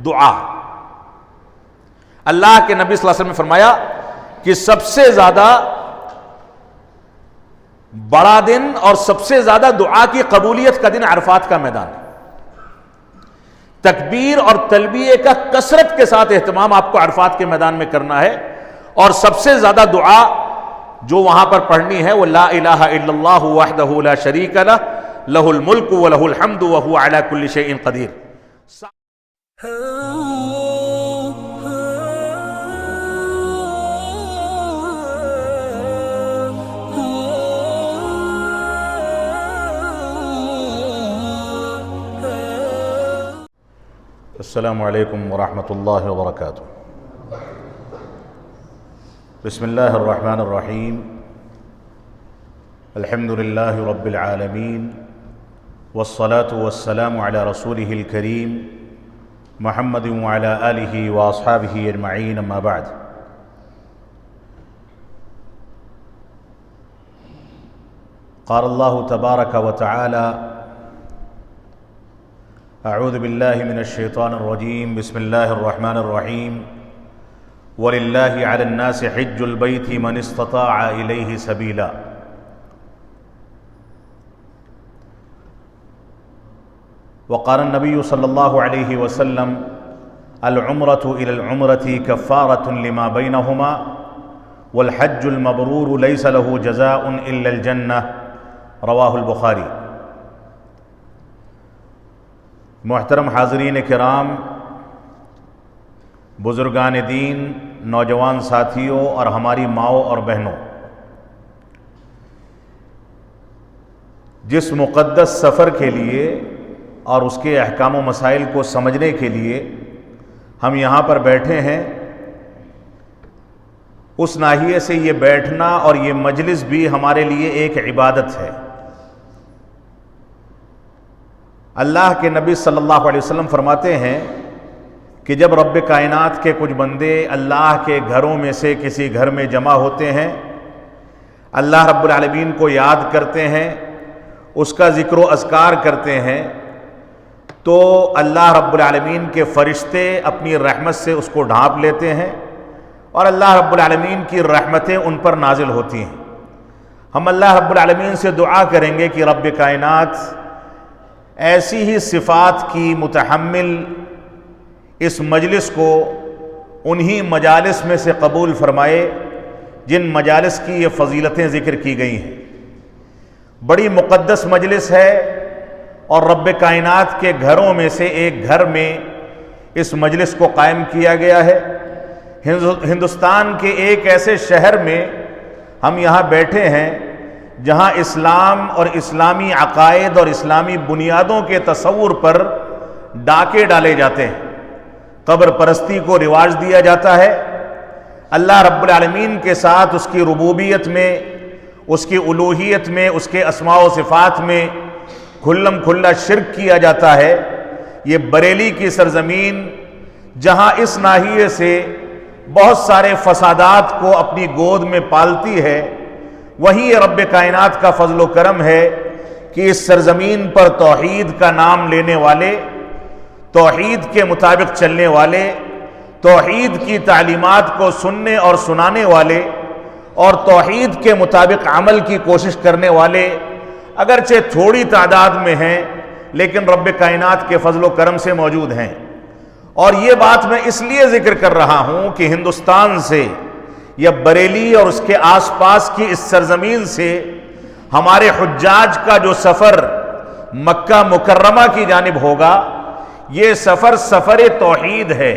دعا۔ اللہ کے نبی صلی اللہ علیہ وسلم نے فرمایا کہ سب سے زیادہ بڑا دن اور سب سے زیادہ دعا کی قبولیت کا دن عرفات کا میدان ہے۔ تکبیر اور تلبیہ کا کثرت کے ساتھ اہتمام آپ کو عرفات کے میدان میں کرنا ہے، اور سب سے زیادہ دعا جو وہاں پر پڑھنی ہے وہ لا الہ الا اللہ وحدہ لا شریک لہ لہ الملک ولہ الحمد وہو علی کل شیء قدیر۔ السلام علیکم ورحمۃ اللہ وبرکاتہ۔ بسم اللہ الرحمن الرحیم، الحمد للہ رب العالمین، والصلاة والسلام علی رسولہ الکریم محمد وعلی آلہ واصحابہ اجمعین، اما بعد۔ قال اللہ تبارک وتعالی اعوذ باللہ من الشیطان الرجیم، بسم اللہ الرحمن الرحیم، وَلِلَّهِ عَلَى النَّاسِ حِجُّ الْبَيْتِ مَنِ اسْتَطَاعَ إِلَيْهِ سَبِيلًا۔ وقال النبي صلی اللہ علیہ وسلم العمرة إلى العمرة كفارة لما بينهما والحج المبرور ليس له جزاء إلا الجنة، رواہ البخاری۔ محترم حاضرین کرام، بزرگان دین، نوجوان ساتھیوں اور ہماری ماؤں اور بہنوں، جس مقدس سفر کے لیے اور اس کے احکام و مسائل کو سمجھنے کے لیے ہم یہاں پر بیٹھے ہیں، اس ناحیے سے یہ بیٹھنا اور یہ مجلس بھی ہمارے لیے ایک عبادت ہے۔ اللہ کے نبی صلی اللہ علیہ وسلم فرماتے ہیں کہ جب رب کائنات کے کچھ بندے اللہ کے گھروں میں سے کسی گھر میں جمع ہوتے ہیں، اللہ رب العالمین کو یاد کرتے ہیں، اس کا ذکر و اذکار کرتے ہیں، تو اللہ رب العالمین کے فرشتے اپنی رحمت سے اس کو ڈھانپ لیتے ہیں اور اللہ رب العالمین کی رحمتیں ان پر نازل ہوتی ہیں۔ ہم اللہ رب العالمین سے دعا کریں گے کہ رب کائنات ایسی ہی صفات کی متحمل اس مجلس کو انہی مجالس میں سے قبول فرمائے جن مجالس کی یہ فضیلتیں ذکر کی گئی ہیں۔ بڑی مقدس مجلس ہے اور رب کائنات کے گھروں میں سے ایک گھر میں اس مجلس کو قائم کیا گیا ہے۔ ہندوستان کے ایک ایسے شہر میں ہم یہاں بیٹھے ہیں جہاں اسلام اور اسلامی عقائد اور اسلامی بنیادوں کے تصور پر ڈاکے ڈالے جاتے ہیں، قبر پرستی کو رواج دیا جاتا ہے، اللہ رب العالمین کے ساتھ اس کی ربوبیت میں، اس کی الوہیت میں، اس کے اسماء و صفات میں کھلم کھلا شرک کیا جاتا ہے۔ یہ بریلی کی سرزمین جہاں اس ناحیے سے بہت سارے فسادات کو اپنی گود میں پالتی ہے، وہیں یہ رب کائنات کا فضل و کرم ہے کہ اس سرزمین پر توحید کا نام لینے والے، توحید کے مطابق چلنے والے، توحید کی تعلیمات کو سننے اور سنانے والے اور توحید کے مطابق عمل کی کوشش کرنے والے اگرچہ تھوڑی تعداد میں ہیں لیکن رب کائنات کے فضل و کرم سے موجود ہیں۔ اور یہ بات میں اس لیے ذکر کر رہا ہوں کہ ہندوستان سے یا بریلی اور اس کے آس پاس کی اس سرزمین سے ہمارے حجاج کا جو سفر مکہ مکرمہ کی جانب ہوگا، یہ سفر سفر توحید ہے۔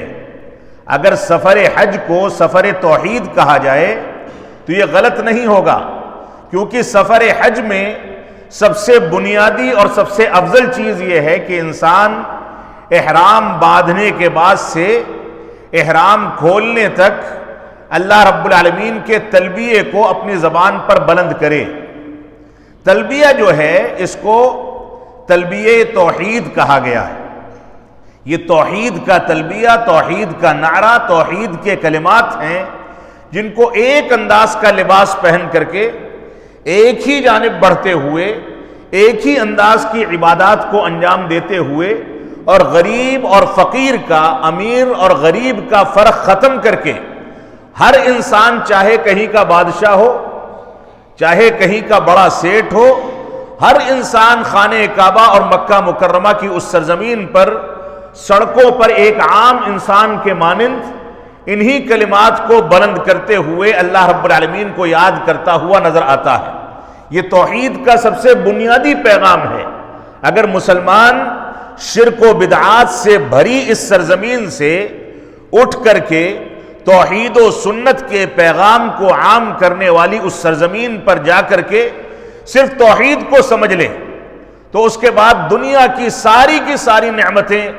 اگر سفر حج کو سفر توحید کہا جائے تو یہ غلط نہیں ہوگا، کیونکہ سفر حج میں سب سے بنیادی اور سب سے افضل چیز یہ ہے کہ انسان احرام باندھنے کے بعد سے احرام کھولنے تک اللہ رب العالمین کے تلبیہ کو اپنی زبان پر بلند کرے۔ تلبیہ جو ہے اس کو تلبیہ توحید کہا گیا ہے۔ یہ توحید کا تلبیہ، توحید کا نعرہ، توحید کے کلمات ہیں جن کو ایک انداز کا لباس پہن کر کے ایک ہی جانب بڑھتے ہوئے، ایک ہی انداز کی عبادات کو انجام دیتے ہوئے اور غریب اور فقیر کا، امیر اور غریب کا فرق ختم کر کے ہر انسان چاہے کہیں کا بادشاہ ہو، چاہے کہیں کا بڑا سیٹھ ہو، ہر انسان خانہ کعبہ اور مکہ مکرمہ کی اس سرزمین پر سڑکوں پر ایک عام انسان کے مانند انہی کلمات کو بلند کرتے ہوئے اللہ رب العالمین کو یاد کرتا ہوا نظر آتا ہے۔ یہ توحید کا سب سے بنیادی پیغام ہے۔ اگر مسلمان شرک و بدعات سے بھری اس سرزمین سے اٹھ کر کے توحید و سنت کے پیغام کو عام کرنے والی اس سرزمین پر جا کر کے صرف توحید کو سمجھ لے تو اس کے بعد دنیا کی ساری نعمتیں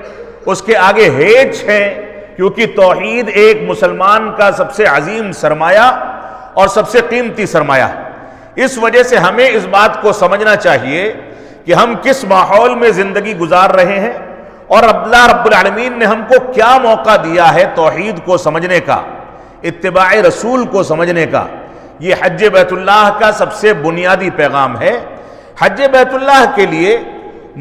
اس کے آگے ہیچ ہیں، کیونکہ توحید ایک مسلمان کا سب سے عظیم سرمایہ اور سب سے قیمتی سرمایہ ہے۔ اس وجہ سے ہمیں اس بات کو سمجھنا چاہیے کہ ہم کس ماحول میں زندگی گزار رہے ہیں اور اللہ رب العالمین نے ہم کو کیا موقع دیا ہے توحید کو سمجھنے کا، اتباع رسول کو سمجھنے کا۔ یہ حج بیت اللہ کا سب سے بنیادی پیغام ہے۔ حج بیت اللہ کے لیے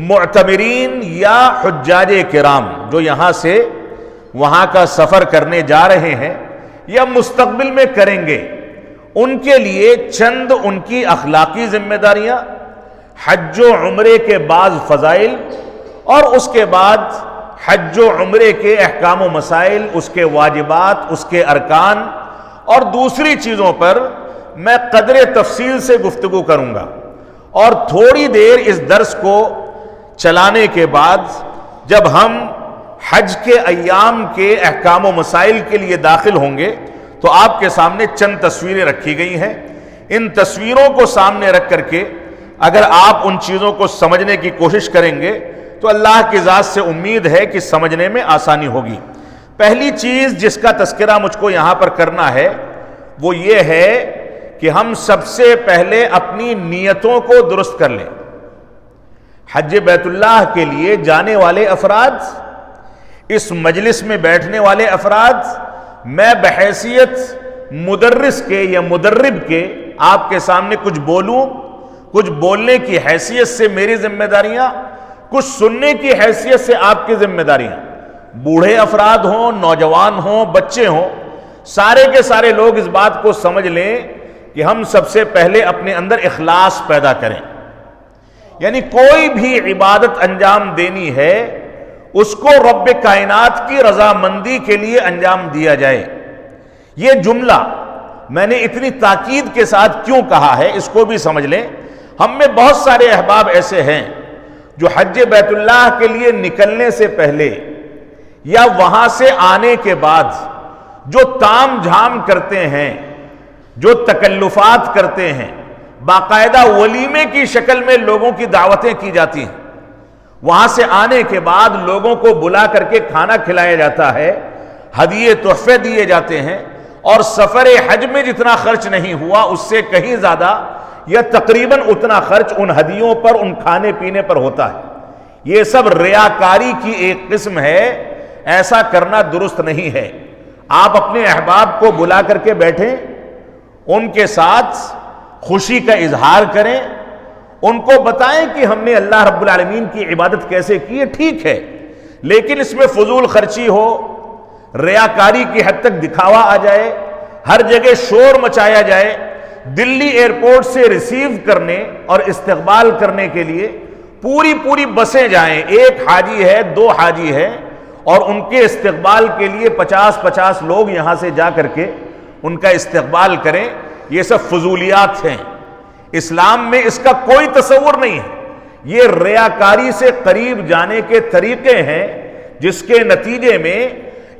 معتمرین یا حجاج کرام جو یہاں سے وہاں کا سفر کرنے جا رہے ہیں یا مستقبل میں کریں گے، ان کے لیے چند ان کی اخلاقی ذمہ داریاں، حج و عمرے کے بعض فضائل اور اس کے بعد حج و عمرے کے احکام و مسائل، اس کے واجبات، اس کے ارکان اور دوسری چیزوں پر میں قدر تفصیل سے گفتگو کروں گا۔ اور تھوڑی دیر اس درس کو چلانے کے بعد جب ہم حج کے ایام کے احکام و مسائل کے لیے داخل ہوں گے تو آپ کے سامنے چند تصویریں رکھی گئی ہیں۔ ان تصویروں کو سامنے رکھ کر کے اگر آپ ان چیزوں کو سمجھنے کی کوشش کریں گے تو اللہ کی ذات سے امید ہے کہ سمجھنے میں آسانی ہوگی۔ پہلی چیز جس کا تذکرہ مجھ کو یہاں پر کرنا ہے وہ یہ ہے کہ ہم سب سے پہلے اپنی نیتوں کو درست کر لیں۔ حج بیت اللہ کے لیے جانے والے افراد، اس مجلس میں بیٹھنے والے افراد، میں بحیثیت مدرس کے یا مدرب کے آپ کے سامنے کچھ بولوں، کچھ بولنے کی حیثیت سے میری ذمہ داریاں، کچھ سننے کی حیثیت سے آپ کی ذمہ داریاں۔ بوڑھے افراد ہوں، نوجوان ہوں، بچے ہوں، سارے کے سارے لوگ اس بات کو سمجھ لیں کہ ہم سب سے پہلے اپنے اندر اخلاص پیدا کریں۔ یعنی کوئی بھی عبادت انجام دینی ہے اس کو رب کائنات کی رضامندی کے لیے انجام دیا جائے۔ یہ جملہ میں نے اتنی تاکید کے ساتھ کیوں کہا ہے اس کو بھی سمجھ لیں۔ ہم میں بہت سارے احباب ایسے ہیں جو حج بیت اللہ کے لیے نکلنے سے پہلے یا وہاں سے آنے کے بعد جو تام جھام کرتے ہیں، جو تکلفات کرتے ہیں، باقاعدہ ولیمے کی شکل میں لوگوں کی دعوتیں کی جاتی ہیں، وہاں سے آنے کے بعد لوگوں کو بلا کر کے کھانا کھلایا جاتا ہے، ہدیے تحفے دیے جاتے ہیں، اور سفر حج میں جتنا خرچ نہیں ہوا اس سے کہیں زیادہ یا تقریباً اتنا خرچ ان ہدیوں پر، ان کھانے پینے پر ہوتا ہے۔ یہ سب ریاکاری کی ایک قسم ہے، ایسا کرنا درست نہیں ہے۔ آپ اپنے احباب کو بلا کر کے بیٹھیں، ان کے ساتھ خوشی کا اظہار کریں، ان کو بتائیں کہ ہم نے اللہ رب العالمین کی عبادت کیسے کی ہے، ٹھیک ہے، لیکن اس میں فضول خرچی ہو، ریاکاری کی حد تک دکھاوا آ جائے، ہر جگہ شور مچایا جائے۔ دلی ایئرپورٹ سے ریسیو کرنے اور استقبال کرنے کے لیے پوری بسیں جائیں، ایک حاجی ہے، دو حاجی ہے، اور ان کے استقبال کے لیے 50 لوگ یہاں سے جا کر کے ان کا استقبال کریں۔ یہ سب فضولیات ہیں، اسلام میں اس کا کوئی تصور نہیں ہے۔ یہ ریاکاری سے قریب جانے کے طریقے ہیں جس کے نتیجے میں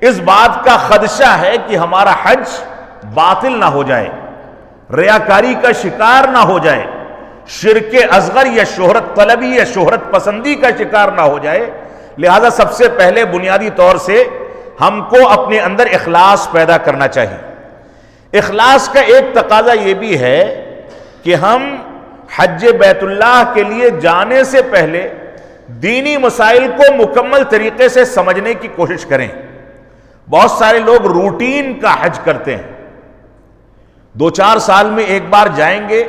اس بات کا خدشہ ہے کہ ہمارا حج باطل نہ ہو جائے، ریاکاری کا شکار نہ ہو جائے، شرک اصغر یا شہرت طلبی یا شہرت پسندی کا شکار نہ ہو جائے۔ لہذا سب سے پہلے بنیادی طور سے ہم کو اپنے اندر اخلاص پیدا کرنا چاہیے۔ اخلاص کا ایک تقاضا یہ بھی ہے کہ ہم حج بیت اللہ کے لیے جانے سے پہلے دینی مسائل کو مکمل طریقے سے سمجھنے کی کوشش کریں۔ بہت سارے لوگ روٹین کا حج کرتے ہیں، 2-4 سال میں ایک بار جائیں گے،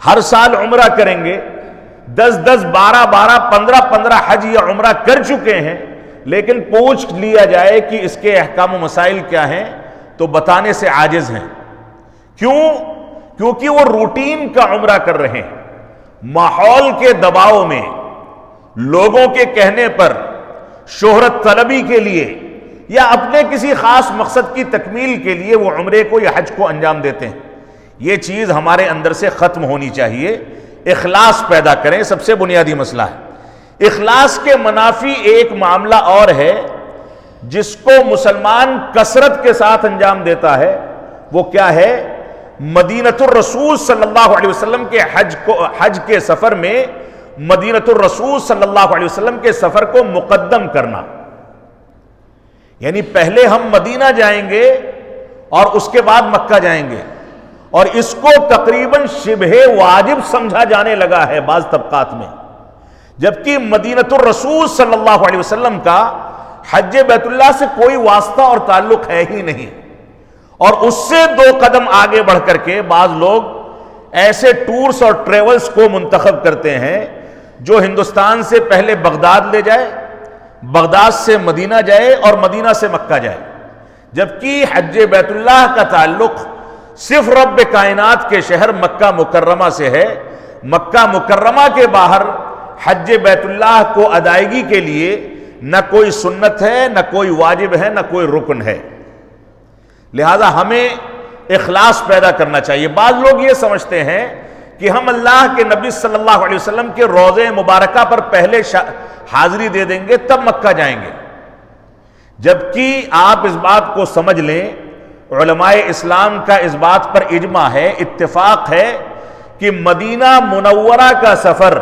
ہر سال عمرہ کریں گے، 10 10 12 12 15 15 حج یا عمرہ کر چکے ہیں، لیکن پوچھ لیا جائے کہ اس کے احکام و مسائل کیا ہیں تو بتانے سے عاجز ہیں۔ کیوں؟ کیونکہ وہ روٹین کا عمرہ کر رہے ہیں، ماحول کے دباؤ میں، لوگوں کے کہنے پر، شہرت طلبی کے لیے یا اپنے کسی خاص مقصد کی تکمیل کے لیے وہ عمرے کو یا حج کو انجام دیتے ہیں۔ یہ چیز ہمارے اندر سے ختم ہونی چاہیے۔ اخلاص پیدا کریں، سب سے بنیادی مسئلہ ہے۔ اخلاص کے منافی ایک معاملہ اور ہے جس کو مسلمان کثرت کے ساتھ انجام دیتا ہے، وہ کیا ہے؟ مدینۃ الرسول صلی اللہ علیہ وسلم کے حج کے سفر میں مدینۃ الرسول صلی اللہ علیہ وسلم کے سفر کو مقدم کرنا، یعنی پہلے ہم مدینہ جائیں گے اور اس کے بعد مکہ جائیں گے، اور اس کو تقریباً شبہ واجب سمجھا جانے لگا ہے بعض طبقات میں، جبکہ مدینۃ الرسول صلی اللہ علیہ وسلم کا حج بیت اللہ سے کوئی واسطہ اور تعلق ہے ہی نہیں، اور اس سے 2 قدم آگے بڑھ کر کے بعض لوگ ایسے ٹورز اور ٹریولز کو منتخب کرتے ہیں جو ہندوستان سے پہلے بغداد لے جائے، بغداد سے مدینہ جائے اور مدینہ سے مکہ جائے، جبکہ حج بیت اللہ کا تعلق صرف رب کائنات کے شہر مکہ مکرمہ سے ہے۔ مکہ مکرمہ کے باہر حج بیت اللہ کو ادائیگی کے لیے نہ کوئی سنت ہے، نہ کوئی واجب ہے، نہ کوئی رکن ہے۔ لہذا ہمیں اخلاص پیدا کرنا چاہیے۔ بعض لوگ یہ سمجھتے ہیں کہ ہم اللہ کے نبی صلی اللہ علیہ وسلم کے روضے مبارکہ پر پہلے حاضری دے دیں گے تب مکہ جائیں گے، جبکہ آپ اس بات کو سمجھ لیں، علماء اسلام کا اس بات پر اجماع ہے، اتفاق ہے کہ مدینہ منورہ کا سفر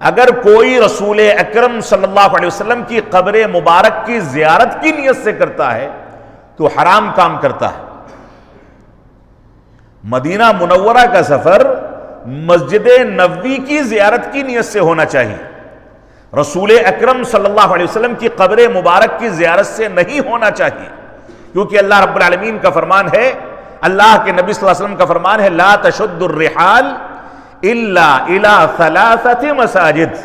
اگر کوئی رسول اکرم صلی اللہ علیہ وسلم کی قبر مبارک کی زیارت کی نیت سے کرتا ہے تو حرام کام کرتا ہے۔ مدینہ منورہ کا سفر مسجد نبوی کی زیارت کی نیت سے ہونا چاہیے، رسول اکرم صلی اللہ علیہ وسلم کی قبر مبارک کی زیارت سے نہیں ہونا چاہیے، کیونکہ اللہ رب العالمین کا فرمان ہے، اللہ کے نبی صلی اللہ علیہ وسلم کا فرمان ہے، لا تشد الرحال الا الى 3 مساجد،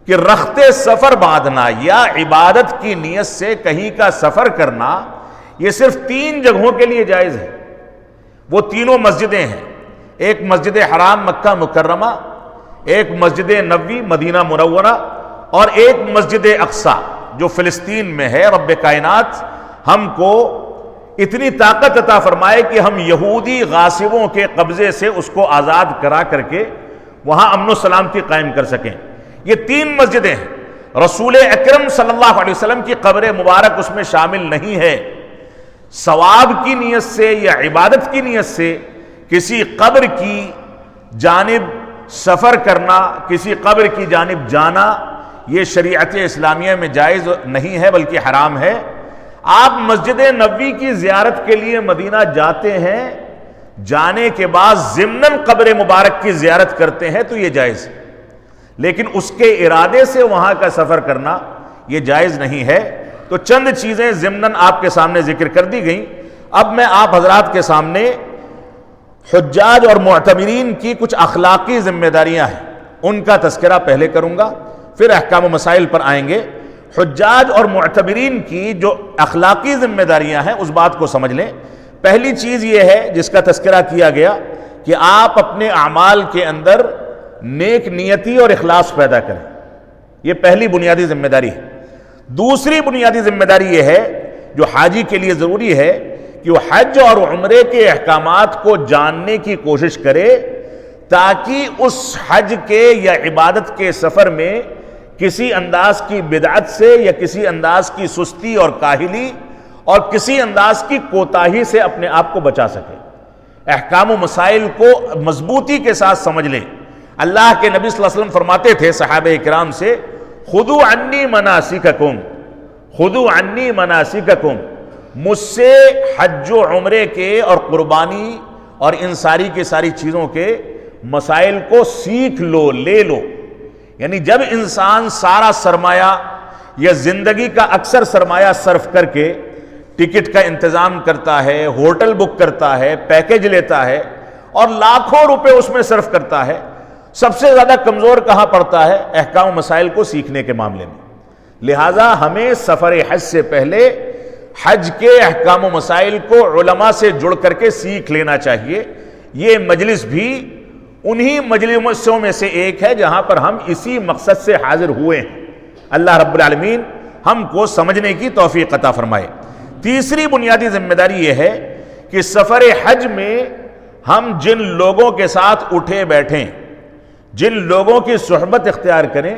کہ رخت سفر باندھنا یا عبادت کی نیت سے کہیں کا سفر کرنا یہ صرف 3 جگہوں کے لیے جائز ہے۔ وہ تینوں مسجدیں ہیں، ایک مسجد حرام مکہ مکرمہ، ایک مسجد نبوی مدینہ منورہ، اور ایک مسجد اقصی جو فلسطین میں ہے۔ رب کائنات ہم کو اتنی طاقت عطا فرمائے کہ ہم یہودی غاصبوں کے قبضے سے اس کو آزاد کرا کر کے وہاں امن و سلامتی قائم کر سکیں۔ یہ 3 مسجدیں ہیں، رسول اکرم صلی اللہ علیہ وسلم کی قبر مبارک اس میں شامل نہیں ہے۔ ثواب کی نیت سے یا عبادت کی نیت سے کسی قبر کی جانب سفر کرنا، کسی قبر کی جانب جانا، یہ شریعت اسلامیہ میں جائز نہیں ہے بلکہ حرام ہے۔ آپ مسجد نبوی کی زیارت کے لیے مدینہ جاتے ہیں، جانے کے بعد ضمناً قبر مبارک کی زیارت کرتے ہیں تو یہ جائز ہے، لیکن اس کے ارادے سے وہاں کا سفر کرنا یہ جائز نہیں ہے۔ تو چند چیزیں ضمناً آپ کے سامنے ذکر کر دی گئیں۔ اب میں آپ حضرات کے سامنے حجاج اور معتمرین کی کچھ اخلاقی ذمہ داریاں ہیں، ان کا تذکرہ پہلے کروں گا، پھر احکام و مسائل پر آئیں گے۔ حجاج اور معتمرین کی جو اخلاقی ذمہ داریاں ہیں اس بات کو سمجھ لیں۔ پہلی چیز یہ ہے جس کا تذکرہ کیا گیا کہ آپ اپنے اعمال کے اندر نیک نیتی اور اخلاص پیدا کریں، یہ پہلی بنیادی ذمہ داری ہے۔ دوسری بنیادی ذمہ داری یہ ہے جو حاجی کے لیے ضروری ہے کہ وہ حج اور عمرے کے احکامات کو جاننے کی کوشش کرے، تاکہ اس حج کے یا عبادت کے سفر میں کسی انداز کی بدعت سے یا کسی انداز کی سستی اور کاہلی اور کسی انداز کی کوتاہی سے اپنے آپ کو بچا سکے۔ احکام و مسائل کو مضبوطی کے ساتھ سمجھ لیں۔ اللہ کے نبی صلی اللہ علیہ وسلم فرماتے تھے صحابہ کرام سے، خذوا عنی مناسککم، خذوا عنی مناسککم، مجھ سے حج و عمرے کے اور قربانی اور ان ساری کی ساری چیزوں کے مسائل کو سیکھ لو، لے لو۔ یعنی جب انسان سارا سرمایہ یا زندگی کا اکثر سرمایہ صرف کر کے ٹکٹ کا انتظام کرتا ہے، ہوٹل بک کرتا ہے، پیکج لیتا ہے اور لاکھوں روپے اس میں صرف کرتا ہے، سب سے زیادہ کمزور کہاں پڑتا ہے؟ احکام و مسائل کو سیکھنے کے معاملے میں۔ لہٰذا ہمیں سفر حج سے پہلے حج کے احکام و مسائل کو علماء سے جڑ کر کے سیکھ لینا چاہیے۔ یہ مجلس بھی انہی مجلسوں میں سے ایک ہے جہاں پر ہم اسی مقصد سے حاضر ہوئے ہیں۔ اللہ رب العالمین ہم کو سمجھنے کی توفیق عطا فرمائے۔ تیسری بنیادی ذمہ داری یہ ہے کہ سفر حج میں ہم جن لوگوں کے ساتھ اٹھے بیٹھیں، جن لوگوں کی صحبت اختیار کریں،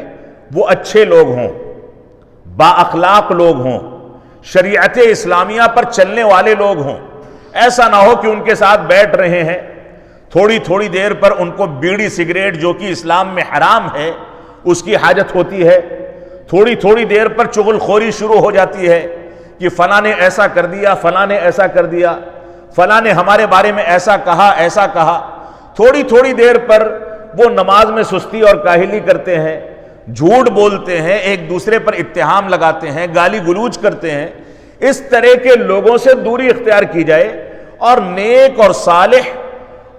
وہ اچھے لوگ ہوں، با اخلاق لوگ ہوں، شریعت اسلامیہ پر چلنے والے لوگ ہوں۔ ایسا نہ ہو کہ ان کے ساتھ بیٹھ رہے ہیں، تھوڑی تھوڑی دیر پر ان کو بیڑی سگریٹ جو کہ اسلام میں حرام ہے اس کی حاجت ہوتی ہے، تھوڑی تھوڑی دیر پر چغل خوری شروع ہو جاتی ہے کہ فلاں نے ایسا کر دیا، فلاں نے ایسا کر دیا، فلاں نے ہمارے بارے میں ایسا کہا ایسا کہا۔ تھوڑی تھوڑی دیر پر وہ نماز میں سستی اور کاہلی کرتے ہیں، جھوٹ بولتے ہیں، ایک دوسرے پر اتہام لگاتے ہیں، گالی گلوچ کرتے ہیں۔ اس طرح کے لوگوں سے دوری اختیار کی جائے اور نیک اور صالح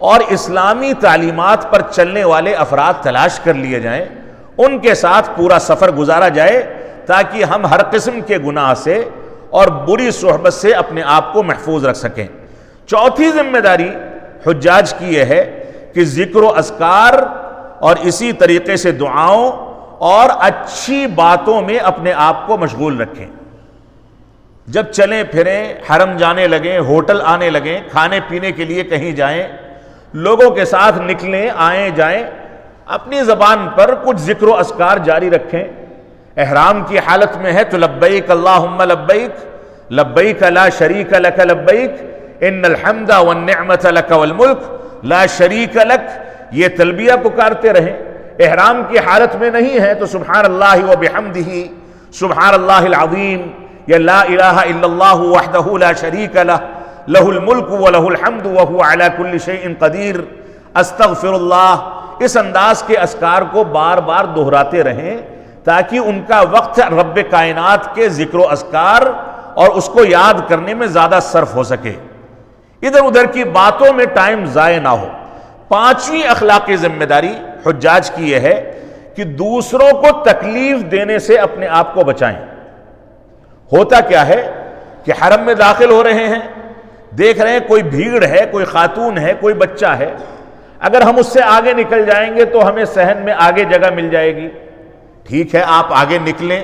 اور اسلامی تعلیمات پر چلنے والے افراد تلاش کر لیے جائیں، ان کے ساتھ پورا سفر گزارا جائے تاکہ ہم ہر قسم کے گناہ سے اور بری صحبت سے اپنے آپ کو محفوظ رکھ سکیں۔ چوتھی ذمہ داری حجاج کی یہ ہے کہ ذکر و اذکار اور اسی طریقے سے دعاؤں اور اچھی باتوں میں اپنے آپ کو مشغول رکھیں۔ جب چلیں پھریں، حرم جانے لگیں، ہوٹل آنے لگیں، کھانے پینے کے لیے کہیں جائیں، لوگوں کے ساتھ نکلیں آئیں جائیں، اپنی زبان پر کچھ ذکر و اذکار جاری رکھیں۔ احرام کی حالت میں ہے تو لبیک اللہم لبیک لبیک لا شریک لک لبیک ان الحمد والنعمت لک والملک لا شریک لک، یہ تلبیہ پکارتے رہیں۔ احرام کی حالت میں نہیں ہے تو سبحان اللہ و بحمدہ سبحان اللہ العظیم یا لا الہ الا اللہ وحدہ لا شریک لہ لہ الملک و لہ الحمد وہو علی کل شیء قدیر استغفر اللہ۔ اس انداز کے اذکار کو بار بار دہراتے رہیں تاکہ ان کا وقت رب کائنات کے ذکر و اذکار اور اس کو یاد کرنے میں زیادہ صرف ہو سکے، ادھر ادھر کی باتوں میں ٹائم ضائع نہ ہو۔ پانچویں اخلاقی ذمہ داری حجاج کی یہ ہے کہ دوسروں کو تکلیف دینے سے اپنے آپ کو بچائیں۔ ہوتا کیا ہے کہ حرم میں داخل ہو رہے ہیں، دیکھ رہے ہیں کوئی بھیڑ ہے، کوئی خاتون ہے، کوئی بچہ ہے، اگر ہم اس سے آگے نکل جائیں گے تو ہمیں صحن میں آگے جگہ مل جائے گی۔ ٹھیک ہے آپ آگے نکلیں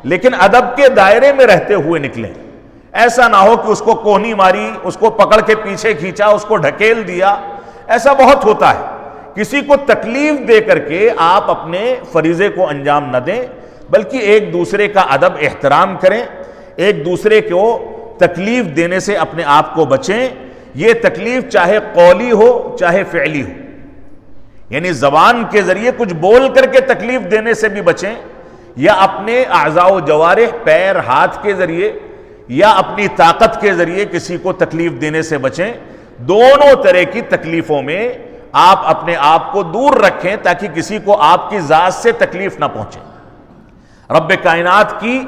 لیکن ادب کے دائرے میں رہتے ہوئے نکلیں۔ ایسا نہ ہو کہ اس کو کوہنی ماری، اس کو پکڑ کے پیچھے کھینچا، اس کو ڈھکیل دیا، ایسا بہت ہوتا ہے۔ کسی کو تکلیف دے کر کے آپ اپنے فریضے کو انجام نہ دیں، بلکہ ایک دوسرے کا ادب احترام کریں، ایک دوسرے کو تکلیف دینے سے اپنے آپ کو بچیں۔ یہ تکلیف چاہے قولی ہو چاہے فعلی ہو، یعنی زبان کے ذریعے کچھ بول کر کے تکلیف دینے سے بھی بچیں، یا اپنے اعضاء و جوارح پیر ہاتھ کے ذریعے یا اپنی طاقت کے ذریعے کسی کو تکلیف دینے سے بچیں۔ دونوں طرح کی تکلیفوں میں آپ اپنے آپ کو دور رکھیں تاکہ کسی کو آپ کی ذات سے تکلیف نہ پہنچے۔ رب کائنات کی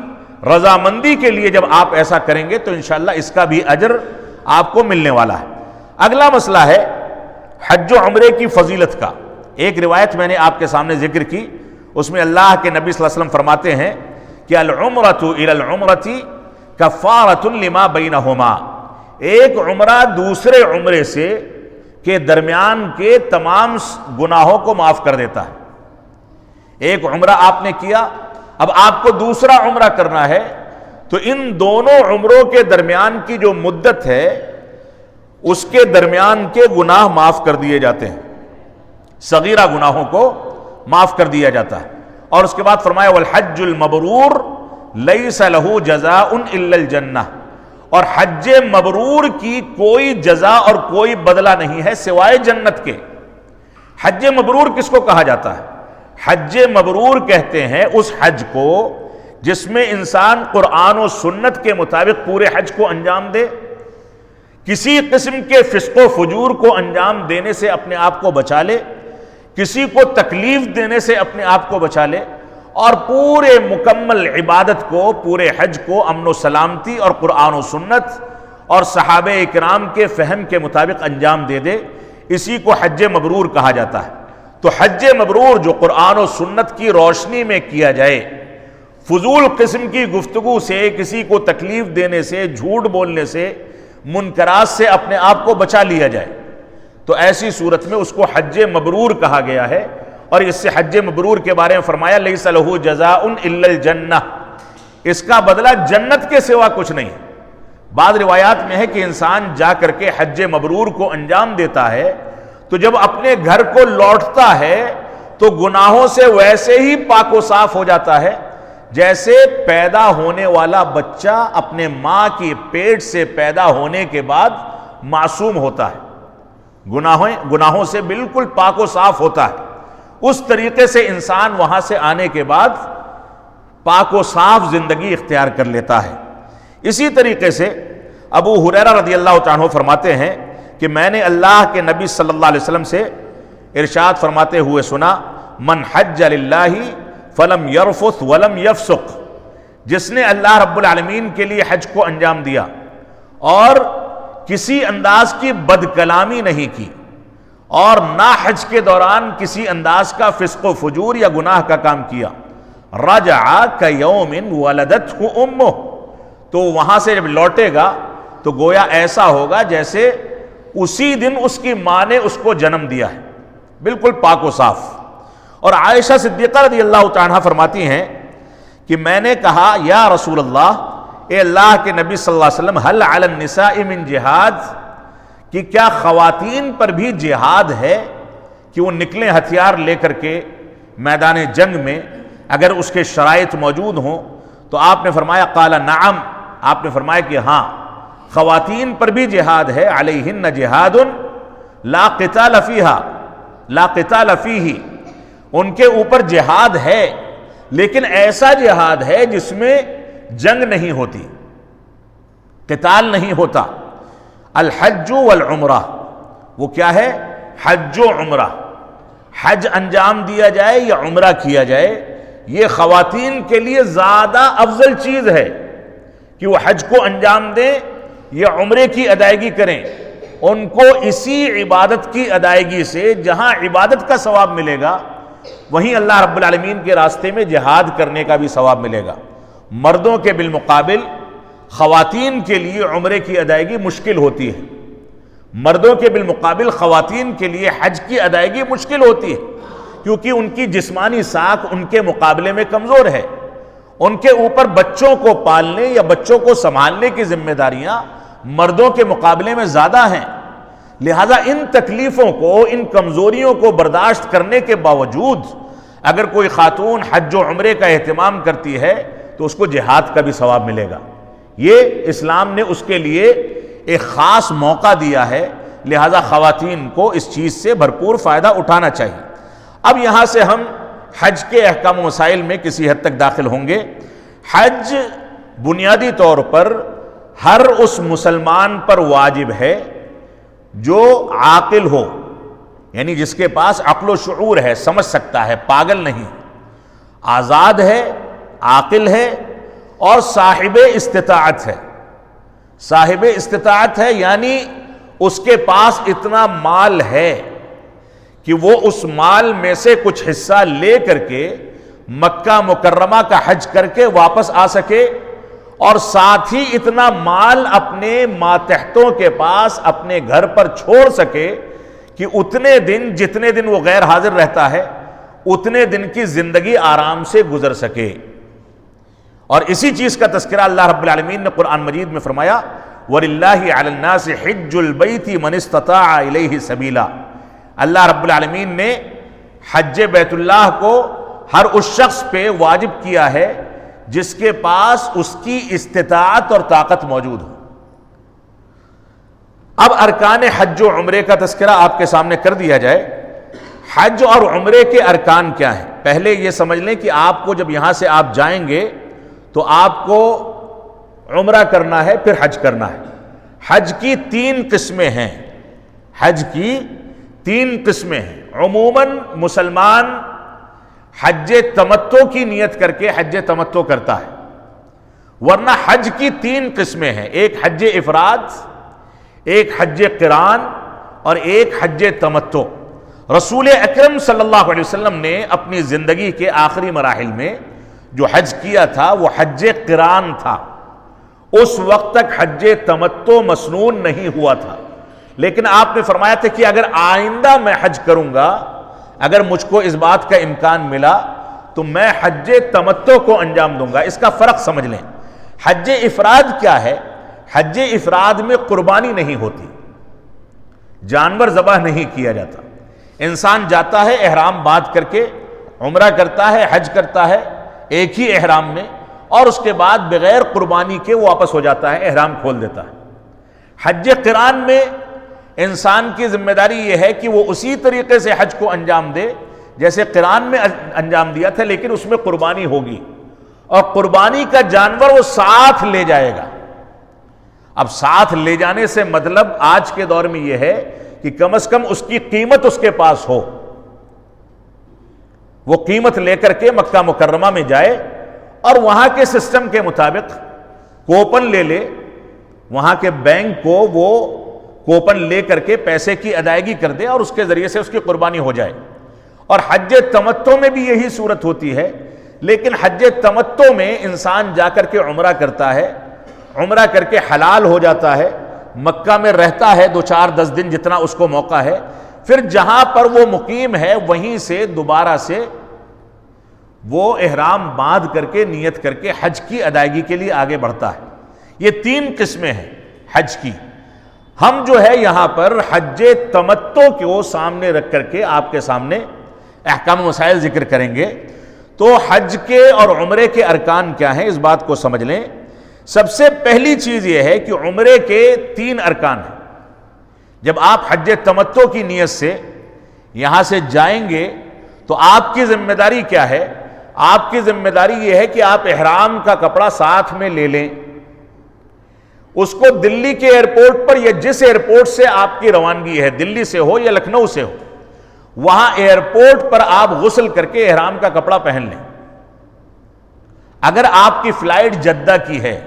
رضامندی کے لیے جب آپ ایسا کریں گے تو انشاءاللہ اس کا بھی اجر آپ کو ملنے والا ہے۔ اگلا مسئلہ ہے حج و عمرے کی فضیلت کا۔ ایک روایت میں نے آپ کے سامنے ذکر کی، اس میں اللہ کے نبی صلی اللہ علیہ وسلم فرماتے ہیں کہ العمرۃ الی العمرۃ کفارۃ لما بینہما، ایک عمرہ دوسرے عمرے سے کے درمیان کے تمام گناہوں کو معاف کر دیتا ہے۔ ایک عمرہ آپ نے کیا، اب آپ کو دوسرا عمرہ کرنا ہے تو ان دونوں عمروں کے درمیان کی جو مدت ہے اس کے درمیان کے گناہ معاف کر دیے جاتے ہیں، صغیرہ گناہوں کو معاف کر دیا جاتا ہے۔ اور اس کے بعد فرمایا والحج المبرور لیس لہ جزاء الا الجنہ، اور حج مبرور کی کوئی جزا اور کوئی بدلہ نہیں ہے سوائے جنت کے۔ حج مبرور کس کو کہا جاتا ہے؟ حج مبرور کہتے ہیں اس حج کو جس میں انسان قرآن و سنت کے مطابق پورے حج کو انجام دے، کسی قسم کے فسق و فجور کو انجام دینے سے اپنے آپ کو بچا لے، کسی کو تکلیف دینے سے اپنے آپ کو بچا لے، اور پورے مکمل عبادت کو، پورے حج کو امن و سلامتی اور قرآن و سنت اور صحابہ کرام کے فہم کے مطابق انجام دے دے، اسی کو حج مبرور کہا جاتا ہے۔ تو حج مبرور جو قرآن و سنت کی روشنی میں کیا جائے، فضول قسم کی گفتگو سے، کسی کو تکلیف دینے سے، جھوٹ بولنے سے، منکرات سے اپنے آپ کو بچا لیا جائے، تو ایسی صورت میں اس کو حج مبرور کہا گیا ہے۔ اور اس سے حج مبرور کے بارے میں فرمایا لیس لہ جزاء الا الجنہ، اس کا بدلہ جنت کے سوا کچھ نہیں۔ بعض روایات میں ہے کہ انسان جا کر کے حج مبرور کو انجام دیتا ہے تو جب اپنے گھر کو لوٹتا ہے تو گناہوں سے ویسے ہی پاک و صاف ہو جاتا ہے جیسے پیدا ہونے والا بچہ اپنے ماں کی پیٹ سے پیدا ہونے کے بعد معصوم ہوتا ہے، گناہوں سے بالکل پاک و صاف ہوتا ہے۔ اس طریقے سے انسان وہاں سے آنے کے بعد پاک و صاف زندگی اختیار کر لیتا ہے۔ اسی طریقے سے ابو ہریرہ رضی اللہ تعالیٰ عنہ فرماتے ہیں کہ میں نے اللہ کے نبی صلی اللہ علیہ وسلم سے ارشاد فرماتے ہوئے سنا، من حج للہ فلم یرفث ولم یفسق، جس نے اللہ رب العالمین کے لیے حج کو انجام دیا اور کسی انداز کی بد کلامی نہیں کی اور نہ حج کے دوران کسی انداز کا فسق و فجور یا گناہ کا کام کیا، رجع کیوم ولدتہ امہ، تو وہاں سے جب لوٹے گا تو گویا ایسا ہوگا جیسے اسی دن اس کی ماں نے اس کو جنم دیا ہے، بالکل پاک و صاف۔ اور عائشہ صدیقہ رضی اللہ تعالیٰ فرماتی ہیں کہ میں نے کہا یا رسول اللہ، اے اللہ کے نبی صلی اللہ علیہ وسلم، هل علی النساء من جہاد، کہ کیا خواتین پر بھی جہاد ہے کہ وہ نکلیں ہتھیار لے کر کے میدان جنگ میں اگر اس کے شرائط موجود ہوں؟ تو آپ نے فرمایا قال نعم، آپ نے فرمایا کہ ہاں، خواتین پر بھی جہاد ہے، علیہن جہاد لا قتال فیہا، لا قتال فیہ، ان کے اوپر جہاد ہے لیکن ایسا جہاد ہے جس میں جنگ نہیں ہوتی، قتال نہیں ہوتا۔ الحج والعمرہ، وہ کیا ہے؟ حج و عمرہ، حج انجام دیا جائے یا عمرہ کیا جائے، یہ خواتین کے لیے زیادہ افضل چیز ہے کہ وہ حج کو انجام دیں یا عمرے کی ادائیگی کریں۔ ان کو اسی عبادت کی ادائیگی سے جہاں عبادت کا ثواب ملے گا وہیں اللہ رب العالمین کے راستے میں جہاد کرنے کا بھی ثواب ملے گا۔ مردوں کے بالمقابل خواتین کے لیے عمرے کی ادائیگی مشکل ہوتی ہے، مردوں کے بالمقابل خواتین کے لیے حج کی ادائیگی مشکل ہوتی ہے کیونکہ ان کی جسمانی ساکھ ان کے مقابلے میں کمزور ہے، ان کے اوپر بچوں کو پالنے یا بچوں کو سنبھالنے کی ذمہ داریاں مردوں کے مقابلے میں زیادہ ہیں، لہذا ان تکلیفوں کو، ان کمزوریوں کو برداشت کرنے کے باوجود اگر کوئی خاتون حج و عمرے کا اہتمام کرتی ہے تو اس کو جہاد کا بھی ثواب ملے گا۔ یہ اسلام نے اس کے لیے ایک خاص موقع دیا ہے، لہذا خواتین کو اس چیز سے بھرپور فائدہ اٹھانا چاہیے۔ اب یہاں سے ہم حج کے احکام و مسائل میں کسی حد تک داخل ہوں گے۔ حج بنیادی طور پر ہر اس مسلمان پر واجب ہے جو عاقل ہو، یعنی جس کے پاس عقل و شعور ہے، سمجھ سکتا ہے، پاگل نہیں، آزاد ہے، عاقل ہے اور صاحب استطاعت ہے۔ صاحب استطاعت ہے یعنی اس کے پاس اتنا مال ہے کہ وہ اس مال میں سے کچھ حصہ لے کر کے مکہ مکرمہ کا حج کر کے واپس آ سکے اور ساتھ ہی اتنا مال اپنے ماتحتوں کے پاس اپنے گھر پر چھوڑ سکے کہ اتنے دن، جتنے دن وہ غیر حاضر رہتا ہے، اتنے دن کی زندگی آرام سے گزر سکے۔ اور اسی چیز کا تذکرہ اللہ رب العالمین نے قرآن مجید میں فرمایا وَلِلَّهِ عَلَى النَّاسِ حِجُّ الْبَيْتِ مَنِ اسْتَطَاعَ إِلَيْهِ سَبِيلًا، اللہ رب العالمین نے حج بیت اللہ کو ہر اس شخص پہ واجب کیا ہے جس کے پاس اس کی استطاعت اور طاقت موجود ہو۔ اب ارکان حج و عمرے کا تذکرہ آپ کے سامنے کر دیا جائے۔ حج اور عمرے کے ارکان کیا ہیں؟ پہلے یہ سمجھ لیں کہ آپ کو جب یہاں سے آپ جائیں گے تو آپ کو عمرہ کرنا ہے، پھر حج کرنا ہے۔ حج کی 3 قسمیں ہیں، حج کی 3 قسمیں ہیں۔ عموماً مسلمان حج تمتع کی نیت کر کے حج تمتع کرتا ہے، ورنہ حج کی 3 قسمیں ہیں، ایک حج افراد، ایک حج قران اور ایک حج تمتع۔ رسول اکرم صلی اللہ علیہ وسلم نے اپنی زندگی کے آخری مراحل میں جو حج کیا تھا وہ حج قران تھا. اس وقت تک حج تمتع مسنون نہیں ہوا تھا، لیکن آپ نے فرمایا تھا کہ اگر آئندہ میں حج کروں گا، اگر مجھ کو اس بات کا امکان ملا تو میں حج تمتع کو انجام دوں گا. اس کا فرق سمجھ لیں. حج افراد کیا ہے؟ حج افراد میں قربانی نہیں ہوتی، جانور ذبح نہیں کیا جاتا. انسان جاتا ہے احرام باندھ کر کے، عمرہ کرتا ہے، حج کرتا ہے ایک ہی احرام میں، اور اس کے بعد بغیر قربانی کے وہ واپس ہو جاتا ہے، احرام کھول دیتا ہے. حج قران میں انسان کی ذمہ داری یہ ہے کہ وہ اسی طریقے سے حج کو انجام دے جیسے قران میں انجام دیا تھا، لیکن اس میں قربانی ہوگی، اور قربانی کا جانور وہ ساتھ لے جائے گا. اب ساتھ لے جانے سے مطلب آج کے دور میں یہ ہے کہ کم از کم اس کی قیمت اس کے پاس ہو، وہ قیمت لے کر کے مکہ مکرمہ میں جائے اور وہاں کے سسٹم کے مطابق کوپن لے لے، وہاں کے بینک کو وہ کوپن لے کر کے پیسے کی ادائیگی کر دے اور اس کے ذریعے سے اس کی قربانی ہو جائے. اور حج تمتع میں بھی یہی صورت ہوتی ہے، لیکن حج تمتع میں انسان جا کر کے عمرہ کرتا ہے، عمرہ کر کے حلال ہو جاتا ہے، مکہ میں رہتا ہے 2-4-10 دن جتنا اس کو موقع ہے، پھر جہاں پر وہ مقیم ہے وہیں سے دوبارہ سے وہ احرام باندھ کر کے نیت کر کے حج کی ادائیگی کے لیے آگے بڑھتا ہے. یہ 3 قسمیں ہیں حج کی. ہم جو ہے یہاں پر حج تمتع کو سامنے رکھ کر کے آپ کے سامنے احکام و مسائل ذکر کریں گے. تو حج کے اور عمرے کے ارکان کیا ہیں اس بات کو سمجھ لیں. سب سے پہلی چیز یہ ہے کہ عمرے کے 3 ارکان ہیں. جب آپ حج تمتع کی نیت سے یہاں سے جائیں گے تو آپ کی ذمہ داری کیا ہے؟ آپ کی ذمہ داری یہ ہے کہ آپ احرام کا کپڑا ساتھ میں لے لیں، اس کو دلی کے ایئرپورٹ پر یا جس ایئرپورٹ سے آپ کی روانگی ہے، دلی سے ہو یا لکھنؤ سے ہو، وہاں ایئرپورٹ پر آپ غسل کر کے احرام کا کپڑا پہن لیں. اگر آپ کی فلائٹ جدہ کی ہے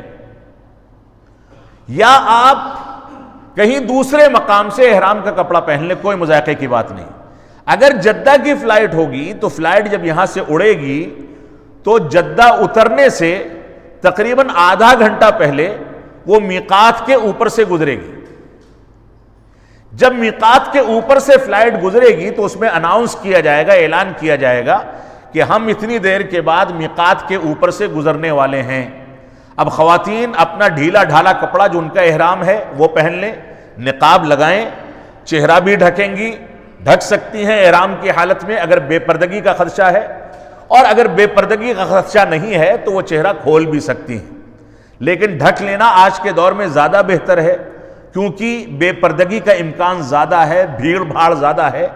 یا آپ کہیں دوسرے مقام سے احرام کا کپڑا پہن لیں، کوئی مذائقے کی بات نہیں. اگر جدہ کی فلائٹ ہوگی تو فلائٹ جب یہاں سے اڑے گی تو جدہ اترنے سے تقریباً آدھا گھنٹہ پہلے وہ میقات کے اوپر سے گزرے گی. جب میقات کے اوپر سے فلائٹ گزرے گی تو اس میں اناؤنس کیا جائے گا، اعلان کیا جائے گا کہ ہم اتنی دیر کے بعد میقات کے اوپر سے گزرنے والے ہیں. اب خواتین اپنا ڈھیلا ڈھالا کپڑا جو ان کا احرام ہے وہ پہن لیں، نقاب لگائیں، چہرہ بھی ڈھکیں گی، ڈھک سکتی ہیں احرام کی حالت میں اگر بے پردگی کا خدشہ ہے، اور اگر بے پردگی کا خدشہ نہیں ہے تو وہ چہرہ کھول بھی سکتی ہیں. لیکن ڈھک لینا آج کے دور میں زیادہ بہتر ہے، کیونکہ بے پردگی کا امکان زیادہ ہے، بھیڑ بھاڑ زیادہ ہے،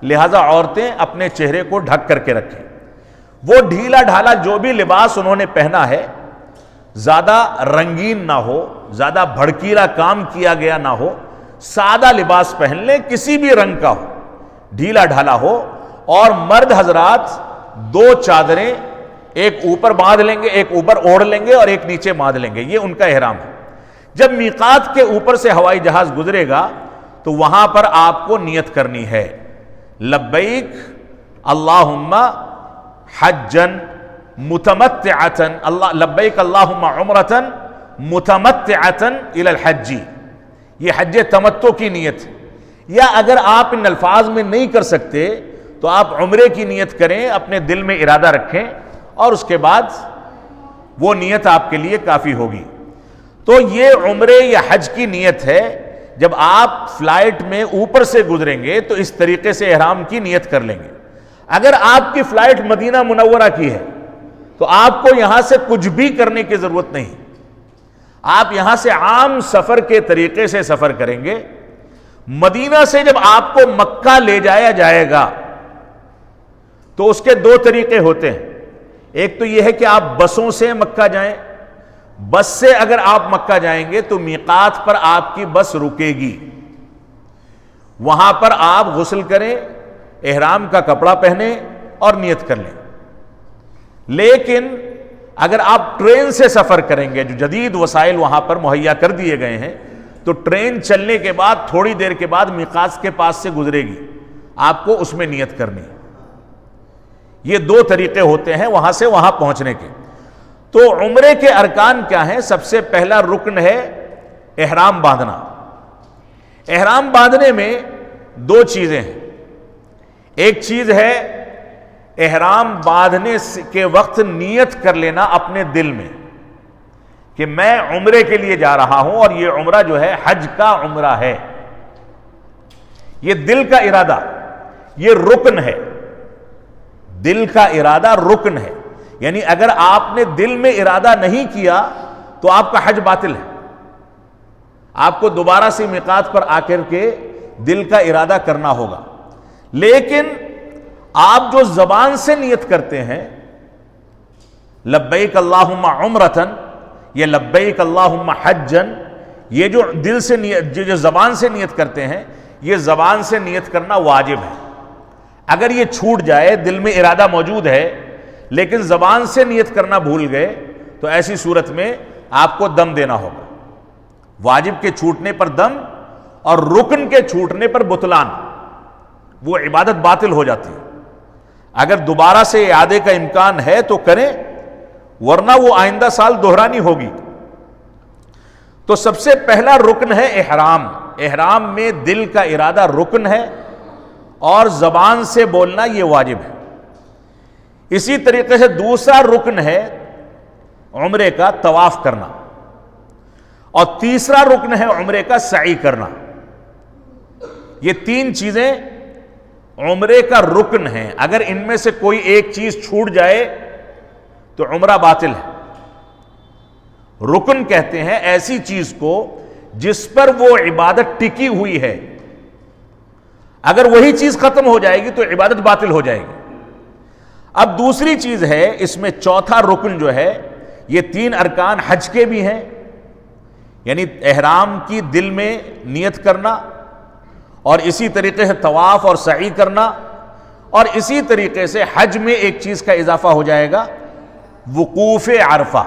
لہذا عورتیں اپنے چہرے کو ڈھک کر کے رکھیں. وہ ڈھیلا ڈھالا جو بھی لباس انہوں نے پہنا ہے زیادہ رنگین نہ ہو، زیادہ بھڑکیلا کام کیا گیا نہ ہو، سادہ لباس پہن لیں، کسی بھی رنگ کا ہو، ڈھیلا ڈھالا ہو. اور مرد حضرات 2 چادریں، ایک اوپر باندھ لیں گے، ایک اوپر اوڑھ لیں گے اور ایک نیچے باندھ لیں گے، یہ ان کا احرام ہے. جب میقات کے اوپر سے ہوائی جہاز گزرے گا تو وہاں پر آپ کو نیت کرنی ہے، لبیک اللہم حجن متمتعتن، لبیک اللہم عمرتن متمتعتن الی الحج. یہ حج تمتع کی نیت. یا اگر آپ ان الفاظ میں نہیں کر سکتے تو آپ عمرے کی نیت کریں، اپنے دل میں ارادہ رکھیں اور اس کے بعد وہ نیت آپ کے لیے کافی ہوگی. تو یہ عمرے یا حج کی نیت ہے. جب آپ فلائٹ میں اوپر سے گزریں گے تو اس طریقے سے احرام کی نیت کر لیں گے. اگر آپ کی فلائٹ مدینہ منورہ کی ہے تو آپ کو یہاں سے کچھ بھی کرنے کی ضرورت نہیں. آپ یہاں سے عام سفر کے طریقے سے سفر کریں گے. مدینہ سے جب آپ کو مکہ لے جایا جائے گا تو اس کے 2 طریقے ہوتے ہیں. ایک تو یہ ہے کہ آپ بسوں سے مکہ جائیں. بس سے اگر آپ مکہ جائیں گے تو میقات پر آپ کی بس رکے گی، وہاں پر آپ غسل کریں، احرام کا کپڑا پہنیں اور نیت کر لیں. لیکن اگر آپ ٹرین سے سفر کریں گے، جو جدید وسائل وہاں پر مہیا کر دیے گئے ہیں، تو ٹرین چلنے کے بعد تھوڑی دیر کے بعد میقات کے پاس سے گزرے گی. آپ کو اس میں نیت کرنی. یہ دو طریقے ہوتے ہیں وہاں سے وہاں پہنچنے کے. تو عمرے کے ارکان کیا ہیں؟ سب سے پہلا رکن ہے احرام باندھنا. احرام باندھنے میں دو چیزیں ہیں. ایک چیز ہے احرام باندھنے کے وقت نیت کر لینا اپنے دل میں کہ میں عمرے کے لیے جا رہا ہوں اور یہ عمرہ جو ہے حج کا عمرہ ہے. یہ دل کا ارادہ، یہ رکن ہے. دل کا ارادہ رکن ہے. یعنی اگر آپ نے دل میں ارادہ نہیں کیا تو آپ کا حج باطل ہے. آپ کو دوبارہ سے میقات پر آ کر کے دل کا ارادہ کرنا ہوگا. لیکن آپ جو زبان سے نیت کرتے ہیں لبیک اللہم عمرتن یا لبیک اللہم حجن، یہ جو دل سے نیت، جو زبان سے نیت کرتے ہیں، یہ زبان سے نیت کرنا واجب ہے. اگر یہ چھوٹ جائے، دل میں ارادہ موجود ہے لیکن زبان سے نیت کرنا بھول گئے، تو ایسی صورت میں آپ کو دم دینا ہوگا. واجب کے چھوٹنے پر دم اور رکن کے چھوٹنے پر بطلان، وہ عبادت باطل ہو جاتی ہے. اگر دوبارہ سے اعادے کا امکان ہے تو کریں، ورنہ وہ آئندہ سال دہرانی ہوگی. تو سب سے پہلا رکن ہے احرام. احرام میں دل کا ارادہ رکن ہے اور زبان سے بولنا یہ واجب ہے. اسی طریقے سے دوسرا رکن ہے عمرے کا طواف کرنا، اور تیسرا رکن ہے عمرے کا سعی کرنا. یہ تین چیزیں عمرے کا رکن ہیں. اگر ان میں سے کوئی ایک چیز چھوٹ جائے تو عمرہ باطل ہے. رکن کہتے ہیں ایسی چیز کو جس پر وہ عبادت ٹکی ہوئی ہے. اگر وہی چیز ختم ہو جائے گی تو عبادت باطل ہو جائے گی. اب دوسری چیز ہے اس میں چوتھا رکن جو ہے، یہ تین ارکان حج کے بھی ہیں، یعنی احرام کی دل میں نیت کرنا، اور اسی طریقے سے طواف اور سعی کرنا، اور اسی طریقے سے حج میں ایک چیز کا اضافہ ہو جائے گا، وقوف عرفہ،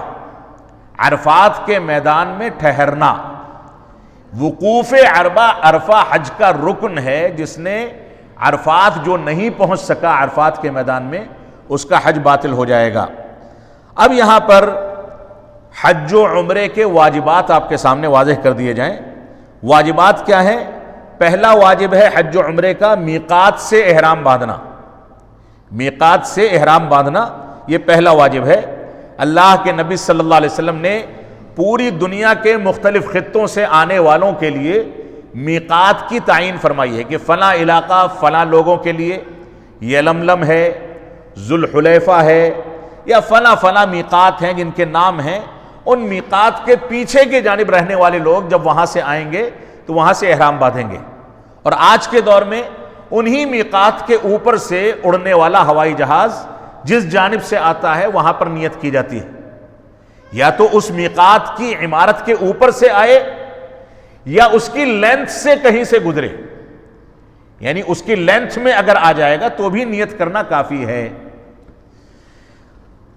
عرفات کے میدان میں ٹھہرنا. وقوف عرفہ حج کا رکن ہے. جس نے عرفات جو نہیں پہنچ سکا عرفات کے میدان میں، اس کا حج باطل ہو جائے گا. اب یہاں پر حج و عمرے کے واجبات آپ کے سامنے واضح کر دیے جائیں. واجبات کیا ہیں؟ پہلا واجب ہے حج و عمرے کا میقات سے احرام باندھنا. میقات سے احرام باندھنا یہ پہلا واجب ہے. اللہ کے نبی صلی اللہ علیہ وسلم نے پوری دنیا کے مختلف خطوں سے آنے والوں کے لیے میقات کی تعین فرمائی ہے کہ فلاں علاقہ فلاں لوگوں کے لیے یلملم ہے، ذوالحلیفہ ہے، یا فلاں فلاں میقات ہیں جن کے نام ہیں. ان میقات کے پیچھے کی جانب رہنے والے لوگ جب وہاں سے آئیں گے تو وہاں سے احرام باندھیں گے. اور آج کے دور میں انہی میقات کے اوپر سے اڑنے والا ہوائی جہاز جس جانب سے آتا ہے وہاں پر نیت کی جاتی ہے. یا تو اس میقات کی عمارت کے اوپر سے آئے یا اس کی لینتھ سے کہیں سے گزرے، یعنی اس کی لینتھ میں اگر آ جائے گا تو بھی نیت کرنا کافی ہے.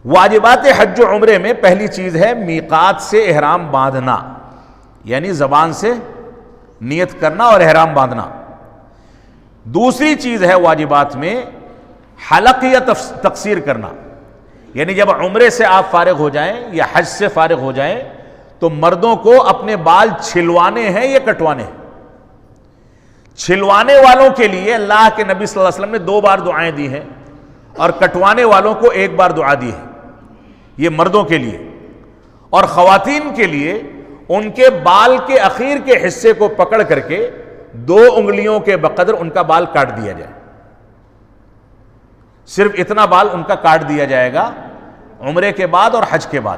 واجبات حج و عمرے میں پہلی چیز ہے میقات سے احرام باندھنا، یعنی زبان سے نیت کرنا اور احرام باندھنا. دوسری چیز ہے واجبات میں حلق یا تقصیر کرنا، یعنی جب عمرے سے آپ فارغ ہو جائیں یا حج سے فارغ ہو جائیں تو مردوں کو اپنے بال چھلوانے ہیں یا کٹوانے ہیں. چھلوانے والوں کے لیے اللہ کے نبی صلی اللہ علیہ وسلم نے 2 بار دعائیں دی ہیں، اور کٹوانے والوں کو 1 بار دعا دی ہے. یہ مردوں کے لیے. اور خواتین کے لیے ان کے بال کے اخیر کے حصے کو پکڑ کر کے 2 انگلیوں کے بقدر ان کا بال کاٹ دیا جائے. صرف اتنا بال ان کا کاٹ دیا جائے گا عمرے کے بعد اور حج کے بعد.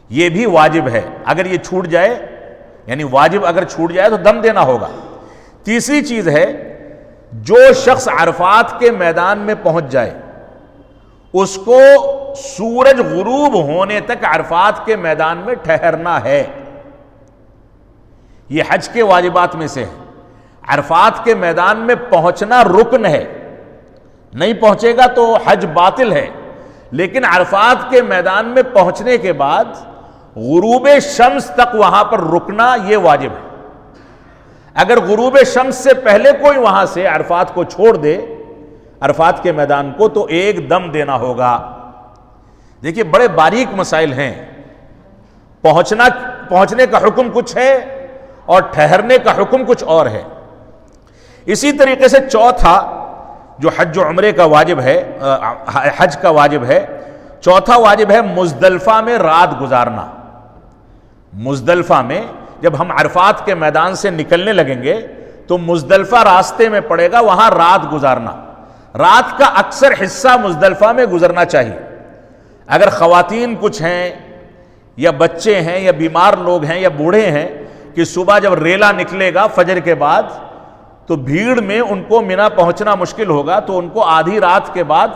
یہ بھی واجب ہے. اگر یہ چھوٹ جائے، یعنی واجب اگر چھوٹ جائے تو دم دینا ہوگا. تیسری چیز ہے جو شخص عرفات کے میدان میں پہنچ جائے اس کو سورج غروب ہونے تک عرفات کے میدان میں ٹھہرنا ہے. یہ حج کے واجبات میں سے ہے. عرفات کے میدان میں پہنچنا رکن ہے، نہیں پہنچے گا تو حج باطل ہے. لیکن عرفات کے میدان میں پہنچنے کے بعد غروب شمس تک وہاں پر رکنا یہ واجب ہے. اگر غروب شمس سے پہلے کوئی وہاں سے عرفات کو چھوڑ دے، عرفات کے میدان کو، تو ایک دم دینا ہوگا۔ دیکھیے بڑے باریک مسائل ہیں، پہنچنے کا حکم کچھ ہے اور ٹھہرنے کا حکم کچھ اور ہے۔ اسی طریقے سے چوتھا جو حج و عمرے کا واجب ہے، حج کا واجب ہے، چوتھا واجب ہے مزدلفہ میں رات گزارنا۔ مزدلفہ میں جب ہم عرفات کے میدان سے نکلنے لگیں گے تو مزدلفہ راستے میں پڑے گا، وہاں رات گزارنا۔ رات کا اکثر حصہ مزدلفہ میں گزرنا چاہیے۔ اگر خواتین کچھ ہیں یا بچے ہیں یا بیمار لوگ ہیں یا بوڑھے ہیں کہ صبح جب ریلا نکلے گا فجر کے بعد تو بھیڑ میں ان کو مینا پہنچنا مشکل ہوگا، تو ان کو آدھی رات کے بعد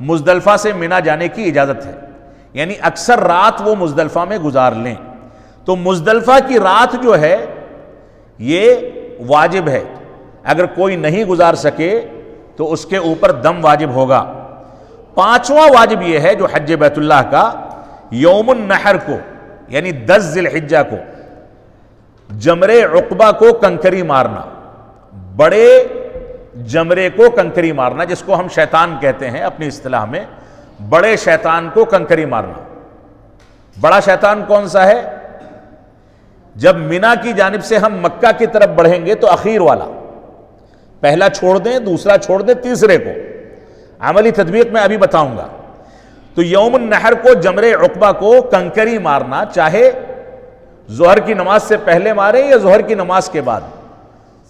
مزدلفہ سے مینا جانے کی اجازت ہے، یعنی اکثر رات وہ مزدلفہ میں گزار لیں۔ تو مزدلفہ کی رات جو ہے یہ واجب ہے، اگر کوئی نہیں گزار سکے تو اس کے اوپر دم واجب ہوگا۔ پانچواں واجب یہ ہے جو حج بیت اللہ کا، یوم النحر کو یعنی 10 ذی الحجہ کو جمرے عقبہ کو کنکری مارنا، بڑے جمرے کو کنکری مارنا، جس کو ہم شیطان کہتے ہیں اپنی اصطلاح میں، بڑے شیطان کو کنکری مارنا۔ بڑا شیطان کون سا ہے؟ جب مینا کی جانب سے ہم مکہ کی طرف بڑھیں گے تو اخیر والا، پہلا چھوڑ دیں، دوسرا چھوڑ دیں، تیسرے کو، عملی تطبیق میں ابھی بتاؤں گا۔ تو یوم النحر کو جمرے عقبہ کو کنکری مارنا، چاہے ظہر کی نماز سے پہلے ماریں یا ظہر کی نماز کے بعد،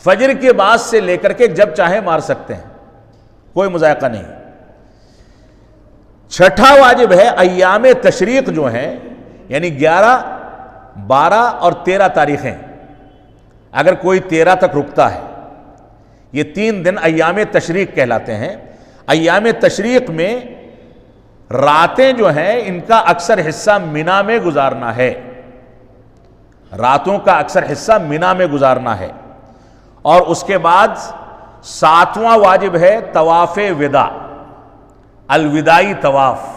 فجر کے بعد سے لے کر کے جب چاہے مار سکتے ہیں، کوئی مذائقہ نہیں۔ چھٹا واجب ہے ایام تشریق جو ہیں، یعنی 11، 12 اور 13 تاریخیں، اگر کوئی 13 تک رکتا ہے، یہ 3 دن ایام تشریق کہلاتے ہیں۔ ایام تشریق میں راتیں جو ہیں ان کا اکثر حصہ مینا میں گزارنا ہے، راتوں کا اکثر حصہ مینا میں گزارنا ہے۔ اور اس کے بعد 7واں واجب ہے طواف وداع، الوداعی طواف،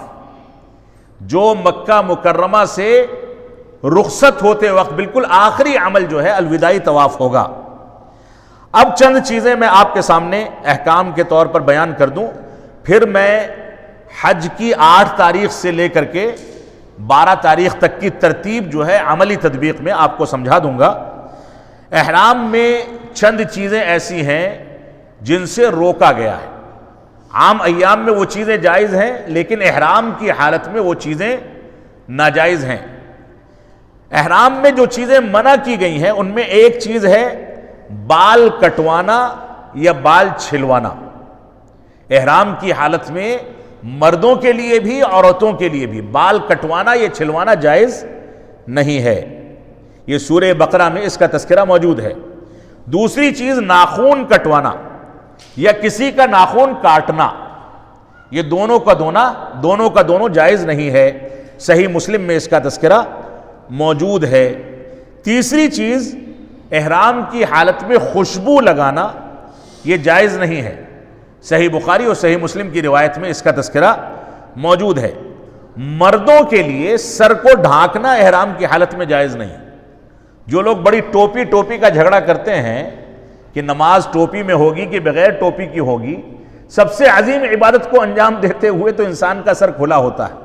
جو مکہ مکرمہ سے رخصت ہوتے وقت بالکل آخری عمل جو ہے الوداعی طواف ہوگا۔ اب چند چیزیں میں آپ کے سامنے احکام کے طور پر بیان کر دوں، پھر میں حج کی 8 تاریخ سے لے کر کے 12 تاریخ تک کی ترتیب جو ہے عملی تطبیق میں آپ کو سمجھا دوں گا۔ احرام میں چند چیزیں ایسی ہیں جن سے روکا گیا ہے۔ عام ایام میں وہ چیزیں جائز ہیں، لیکن احرام کی حالت میں وہ چیزیں ناجائز ہیں۔ احرام میں جو چیزیں منع کی گئی ہیں ان میں ایک چیز ہے بال کٹوانا یا بال چھلوانا۔ احرام کی حالت میں مردوں کے لیے بھی عورتوں کے لیے بھی بال کٹوانا یا چھلوانا جائز نہیں ہے، یہ سورہ بقرہ میں اس کا تذکرہ موجود ہے۔ دوسری چیز ناخون کٹوانا یا کسی کا ناخون کاٹنا، یہ دونوں کا دونوں جائز نہیں ہے، صحیح مسلم میں اس کا تذکرہ موجود ہے۔ تیسری چیز احرام کی حالت میں خوشبو لگانا، یہ جائز نہیں ہے، صحیح بخاری اور صحیح مسلم کی روایت میں اس کا تذکرہ موجود ہے۔ مردوں کے لیے سر کو ڈھانکنا احرام کی حالت میں جائز نہیں۔ جو لوگ بڑی ٹوپی کا جھگڑا کرتے ہیں کہ نماز ٹوپی میں ہوگی کہ بغیر ٹوپی کی ہوگی، سب سے عظیم عبادت کو انجام دیتے ہوئے تو انسان کا سر کھلا ہوتا ہے،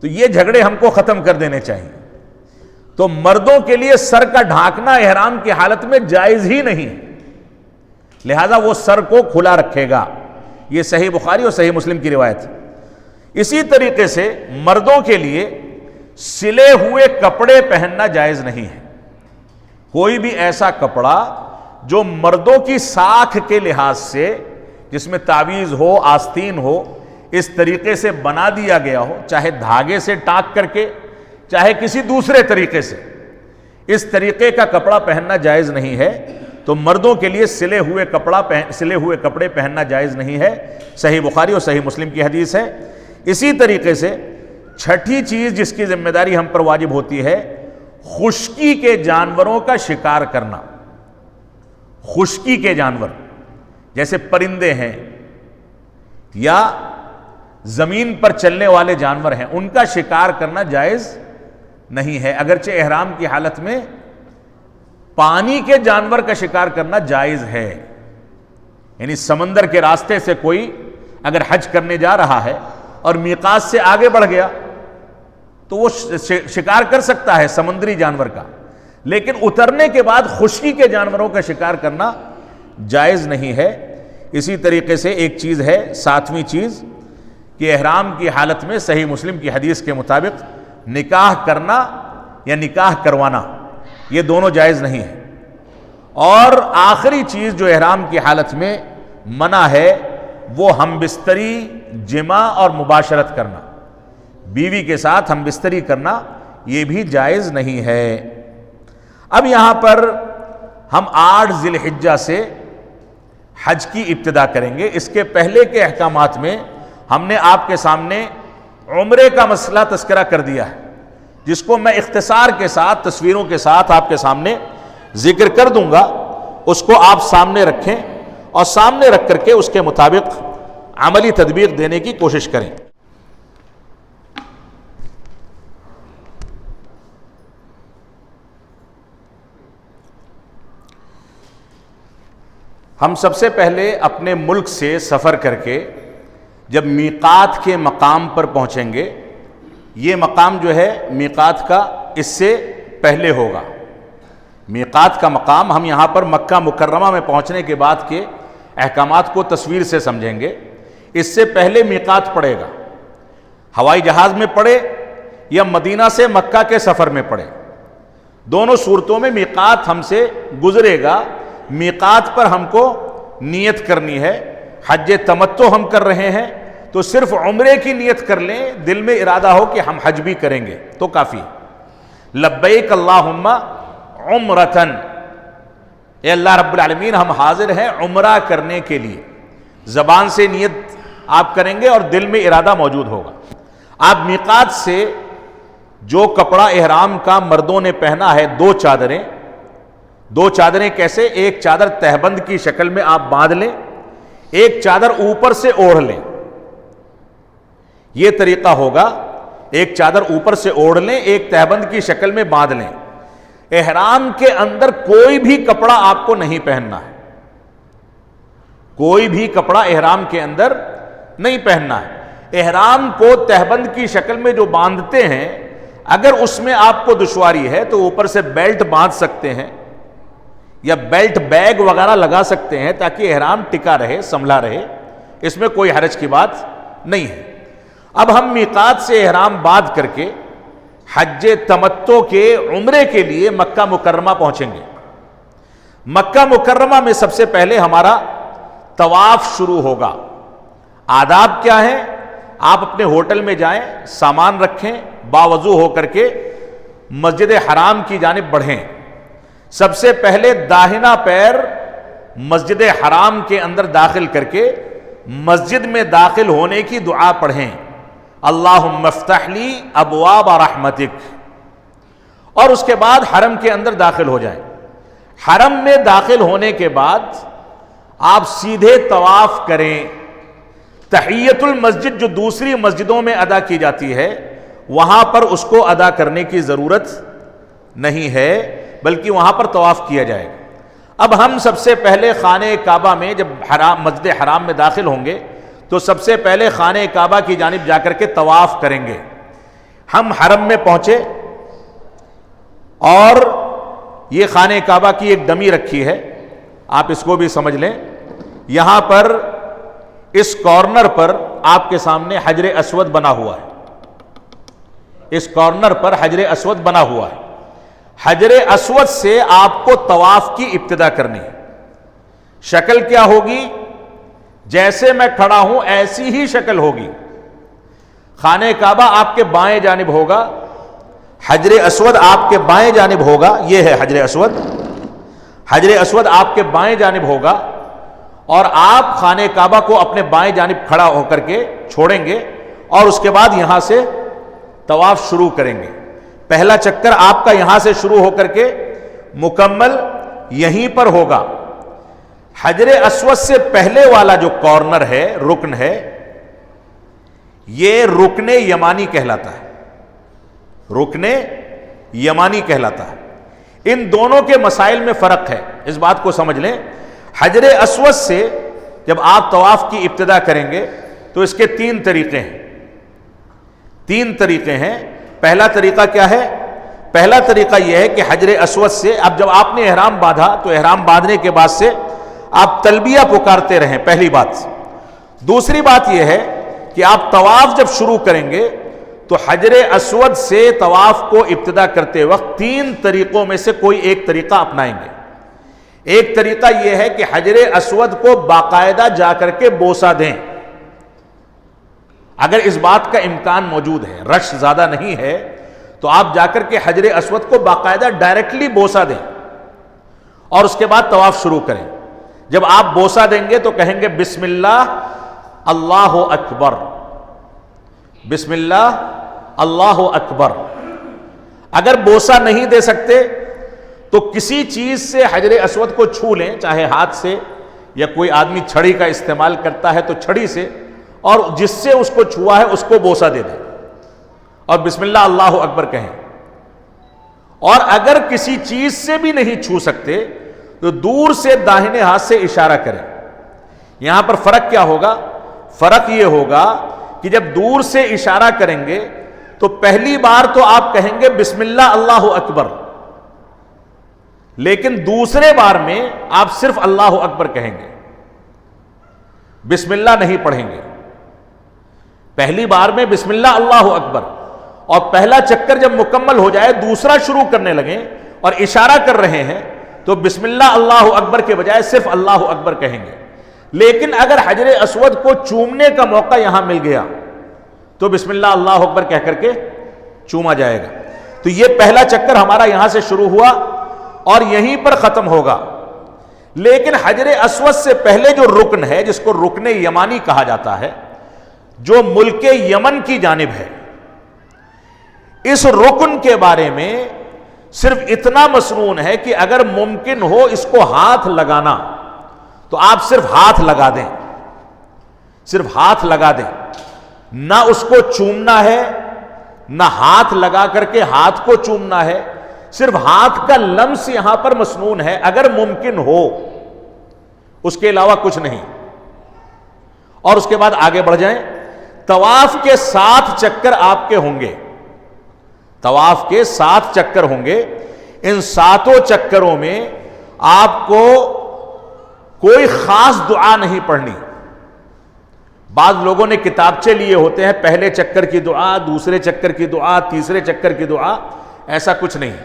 تو یہ جھگڑے ہم کو ختم کر دینے چاہیے۔ تو مردوں کے لیے سر کا ڈھانکنا احرام کی حالت میں جائز ہی نہیں، لہذا وہ سر کو کھلا رکھے گا، یہ صحیح بخاری اور صحیح مسلم کی روایت ہے۔ اسی طریقے سے مردوں کے لیے سلے ہوئے کپڑے پہننا جائز نہیں ہے۔ کوئی بھی ایسا کپڑا جو مردوں کی ساکھ کے لحاظ سے، جس میں تعویذ ہو، آستین ہو، اس طریقے سے بنا دیا گیا ہو، چاہے دھاگے سے ٹاک کر کے، چاہے کسی دوسرے طریقے سے، اس طریقے کا کپڑا پہننا جائز نہیں ہے۔ تو مردوں کے لیے سلے ہوئے کپڑے پہننا جائز نہیں ہے، صحیح بخاری اور صحیح مسلم کی حدیث ہے۔ اسی طریقے سے چھٹی چیز جس کی ذمہ داری ہم پر واجب ہوتی ہے، خشکی کے جانوروں کا شکار کرنا۔ خشکی کے جانور جیسے پرندے ہیں یا زمین پر چلنے والے جانور ہیں، ان کا شکار کرنا جائز نہیں ہے، اگرچہ احرام کی حالت میں پانی کے جانور کا شکار کرنا جائز ہے، یعنی سمندر کے راستے سے کوئی اگر حج کرنے جا رہا ہے اور میقات سے آگے بڑھ گیا تو وہ شکار کر سکتا ہے سمندری جانور کا، لیکن اترنے کے بعد خشکی کے جانوروں کا شکار کرنا جائز نہیں ہے۔ اسی طریقے سے ایک چیز ہے، 7ویں چیز، کہ احرام کی حالت میں صحیح مسلم کی حدیث کے مطابق نکاح کرنا یا نکاح کروانا، یہ دونوں جائز نہیں ہے۔ اور آخری چیز جو احرام کی حالت میں منع ہے وہ ہم بستری، جماع اور مباشرت کرنا، بیوی کے ساتھ ہم بستری کرنا یہ بھی جائز نہیں ہے۔ اب یہاں پر ہم 8 ذی الحجہ سے حج کی ابتدا کریں گے۔ اس کے پہلے کے احکامات میں ہم نے آپ کے سامنے عمرے کا مسئلہ تذکرہ کر دیا ہے، جس کو میں اختصار کے ساتھ تصویروں کے ساتھ آپ کے سامنے ذکر کر دوں گا، اس کو آپ سامنے رکھیں اور سامنے رکھ کر کے اس کے مطابق عملی تدبیر دینے کی کوشش کریں۔ ہم سب سے پہلے اپنے ملک سے سفر کر کے جب میقات کے مقام پر پہنچیں گے، یہ مقام جو ہے میقات کا اس سے پہلے ہوگا۔ میقات کا مقام ہم یہاں پر مکہ مکرمہ میں پہنچنے کے بعد کے احکامات کو تصویر سے سمجھیں گے۔ اس سے پہلے میقات پڑے گا، ہوائی جہاز میں پڑے یا مدینہ سے مکہ کے سفر میں پڑے، دونوں صورتوں میں میقات ہم سے گزرے گا۔ میقات پر ہم کو نیت کرنی ہے۔ حج تمتع ہم کر رہے ہیں تو صرف عمرے کی نیت کر لیں، دل میں ارادہ ہو کہ ہم حج بھی کریں گے تو کافی ہے۔ لبیک اللہم عمرتن، اے اللہ رب العالمین ہم حاضر ہیں عمرہ کرنے کے لیے، زبان سے نیت آپ کریں گے اور دل میں ارادہ موجود ہوگا۔ آپ میقات سے جو کپڑا احرام کا مردوں نے پہنا ہے، 2 چادریں، 2 چادریں کیسے؟ ایک چادر تہبند کی شکل میں آپ باندھ لیں، ایک چادر اوپر سے اوڑھ لیں، یہ طریقہ ہوگا۔ ایک چادر اوپر سے اوڑھ لیں، ایک تہبند کی شکل میں باندھ لیں۔ احرام کے اندر کوئی بھی کپڑا آپ کو نہیں پہننا ہے، کوئی بھی کپڑا احرام کے اندر نہیں پہننا ہے۔ احرام کو تہبند کی شکل میں جو باندھتے ہیں، اگر اس میں آپ کو دشواری ہے تو اوپر سے بیلٹ باندھ سکتے ہیں یا بیلٹ بیگ وغیرہ لگا سکتے ہیں تاکہ احرام ٹکا رہے، سنبھلا رہے، اس میں کوئی حرج کی بات نہیں ہے۔ اب ہم میقات سے احرام باندھ کر کے حج تمتع کے عمرے کے لیے مکہ مکرمہ پہنچیں گے۔ مکہ مکرمہ میں سب سے پہلے ہمارا طواف شروع ہوگا۔ آداب کیا ہیں؟ آپ اپنے ہوٹل میں جائیں، سامان رکھیں، باوضو ہو کر کے مسجد حرام کی جانب بڑھیں۔ سب سے پہلے داہنا پیر مسجد حرام کے اندر داخل کر کے مسجد میں داخل ہونے کی دعا پڑھیں، اللہم افتح لی ابواب رحمتک، اور اس کے بعد حرم کے اندر داخل ہو جائیں۔ حرم میں داخل ہونے کے بعد آپ سیدھے طواف کریں۔ تحیت المسجد جو دوسری مسجدوں میں ادا کی جاتی ہے، وہاں پر اس کو ادا کرنے کی ضرورت نہیں ہے، بلکہ وہاں پر طواف کیا جائے گا۔ اب ہم سب سے پہلے خانہ کعبہ میں جب مسجد حرام میں داخل ہوں گے تو سب سے پہلے خانہ کعبہ کی جانب جا کر کے طواف کریں گے۔ ہم حرم میں پہنچے اور یہ خانہ کعبہ کی ایک ڈمی رکھی ہے، آپ اس کو بھی سمجھ لیں۔ یہاں پر اس کارنر پر آپ کے سامنے حجر اسود بنا ہوا ہے، اس کارنر پر حجر اسود بنا ہوا ہے۔ حجر اسود سے آپ کو طواف کی ابتدا کرنی ہے۔ شکل کیا ہوگی؟ جیسے میں کھڑا ہوں ایسی ہی شکل ہوگی۔ خانہ کعبہ آپ کے بائیں جانب ہوگا، حجر اسود آپ کے بائیں جانب ہوگا، یہ ہے حجر اسود۔ حجر اسود آپ کے بائیں جانب ہوگا اور آپ خانہ کعبہ کو اپنے بائیں جانب کھڑا ہو کر کے چھوڑیں گے اور اس کے بعد یہاں سے طواف شروع کریں گے۔ پہلا چکر آپ کا یہاں سے شروع ہو کر کے مکمل یہیں پر ہوگا۔ حجر اسود سے پہلے والا جو کارنر ہے، رکن ہے، یہ رکن یمانی کہلاتا ہے، رکن یمانی کہلاتا ہے۔ ان دونوں کے مسائل میں فرق ہے، اس بات کو سمجھ لیں۔ حجر اسود سے جب آپ طواف کی ابتدا کریں گے تو اس کے تین طریقے ہیں۔ پہلا طریقہ کیا ہے؟ پہلا طریقہ یہ ہے کہ حجر اسود سے اب جب آپ نے احرام باندھا تو احرام باندھنے کے بعد سے آپ تلبیہ پکارتے رہیں، پہلی بات۔ دوسری بات یہ ہے کہ آپ طواف جب شروع کریں گے تو حجر اسود سے طواف کو ابتدا کرتے وقت تین طریقوں میں سے کوئی ایک طریقہ اپنائیں گے۔ ایک طریقہ یہ ہے کہ حجر اسود کو باقاعدہ جا کر کے بوسہ دیں، اگر اس بات کا امکان موجود ہے، رش زیادہ نہیں ہے، تو آپ جا کر کے حجر اسود کو باقاعدہ ڈائریکٹلی بوسہ دیں اور اس کے بعد طواف شروع کریں۔ جب آپ بوسہ دیں گے تو کہیں گے بسم اللہ اللہ اکبر، بسم اللہ اللہ اکبر۔ اگر بوسہ نہیں دے سکتے تو کسی چیز سے حجر اسود کو چھو لیں، چاہے ہاتھ سے یا کوئی آدمی چھڑی کا استعمال کرتا ہے تو چھڑی سے، اور جس سے اس کو چھوا ہے اس کو بوسہ دے دیں اور بسم اللہ اللہ اکبر کہیں۔ اور اگر کسی چیز سے بھی نہیں چھو سکتے تو دور سے داہنے ہاتھ سے اشارہ کریں۔ یہاں پر فرق کیا ہوگا؟ فرق یہ ہوگا کہ جب دور سے اشارہ کریں گے تو پہلی بار تو آپ کہیں گے بسم اللہ اللہ اکبر، لیکن دوسرے بار میں آپ صرف اللہ اکبر کہیں گے، بسم اللہ نہیں پڑھیں گے۔ پہلی بار میں بسم اللہ اللہ اکبر، اور پہلا چکر جب مکمل ہو جائے دوسرا شروع کرنے لگیں اور اشارہ کر رہے ہیں تو بسم اللہ اللہ اکبر کے بجائے صرف اللہ اکبر کہیں گے۔ لیکن اگر حجر اسود کو چومنے کا موقع یہاں مل گیا تو بسم اللہ اللہ اکبر کہہ کر کے چوما جائے گا۔ تو یہ پہلا چکر ہمارا یہاں سے شروع ہوا اور یہیں پر ختم ہوگا۔ لیکن حجر اسود سے پہلے جو رکن ہے، جس کو رکن یمانی کہا جاتا ہے، جو ملک یمن کی جانب ہے، اس رکن کے بارے میں صرف اتنا مسنون ہے کہ اگر ممکن ہو اس کو ہاتھ لگانا تو آپ صرف ہاتھ لگا دیں، صرف ہاتھ لگا دیں، نہ اس کو چومنا ہے، نہ ہاتھ لگا کر کے ہاتھ کو چومنا ہے، صرف ہاتھ کا لمس یہاں پر مسنون ہے اگر ممکن ہو، اس کے علاوہ کچھ نہیں۔ اور اس کے بعد آگے بڑھ جائیں۔ طواف کے 7 چکر آپ کے ہوں گے، طواف کے 7 چکر ہوں گے۔ ان 7 چکروں میں آپ کو کوئی خاص دعا نہیں پڑھنی۔ بعض لوگوں نے کتابچے لیے ہوتے ہیں، پہلے چکر کی دعا، دوسرے چکر کی دعا، تیسرے چکر کی دعا، ایسا کچھ نہیں۔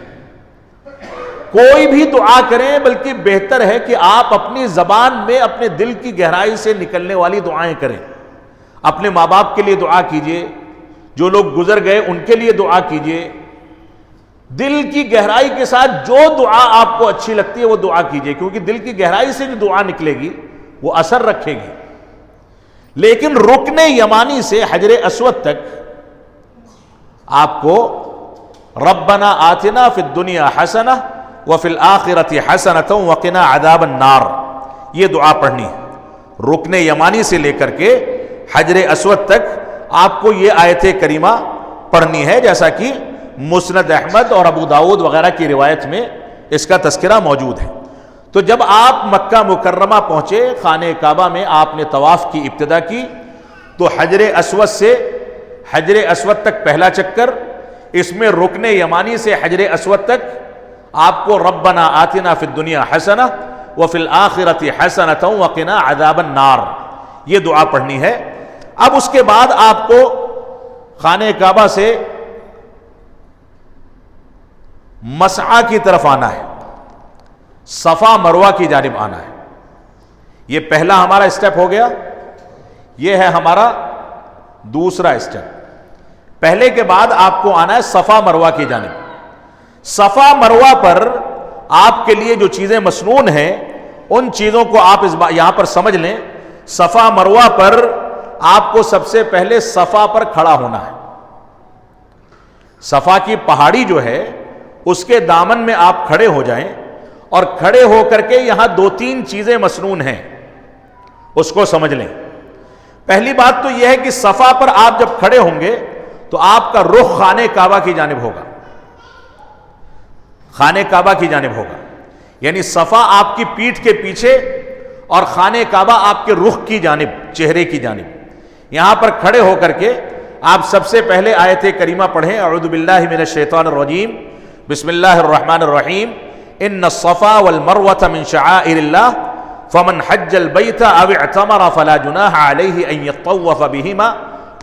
کوئی بھی دعا کریں، بلکہ بہتر ہے کہ آپ اپنی زبان میں اپنے دل کی گہرائی سے نکلنے والی دعائیں کریں۔ اپنے ماں باپ کے لیے دعا کیجئے، جو لوگ گزر گئے ان کے لیے دعا کیجئے، دل کی گہرائی کے ساتھ جو دعا آپ کو اچھی لگتی ہے وہ دعا کیجئے، کیونکہ دل کی گہرائی سے جو دعا نکلے گی وہ اثر رکھے گی۔ لیکن رکن یمانی سے حجر اسود تک آپ کو ربنا آتنا فی الدنیا حسنہ وفی الآخرۃ حسنۃ وقنا عذاب النار، یہ دعا پڑھنی ہے۔ رکن یمانی سے لے کر کے حجر اسود تک آپ کو یہ آیت کریمہ پڑھنی ہے، جیسا کہ مسند احمد اور ابو داؤد وغیرہ کی روایت میں اس کا تذکرہ موجود ہے۔ تو جب آپ مکہ مکرمہ پہنچے، خانہ کعبہ میں آپ نے طواف کی ابتدا کی، تو حجر اسود سے حجر اسود تک پہلا چکر، اس میں رکن یمانی سے حجر اسود تک آپ کو ربنا آتنا فی الدنیا حسنہ وفی الآخرۃ حسنۃ وقنا عذاب النار، یہ دعا پڑھنی ہے۔ اب اس کے بعد آپ کو خانہ کعبہ سے مسعی کی طرف آنا ہے، صفا مروہ کی جانب آنا ہے۔ یہ پہلا ہمارا اسٹیپ ہو گیا، یہ ہے ہمارا دوسرا اسٹیپ۔ پہلے کے بعد آپ کو آنا ہے صفا مروہ کی جانب۔ صفا مروہ پر آپ کے لیے جو چیزیں مسنون ہیں ان چیزوں کو آپ یہاں پر سمجھ لیں۔ صفا مروہ پر آپ کو سب سے پہلے صفا پر کھڑا ہونا ہے۔ صفا کی پہاڑی جو ہے اس کے دامن میں آپ کھڑے ہو جائیں، اور کھڑے ہو کر کے یہاں 2-3 چیزیں مسنون ہیں، اس کو سمجھ لیں۔ پہلی بات تو یہ ہے کہ صفا پر آپ جب کھڑے ہوں گے تو آپ کا رخ خانہ کعبہ کی جانب ہوگا۔ خانہ کعبہ کی جانب ہوگا، یعنی صفا آپ کی پیٹھ کے پیچھے اور خانہ کعبہ آپ کے رخ کی جانب، چہرے کی جانب۔ یہاں پر کھڑے ہو کر کے آپ سب سے پہلے آیت کریمہ پڑھیں، اعوذ باللہ من الشیطان الرجیم، بسم اللہ الرحمن الرحیم، ان الصفا والمروۃ من شعائر اللہ فمن حج البیت او اعتمر فلا جناح علیہ ان یطوف بہما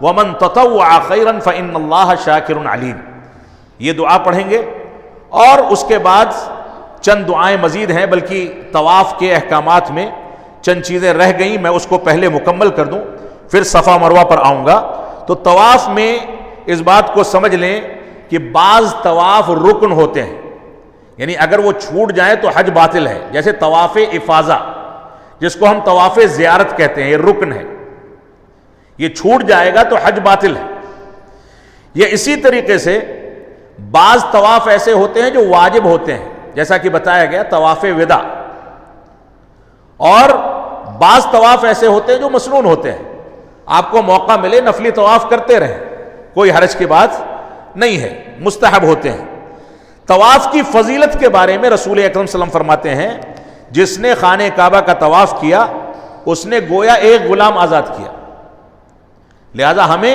ومن تطوع خیرا فان اللہ شاکر علیم۔ یہ دعا پڑھیں گے، اور اس کے بعد چند دعائیں مزید ہیں، بلکہ طواف کے احکامات میں چند چیزیں رہ گئیں، میں اس کو پہلے مکمل کر دوں پھر صفا مروہ پر آؤں گا۔ تو طواف میں اس بات کو سمجھ لیں کہ بعض طواف رکن ہوتے ہیں، یعنی اگر وہ چھوٹ جائیں تو حج باطل ہے، جیسے طواف افاضہ جس کو ہم طواف زیارت کہتے ہیں، یہ رکن ہے، یہ چھوٹ جائے گا تو حج باطل ہے۔ یہ اسی طریقے سے بعض طواف ایسے ہوتے ہیں جو واجب ہوتے ہیں، جیسا کہ بتایا گیا طواف وداع، اور بعض طواف ایسے ہوتے ہیں جو مسنون ہوتے ہیں، آپ کو موقع ملے نفلی طواف کرتے رہیں، کوئی حرج کی بات نہیں ہے، مستحب ہوتے ہیں۔ طواف کی فضیلت کے بارے میں رسول اکرم صلی اللہ علیہ وسلم فرماتے ہیں، جس نے خانہ کعبہ کا طواف کیا اس نے گویا ایک غلام آزاد کیا۔ لہذا ہمیں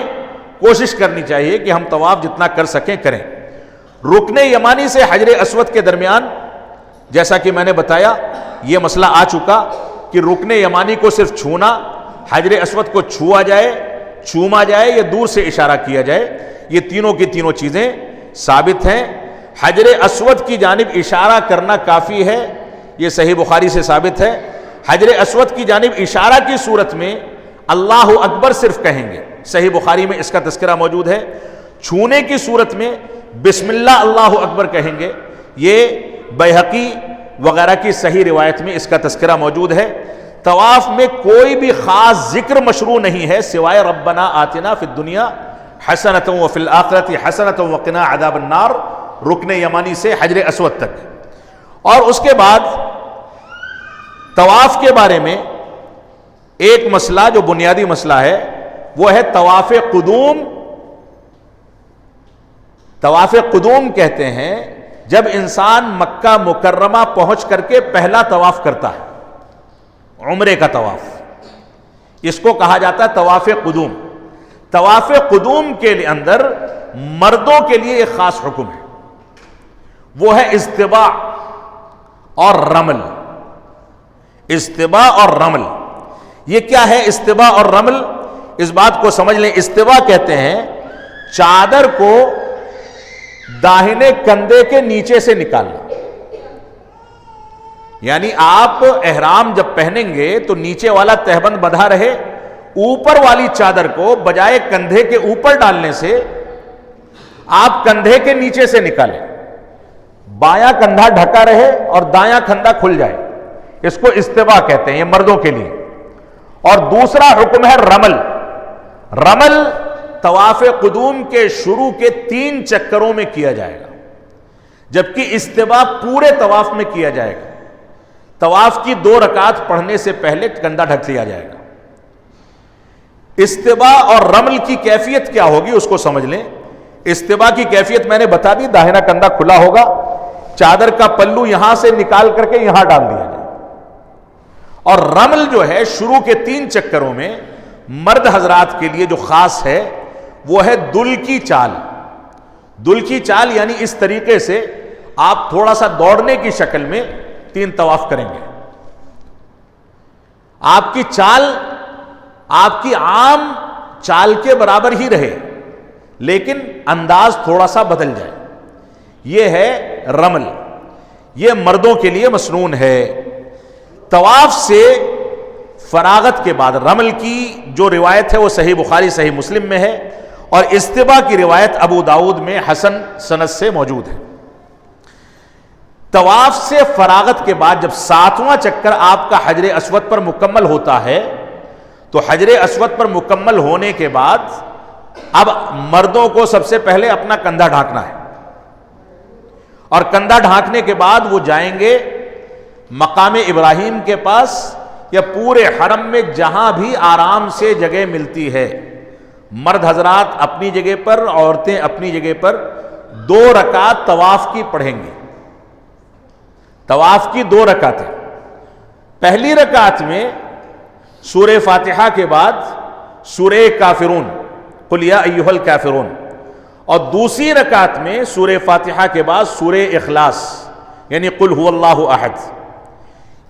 کوشش کرنی چاہیے کہ ہم طواف جتنا کر سکیں کریں۔ رکن یمانی سے حجر اسود کے درمیان، جیسا کہ میں نے بتایا، یہ مسئلہ آ چکا کہ رکن یمانی کو صرف چھونا، حجر اسود کو چھوا جائے، چوما جائے یا دور سے اشارہ کیا جائے، یہ تینوں کی تینوں چیزیں ثابت ہیں۔ حجر اسود کی جانب اشارہ کرنا کافی ہے، یہ صحیح بخاری سے ثابت ہے۔ حجر اسود کی جانب اشارہ کی صورت میں اللہ اکبر صرف کہیں گے، صحیح بخاری میں اس کا تذکرہ موجود ہے۔ چھونے کی صورت میں بسم اللہ اللہ اکبر کہیں گے، یہ بیہقی وغیرہ کی صحیح روایت میں اس کا تذکرہ موجود ہے۔ طواف میں کوئی بھی خاص ذکر مشروع نہیں ہے سوائے ربنا آتنا فی الدنیا حسنۃ وفی الآخرۃ حسنۃ وقنا عذاب النار، رکن یمانی سے حجر اسود تک۔ اور اس کے بعد طواف کے بارے میں ایک مسئلہ جو بنیادی مسئلہ ہے وہ ہے طواف قدوم۔ طواف قدوم کہتے ہیں جب انسان مکہ مکرمہ پہنچ کر کے پہلا طواف کرتا ہے، عمرے کا طواف، اس کو کہا جاتا ہے طواف قدوم۔ طواف قدوم کے اندر مردوں کے لیے ایک خاص حکم ہے، وہ ہے استباء اور رمل۔ استباء اور رمل، یہ کیا ہے استباء اور رمل؟ اس بات کو سمجھ لیں، استباء کہتے ہیں چادر کو داہنے کندھے کے نیچے سے نکالنا، یعنی آپ احرام جب پہنیں گے تو نیچے والا تہبند بندھا رہے، اوپر والی چادر کو بجائے کندھے کے اوپر ڈالنے سے آپ کندھے کے نیچے سے نکالیں، بایاں کندھا ڈھکا رہے اور دایاں کندھا کھل جائے، اس کو استباء کہتے ہیں، یہ مردوں کے لیے۔ اور دوسرا حکم ہے رمل۔ رمل طواف قدوم کے شروع کے 3 چکروں میں کیا جائے گا، جبکہ استباء پورے طواف میں کیا جائے گا۔ طواف کی 2 رکعت پڑھنے سے پہلے کندھا ڈھک لیا جائے گا۔ استباء اور رمل کی کیفیت کیا ہوگی اس کو سمجھ لیں۔ استباء کی کیفیت میں نے بتا دی، داہنا کندھا کھلا ہوگا، چادر کا پلو یہاں سے نکال کر کے یہاں ڈال دیا جائے، اور رمل جو ہے شروع کے 3 چکروں میں مرد حضرات کے لیے جو خاص ہے وہ ہے دل کی چال۔ دل کی چال یعنی اس طریقے سے آپ تھوڑا سا دوڑنے کی شکل میں 3 طواف کریں گے، آپ کی چال آپ کی عام چال کے برابر ہی رہے لیکن انداز تھوڑا سا بدل جائے، یہ ہے رمل، یہ مردوں کے لیے مسنون ہے۔ طواف سے فراغت کے بعد رمل کی جو روایت ہے وہ صحیح بخاری صحیح مسلم میں ہے، اور استباء کی روایت ابو داؤد میں حسن سند سے موجود ہے۔ طواف سے فراغت کے بعد جب 7واں چکر آپ کا حجر اسود پر مکمل ہوتا ہے تو حجر اسود پر مکمل ہونے کے بعد اب مردوں کو سب سے پہلے اپنا کندھا ڈھانکنا ہے، اور کندھا ڈھانکنے کے بعد وہ جائیں گے مقام ابراہیم کے پاس یا پورے حرم میں جہاں بھی آرام سے جگہ ملتی ہے، مرد حضرات اپنی جگہ پر، عورتیں اپنی جگہ پر 2 رکعت طواف کی پڑھیں گے۔ طواف کی 2 رکعتیں. پہلی رکعت میں سورہ فاتحہ کے بعد سورہ کافرون قل یا ایھا الکافرون، اور دوسری رکعت میں سورہ فاتحہ کے بعد سورہ اخلاص یعنی قل ھو اللہ احد.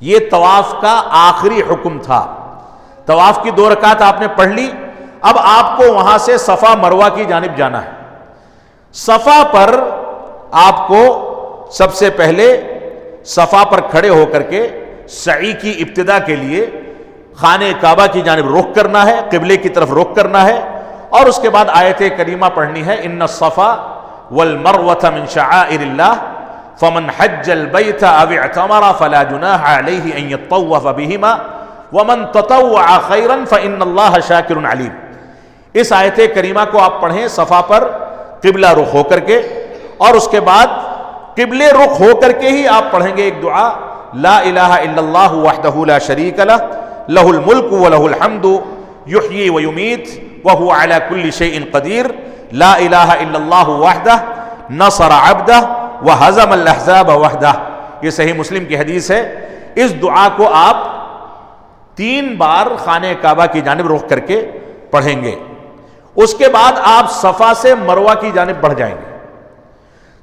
یہ طواف کا آخری حکم تھا. طواف کی 2 رکعت آپ نے پڑھ لی. اب آپ کو وہاں سے صفا مروہ کی جانب جانا ہے. صفا پر آپ کو سب سے پہلے صفا پر کھڑے ہو کر کے سعی کی ابتدا کے لیے خانہ کعبہ کی جانب رخ کرنا ہے، قبلے کی طرف رخ کرنا ہے، اور اس کے بعد آیت کریمہ پڑھنی ہے ان الصفا والمروۃ من شعائر اللہ فمن حج البیت او اعتمر فلا جناح علیہ ان یطوف بہما ومن تطوع خیرا فان اللہ شاکر علیم. اس آیت کریمہ کو آپ پڑھیں صفا پر قبلہ رخ ہو کر کے، اور اس کے بعد قبلے رخ ہو کر کے ہی آپ پڑھیں گے ایک دعا لا الہ الا اللہ وحدہ لا شریک لہ لہ الملک ولہ الحمد یحیی ویمیت وہو علی کل شیء قدیر لا الہ الا اللہ وحدہ نصر عبدہ وہزم الاحزاب وحدہ. یہ صحیح مسلم کی حدیث ہے. اس دعا کو آپ 3 بار خانہ کعبہ کی جانب رخ کر کے پڑھیں گے. اس کے بعد آپ صفا سے مروہ کی جانب بڑھ جائیں گے.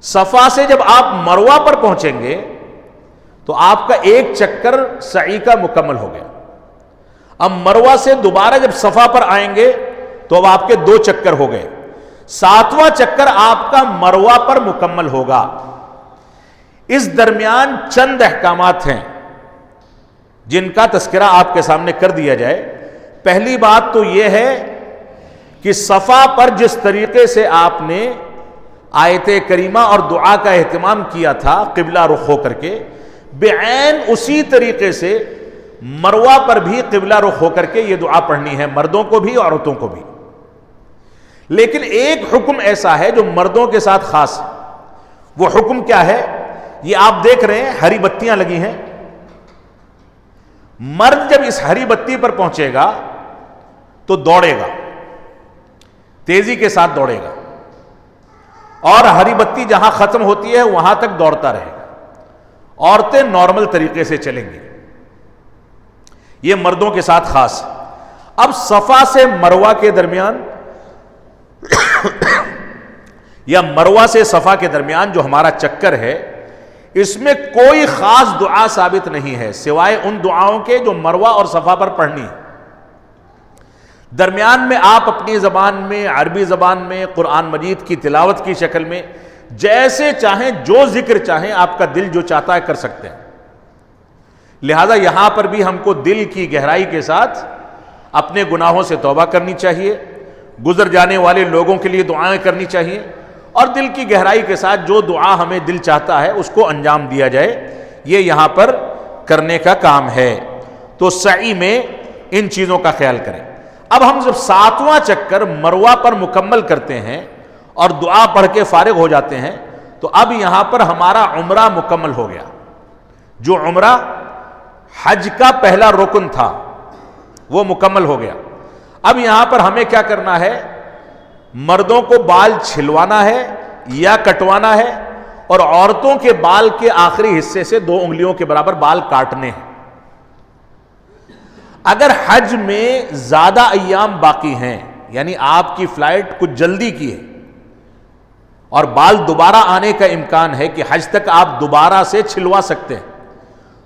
صفا سے جب آپ مروہ پر پہنچیں گے تو آپ کا ایک چکر سعی کا مکمل ہو گیا. اب مروہ سے دوبارہ جب صفا پر آئیں گے تو اب آپ کے 2 چکر ہو گئے. 7واں چکر آپ کا مروہ پر مکمل ہوگا. اس درمیان چند احکامات ہیں جن کا تذکرہ آپ کے سامنے کر دیا جائے. پہلی بات تو یہ ہے کہ صفا پر جس طریقے سے آپ نے آیت کریمہ اور دعا کا اہتمام کیا تھا قبلہ رخ ہو کر کے، بعین اسی طریقے سے مروہ پر بھی قبلہ رخ ہو کر کے یہ دعا پڑھنی ہے، مردوں کو بھی عورتوں کو بھی. لیکن ایک حکم ایسا ہے جو مردوں کے ساتھ خاص ہے. وہ حکم کیا ہے؟ یہ آپ دیکھ رہے ہیں ہری بتیاں لگی ہیں. مرد جب اس ہری بتی پر پہنچے گا تو دوڑے گا، تیزی کے ساتھ دوڑے گا، اور ہری بتی جہاں ختم ہوتی ہے وہاں تک دوڑتا رہے گا. عورتیں نارمل طریقے سے چلیں گی. یہ مردوں کے ساتھ خاص ہے. اب صفا سے مروہ کے درمیان یا مروہ سے صفا کے درمیان جو ہمارا چکر ہے، اس میں کوئی خاص دعا ثابت نہیں ہے سوائے ان دعاؤں کے جو مروہ اور صفا پر پڑھنی ہے. درمیان میں آپ اپنی زبان میں، عربی زبان میں قرآن مجید کی تلاوت کی شکل میں جیسے چاہیں، جو ذکر چاہیں، آپ کا دل جو چاہتا ہے کر سکتے ہیں. لہذا یہاں پر بھی ہم کو دل کی گہرائی کے ساتھ اپنے گناہوں سے توبہ کرنی چاہیے، گزر جانے والے لوگوں کے لیے دعائیں کرنی چاہیے، اور دل کی گہرائی کے ساتھ جو دعا ہمیں دل چاہتا ہے اس کو انجام دیا جائے. یہ یہاں پر کرنے کا کام ہے. تو سعی میں ان چیزوں کا خیال کریں. اب ہم جب 7واں چکر مروہ پر مکمل کرتے ہیں اور دعا پڑھ کے فارغ ہو جاتے ہیں تو اب یہاں پر ہمارا عمرہ مکمل ہو گیا. جو عمرہ حج کا پہلا رکن تھا وہ مکمل ہو گیا. اب یہاں پر ہمیں کیا کرنا ہے؟ مردوں کو بال چھلوانا ہے یا کٹوانا ہے، اور عورتوں کے بال کے آخری حصے سے 2 انگلیوں کے برابر بال کاٹنے ہیں. اگر حج میں زیادہ ایام باقی ہیں، یعنی آپ کی فلائٹ کچھ جلدی کی ہے اور بال دوبارہ آنے کا امکان ہے کہ حج تک آپ دوبارہ سے چھلوا سکتے ہیں،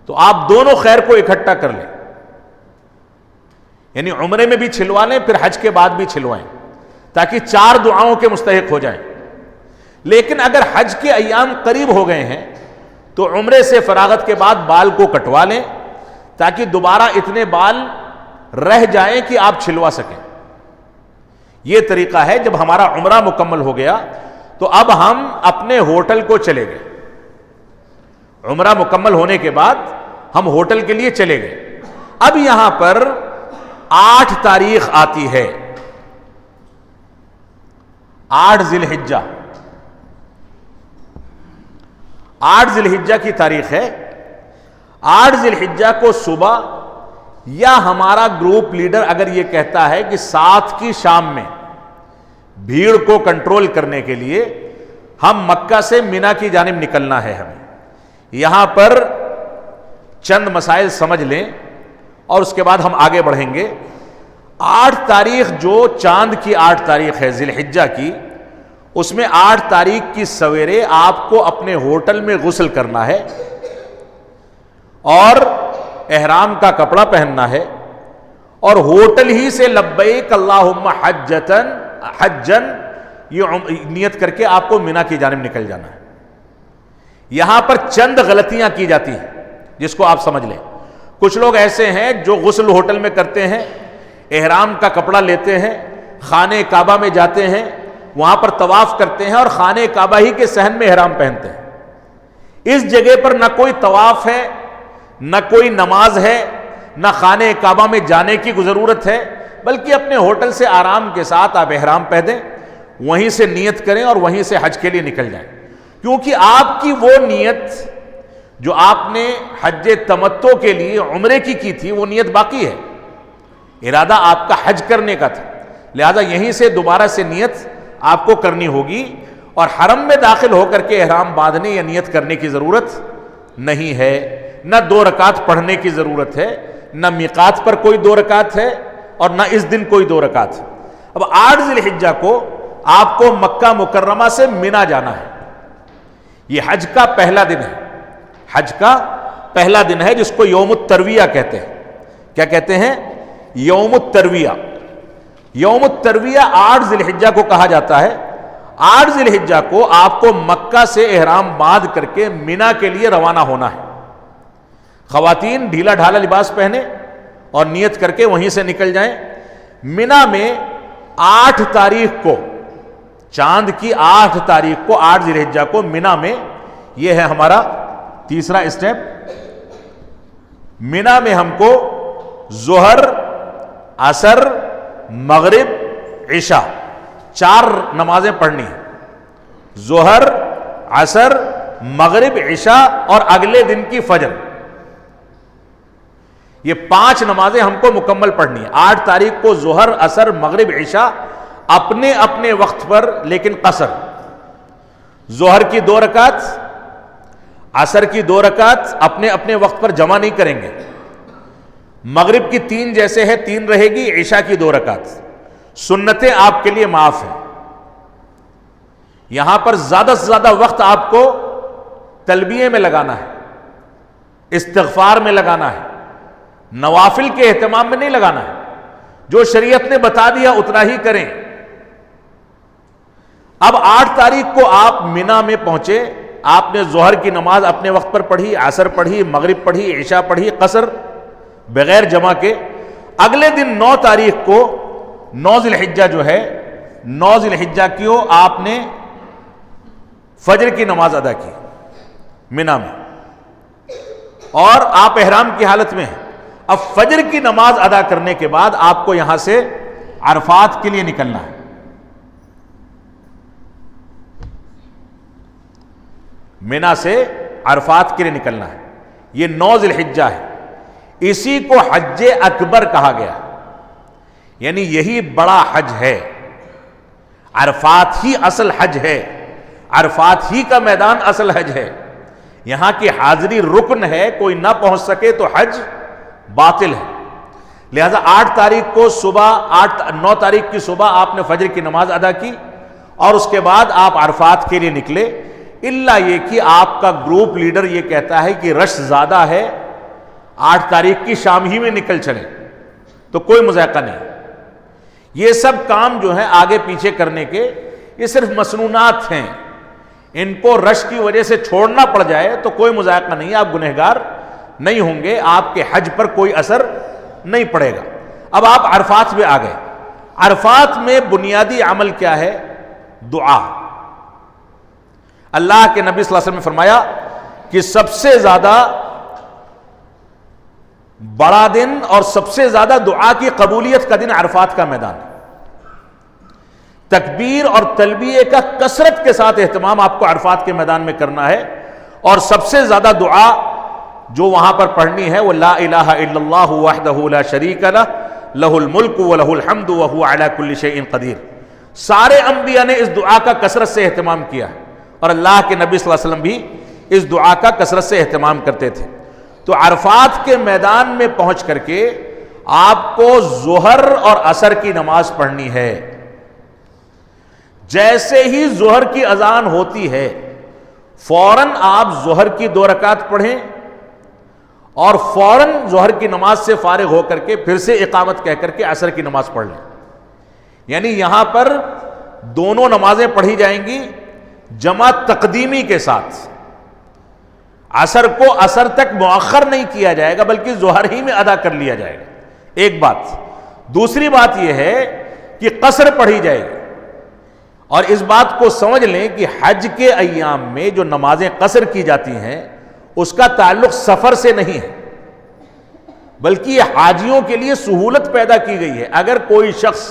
تو آپ دونوں خیر کو اکٹھا کر لیں. یعنی عمرے میں بھی چھلوا لیں، پھر حج کے بعد بھی چھلوائیں، تاکہ 4 دعاؤں کے مستحق ہو جائیں. لیکن اگر حج کے ایام قریب ہو گئے ہیں تو عمرے سے فراغت کے بعد بال کو کٹوا لیں تاکہ دوبارہ اتنے بال رہ جائیں کہ آپ چھلوا سکیں. یہ طریقہ ہے. جب ہمارا عمرہ مکمل ہو گیا تو اب ہم اپنے ہوٹل کو چلے گئے. عمرہ مکمل ہونے کے بعد ہم ہوٹل کے لیے چلے گئے. اب یہاں پر 8 تاریخ آتی ہے، 8 ذی الحجہ. 8 ذی الحجہ کی تاریخ ہے. 8 ذی الحجہ کو صبح، یا ہمارا گروپ لیڈر اگر یہ کہتا ہے کہ 7 کی شام میں بھیڑ کو کنٹرول کرنے کے لیے ہم مکہ سے مینا کی جانب نکلنا ہے، ہمیں یہاں پر چند مسائل سمجھ لیں اور اس کے بعد ہم آگے بڑھیں گے۔ 8 تاریخ جو چاند کی 8 تاریخ ہے ذی الحجہ کی، اس میں 8 تاریخ کی سویرے آپ کو اپنے ہوٹل میں غسل کرنا ہے اور احرام کا کپڑا پہننا ہے اور ہوٹل ہی سے لبیک اللہم حجن یہ نیت کر کے آپ کو مینا کی جانب نکل جانا ہے۔ یہاں پر چند غلطیاں کی جاتی ہیں جس کو آپ سمجھ لیں۔ کچھ لوگ ایسے ہیں جو غسل ہوٹل میں کرتے ہیں، احرام کا کپڑا لیتے ہیں، خانہ کعبہ میں جاتے ہیں، وہاں پر طواف کرتے ہیں اور خانہ کعبہ ہی کے صحن میں احرام پہنتے ہیں۔ اس جگہ پر نہ کوئی طواف ہے، نہ کوئی نماز ہے، نہ خانہ کعبہ میں جانے کی ضرورت ہے، بلکہ اپنے ہوٹل سے آرام کے ساتھ آپ احرام پہنیں، وہیں سے نیت کریں اور وہیں سے حج کے لیے نکل جائیں، کیونکہ آپ کی وہ نیت جو آپ نے حج تمتع کے لیے عمرے کی تھی وہ نیت باقی ہے، ارادہ آپ کا حج کرنے کا تھا، لہذا یہیں سے دوبارہ سے نیت آپ کو کرنی ہوگی اور حرم میں داخل ہو کر کے احرام باندھنے یا نیت کرنے کی ضرورت نہیں ہے، نہ 2 رکعت پڑھنے کی ضرورت ہے، نہ میقات پر کوئی 2 رکعت ہے اور نہ اس دن کوئی 2 رکعت ہے۔ اب 8 ذی الحجہ کو آپ کو مکہ مکرمہ سے مینا جانا ہے، یہ حج کا پہلا دن ہے، حج کا پہلا دن ہے جس کو یوم الترویہ کہتے ہیں۔ کیا کہتے ہیں؟ یوم الترویہ۔ یوم الترویہ 8 ذی الحجہ کو کہا جاتا ہے۔ 8 ذی الحجہ کو آپ کو مکہ سے احرام باندھ کر کے مینا کے لیے روانہ ہونا ہے۔ خواتین ڈھیلا ڈھالا لباس پہنے اور نیت کر کے وہیں سے نکل جائیں۔ مینا میں 8 تاریخ کو، چاند کی 8 تاریخ کو، 8 ذی الحجہ کو مینا میں، یہ ہے ہمارا تیسرا اسٹیپ، مینا میں ہم کو ظہر، عصر، مغرب، عشاء 4 نمازیں پڑھنی ہیں۔ ظہر، عصر، مغرب، عشاء اور اگلے دن کی فجر، یہ 5 نمازیں ہم کو مکمل پڑھنی ہیں۔ 8 تاریخ کو ظہر، عصر، مغرب، عشاء اپنے اپنے وقت پر، لیکن قصر۔ ظہر کی 2 رکعت، عصر کی 2 رکعت اپنے اپنے وقت پر جمع نہیں کریں گے۔ مغرب کی 3 جیسے ہے 3 رہے گی، عشاء کی 2 رکعت۔ سنتیں آپ کے لیے معاف ہیں۔ یہاں پر زیادہ سے زیادہ وقت آپ کو تلبیے میں لگانا ہے، استغفار میں لگانا ہے، نوافل کے اہتمام میں نہیں لگانا ہے۔ جو شریعت نے بتا دیا اتنا ہی کریں۔ اب 8 تاریخ کو آپ مینا میں پہنچے، آپ نے ظہر کی نماز اپنے وقت پر پڑھی، عصر پڑھی، مغرب پڑھی، عشاء پڑھی، قصر بغیر جمع کے۔ اگلے دن 9 تاریخ کو، 9 ذی الحجہ جو ہے، 9 ذی الحجہ کیوں آپ نے فجر کی نماز ادا کی مینا میں، اور آپ احرام کی حالت میں ہیں۔ اب فجر کی نماز ادا کرنے کے بعد آپ کو یہاں سے عرفات کے لیے نکلنا ہے۔ مینا سے عرفات کے لیے نکلنا ہے، یہ 9 ذی الحجہ ہے۔ اسی کو حج اکبر کہا گیا، یعنی یہی بڑا حج ہے۔ عرفات ہی اصل حج ہے، عرفات ہی کا میدان اصل حج ہے۔ یہاں کی حاضری رکن ہے، کوئی نہ پہنچ سکے تو حج باطل ہے۔ لہذا 8 تاریخ کو صبح، 9 تاریخ کی صبح آپ نے فجر کی نماز ادا کی اور اس کے بعد آپ عرفات کے لیے نکلے، الا یہ کہ آپ کا گروپ لیڈر یہ کہتا ہے کہ رش زیادہ ہے، 8 تاریخ کی شام ہی میں نکل چلیں، تو کوئی مذائقہ نہیں۔ یہ سب کام جو ہیں آگے پیچھے کرنے کے، یہ صرف مسنونات ہیں، ان کو رش کی وجہ سے چھوڑنا پڑ جائے تو کوئی مذائقہ نہیں، آپ گنہگار نہیں ہوں گے، آپ کے حج پر کوئی اثر نہیں پڑے گا۔ اب آپ عرفات میں آ گئے۔ عرفات میں بنیادی عمل کیا ہے؟ دعا۔ اللہ کے نبی صلی اللہ علیہ وسلم نے فرمایا کہ سب سے زیادہ بڑا دن اور سب سے زیادہ دعا کی قبولیت کا دن عرفات کا میدان ہے۔ تکبیر اور تلبیے کا کثرت کے ساتھ اہتمام آپ کو عرفات کے میدان میں کرنا ہے، اور سب سے زیادہ دعا جو وہاں پر پڑھنی ہے وہ لا الہ الا اللہ وحدہ لا شریک لہ لہ الملک ولہ الحمد وہو علی کل شیء قدیر۔ سارے انبیاء نے اس دعا کا کثرت سے اہتمام کیا ہے، اور اللہ کے نبی صلی اللہ علیہ وسلم بھی اس دعا کا کثرت سے اہتمام کرتے تھے۔ تو عرفات کے میدان میں پہنچ کر کے آپ کو ظہر اور عصر کی نماز پڑھنی ہے. جیسے ہی ظہر کی اذان ہوتی ہے فوراً آپ ظہر کی 2 رکعت پڑھیں اور فوراً ظہر کی نماز سے فارغ ہو کر کے پھر سے اقامت کہہ کر کے عصر کی نماز پڑھ لیں. یعنی یہاں پر دونوں نمازیں پڑھی جائیں گی جمع تقدیمی کے ساتھ. عصر کو عصر تک مؤخر نہیں کیا جائے گا بلکہ ظہر ہی میں ادا کر لیا جائے گا. ایک بات. دوسری بات یہ ہے کہ قصر پڑھی جائے گی. اور اس بات کو سمجھ لیں کہ حج کے ایام میں جو نمازیں قصر کی جاتی ہیں اس کا تعلق سفر سے نہیں ہے بلکہ یہ حاجیوں کے لیے سہولت پیدا کی گئی ہے. اگر کوئی شخص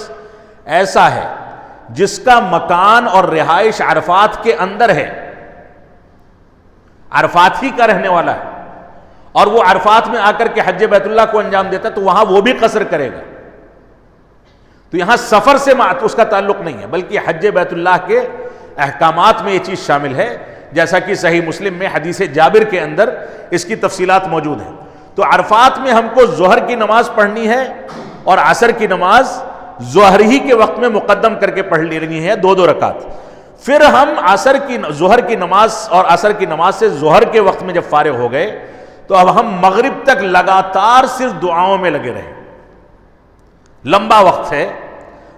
ایسا ہے جس کا مکان اور رہائش عرفات کے اندر ہے, عرفات ہی کا رہنے والا ہے, اور وہ عرفات میں آ کر کے حج بیت اللہ کو انجام دیتا ہے تو وہاں وہ بھی قصر کرے گا. تو یہاں سفر سے اس کا تعلق نہیں ہے بلکہ حج بیت اللہ کے احکامات میں یہ چیز شامل ہے, جیسا کہ صحیح مسلم میں حدیث جابر کے اندر اس کی تفصیلات موجود ہیں. تو عرفات میں ہم کو ظہر کی نماز پڑھنی ہے اور عصر کی نماز ظہر ہی کے وقت میں مقدم کر کے پڑھ لینی ہے 2 رکعت. پھر ہم ظہر کی نماز اور عصر کی نماز سے ظہر کے وقت میں جب فارغ ہو گئے تو اب ہم مغرب تک لگاتار صرف دعاؤں میں لگے رہیں. لمبا وقت ہے,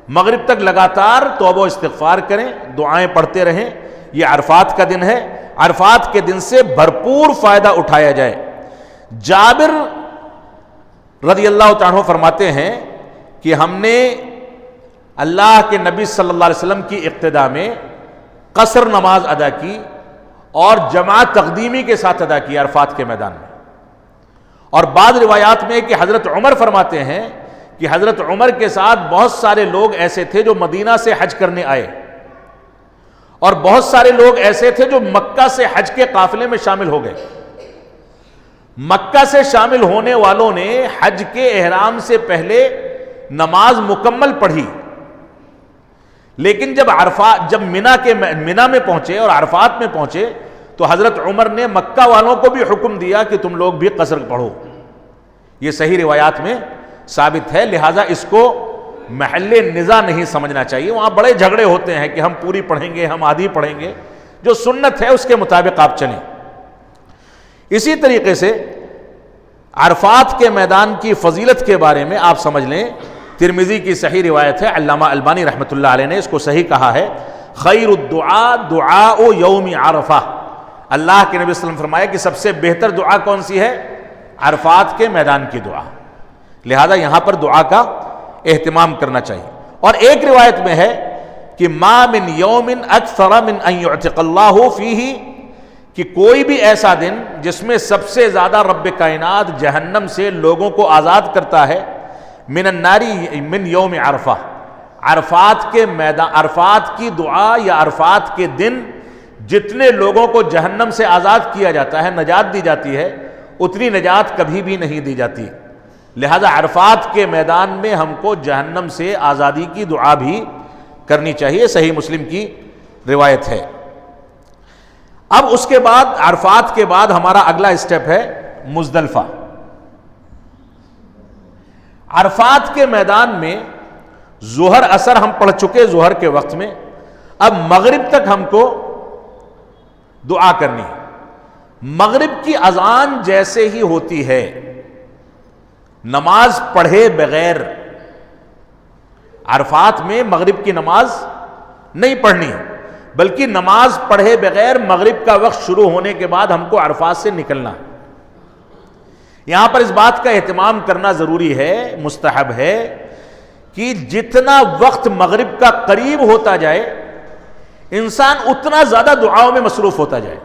مغرب تک لگاتار توبہ و استغفار کریں, دعائیں پڑھتے رہیں. یہ عرفات کا دن ہے, عرفات کے دن سے بھرپور فائدہ اٹھایا جائے. جابر رضی اللہ تعالیٰ عنہ فرماتے ہیں کہ ہم نے اللہ کے نبی صلی اللہ علیہ وسلم کی اقتداء میں قصر نماز ادا کی اور جماعت تقدیمی کے ساتھ ادا کی عرفات کے میدان میں. اور بعض روایات میں کہ حضرت عمر فرماتے ہیں کہ حضرت عمر کے ساتھ بہت سارے لوگ ایسے تھے جو مدینہ سے حج کرنے آئے اور بہت سارے لوگ ایسے تھے جو مکہ سے حج کے قافلے میں شامل ہو گئے. مکہ سے شامل ہونے والوں نے حج کے احرام سے پہلے نماز مکمل پڑھی, لیکن جب منا میں پہنچے اور عرفات میں پہنچے تو حضرت عمر نے مکہ والوں کو بھی حکم دیا کہ تم لوگ بھی قصر پڑھو. یہ صحیح روایات میں ثابت ہے, لہٰذا اس کو محل نزاع نہیں سمجھنا چاہیے. وہاں بڑے جھگڑے ہوتے ہیں کہ ہم پوری پڑھیں گے, ہم آدھی پڑھیں گے. جو سنت ہے اس کے مطابق آپ چلیں. اسی طریقے سے عرفات کے میدان کی فضیلت کے بارے میں آپ سمجھ لیں, ترمذی کی صحیح روایت ہے, علامہ البانی رحمۃ اللہ علیہ نے اس کو صحیح کہا ہے, خیر الدعاء دعاء یوم عرفہ. اللہ کے نبی صلی اللہ علیہ وسلم فرمایا کہ سب سے بہتر دعا کون سی ہے؟ عرفات کے میدان کی دعا. لہذا یہاں پر دعا کا اہتمام کرنا چاہیے. اور ایک روایت میں ہے کہ ما من یوم اکثر من ان یعتق اللہ فیہ, کہ کوئی بھی ایسا دن جس میں سب سے زیادہ رب کائنات جہنم سے لوگوں کو آزاد کرتا ہے, من الناری من یوم عرفہ. عرفات کے میدان, عرفات کی دعا یا عرفات کے دن جتنے لوگوں کو جہنم سے آزاد کیا جاتا ہے, نجات دی جاتی ہے, اتنی نجات کبھی بھی نہیں دی جاتی. لہذا عرفات کے میدان میں ہم کو جہنم سے آزادی کی دعا بھی کرنی چاہیے. صحیح مسلم کی روایت ہے. اب اس کے بعد عرفات کے بعد ہمارا اگلا اسٹیپ ہے مزدلفہ. عرفات کے میدان میں ظہر عصر ہم پڑھ چکے ظہر کے وقت میں, اب مغرب تک ہم کو دعا کرنی ہے. مغرب کی اذان جیسے ہی ہوتی ہے نماز پڑھے بغیر, عرفات میں مغرب کی نماز نہیں پڑھنی ہے بلکہ نماز پڑھے بغیر مغرب کا وقت شروع ہونے کے بعد ہم کو عرفات سے نکلنا ہے. یہاں پر اس بات کا اہتمام کرنا ضروری ہے, مستحب ہے کہ جتنا وقت مغرب کا قریب ہوتا جائے انسان اتنا زیادہ دعاؤں میں مصروف ہوتا جائے.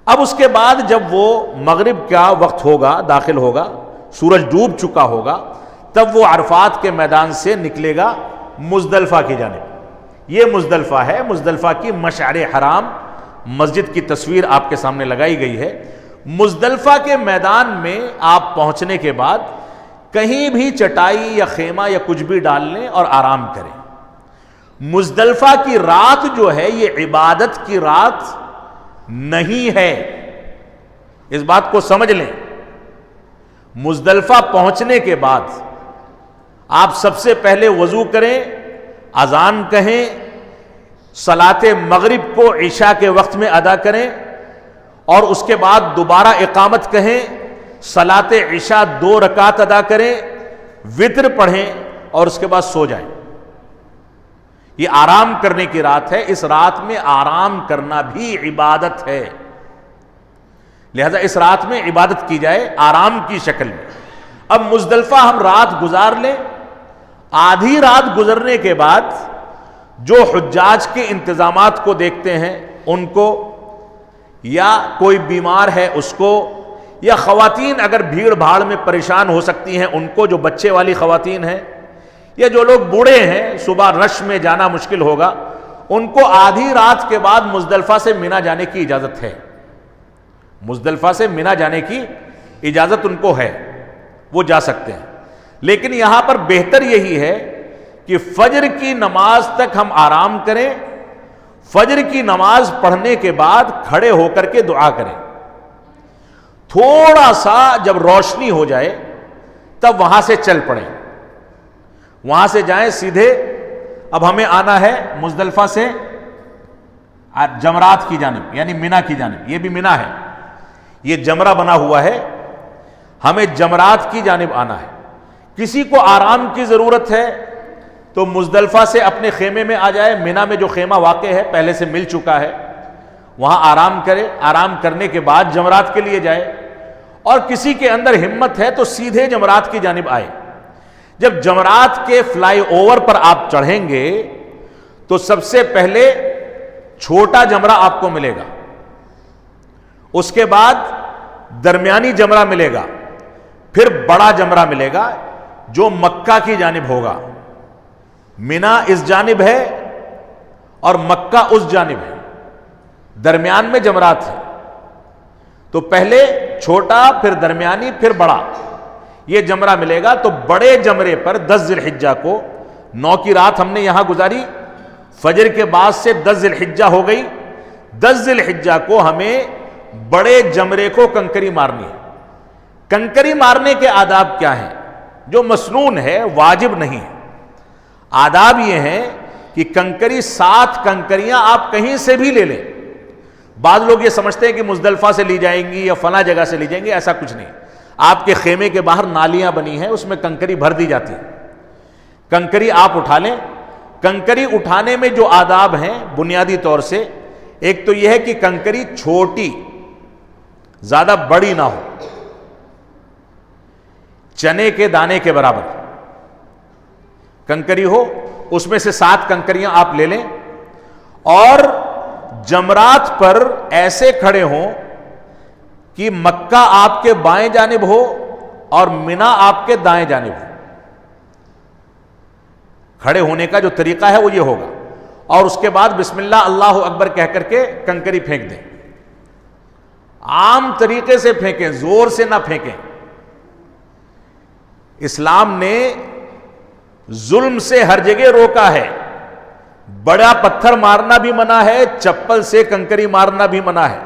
اب اس کے بعد جب وہ مغرب کا وقت ہوگا, داخل ہوگا, سورج ڈوب چکا ہوگا, تب وہ عرفات کے میدان سے نکلے گا مزدلفہ کی جانب. یہ مزدلفہ ہے, مزدلفہ کی مشعر حرام مسجد کی تصویر آپ کے سامنے لگائی گئی ہے. مزدلفہ کے میدان میں آپ پہنچنے کے بعد کہیں بھی چٹائی یا خیمہ یا کچھ بھی ڈال لیں اور آرام کریں. مزدلفہ کی رات جو ہے یہ عبادت کی رات نہیں ہے, اس بات کو سمجھ لیں، مزدلفہ پہنچنے کے بعد آپ سب سے پہلے وضو کریں، اذان کہیں، صلاۃ مغرب کو عشاء کے وقت میں ادا کریں، اور اس کے بعد دوبارہ اقامت کہیں، صلاۃ عشاء 2 رکعت ادا کریں، وتر پڑھیں اور اس کے بعد سو جائیں۔ یہ آرام کرنے کی رات ہے، اس رات میں آرام کرنا بھی عبادت ہے، لہذا اس رات میں عبادت کی جائے آرام کی شکل میں۔ اب مزدلفہ ہم رات گزار لیں، آدھی رات گزرنے کے بعد جو حجاج کے انتظامات کو دیکھتے ہیں ان کو، یا کوئی بیمار ہے اس کو، یا خواتین اگر بھیڑ بھاڑ میں پریشان ہو سکتی ہیں ان کو، جو بچے والی خواتین ہیں، یا جو لوگ بوڑھے ہیں صبح رش میں جانا مشکل ہوگا، ان کو آدھی رات کے بعد مزدلفہ سے مینا جانے کی اجازت ہے۔ مزدلفہ سے مینا جانے کی اجازت ان کو ہے، وہ جا سکتے ہیں، لیکن یہاں پر بہتر یہی ہے کہ فجر کی نماز تک ہم آرام کریں، فجر کی نماز پڑھنے کے بعد کھڑے ہو کر کے دعا کریں، تھوڑا سا جب روشنی ہو جائے تب وہاں سے چل پڑیں، وہاں سے جائیں سیدھے۔ اب ہمیں آنا ہے مزدلفہ سے جمرات کی جانب، یعنی مینا کی جانب، یہ بھی مینا ہے، یہ جمرہ بنا ہوا ہے، ہمیں جمرات کی جانب آنا ہے۔ کسی کو آرام کی ضرورت ہے تو مزدلفہ سے اپنے خیمے میں آ جائے، مینا میں جو خیمہ واقع ہے پہلے سے مل چکا ہے، وہاں آرام کرے، آرام کرنے کے بعد جمرات کے لیے جائے، اور کسی کے اندر ہمت ہے تو سیدھے جمرات کی جانب آئے۔ جب جمرات کے فلائی اوور پر آپ چڑھیں گے تو سب سے پہلے چھوٹا جمرہ آپ کو ملے گا، اس کے بعد درمیانی جمرہ ملے گا، پھر بڑا جمرہ ملے گا جو مکہ کی جانب ہوگا۔ مینا اس جانب ہے اور مکہ اس جانب ہے، درمیان میں جمرات ہے، تو پہلے چھوٹا، پھر درمیانی، پھر بڑا، یہ جمرہ ملے گا۔ تو بڑے جمرے پر 10 ذی الحجہ کو، 9 کی رات ہم نے یہاں گزاری، فجر کے بعد سے 10 ذی الحجہ ہو گئی، 10 ذی الحجہ کو ہمیں بڑے جمرے کو کنکری مارنی ہے۔ کنکری مارنے کے آداب کیا ہیں؟ جو مسنون ہے، واجب نہیں ہے۔ آداب یہ ہیں کہ کنکری 7 کنکریاں آپ کہیں سے بھی لے لیں۔ بعض لوگ یہ سمجھتے ہیں کہ مزدلفہ سے لی جائیں گی یا فلاں جگہ سے لی جائیں گی، ایسا کچھ نہیں۔ آپ کے خیمے کے باہر نالیاں بنی ہیں، اس میں کنکری بھر دی جاتی ہے، کنکری آپ اٹھا لیں۔ کنکری اٹھانے میں جو آداب ہیں بنیادی طور سے، ایک تو یہ ہے کہ کنکری چھوٹی، زیادہ بڑی نہ ہو، چنے کے دانے کے برابر کنکری ہو، اس میں سے 7 کنکریاں آپ لے لیں، اور جمرات پر ایسے کھڑے ہوں کہ مکہ آپ کے بائیں جانب ہو اور مینا آپ کے دائیں جانب ہو۔ کھڑے ہونے کا جو طریقہ ہے وہ یہ ہوگا، اور اس کے بعد بسم اللہ اللہ اکبر کہہ کر کے کنکری پھینک دیں، عام طریقے سے پھینکیں، زور سے نہ پھینکیں۔ اسلام نے ظلم سے ہر جگہ روکا ہے، بڑا پتھر مارنا بھی منع ہے، چپل سے کنکری مارنا بھی منع ہے۔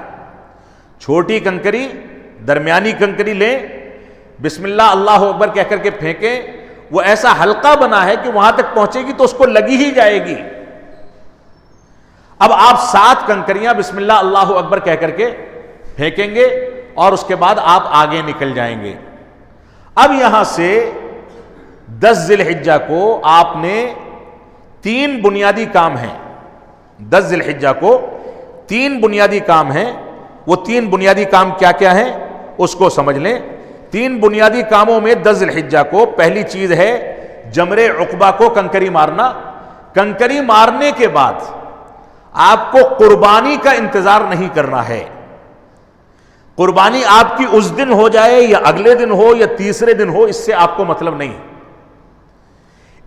چھوٹی کنکری، درمیانی کنکری لیں، بسم اللہ اللہ اکبر کہہ کر کے پھینکیں، وہ ایسا حلقہ بنا ہے کہ وہاں تک پہنچے گی تو اس کو لگی ہی جائے گی۔ اب آپ 7 کنکریاں بسم اللہ اللہ اکبر کہہ کر کے پھینکیں گے، اور اس کے بعد آپ آگے نکل جائیں گے۔ اب یہاں سے 10 ذی الحجہ کو آپ نے 3 بنیادی کام ہیں، 10 ذی الحجہ کو 3 بنیادی کام ہیں۔ وہ 3 بنیادی کام کیا کیا ہیں اس کو سمجھ لیں۔ 3 بنیادی کاموں میں 10 ذی الحجہ کو پہلی چیز ہے جمر عقبہ کو کنکری مارنا۔ کنکری مارنے کے بعد آپ کو قربانی کا انتظار نہیں کرنا ہے۔ قربانی آپ کی اس دن ہو جائے یا اگلے دن ہو یا تیسرے دن ہو، اس سے آپ کو مطلب نہیں۔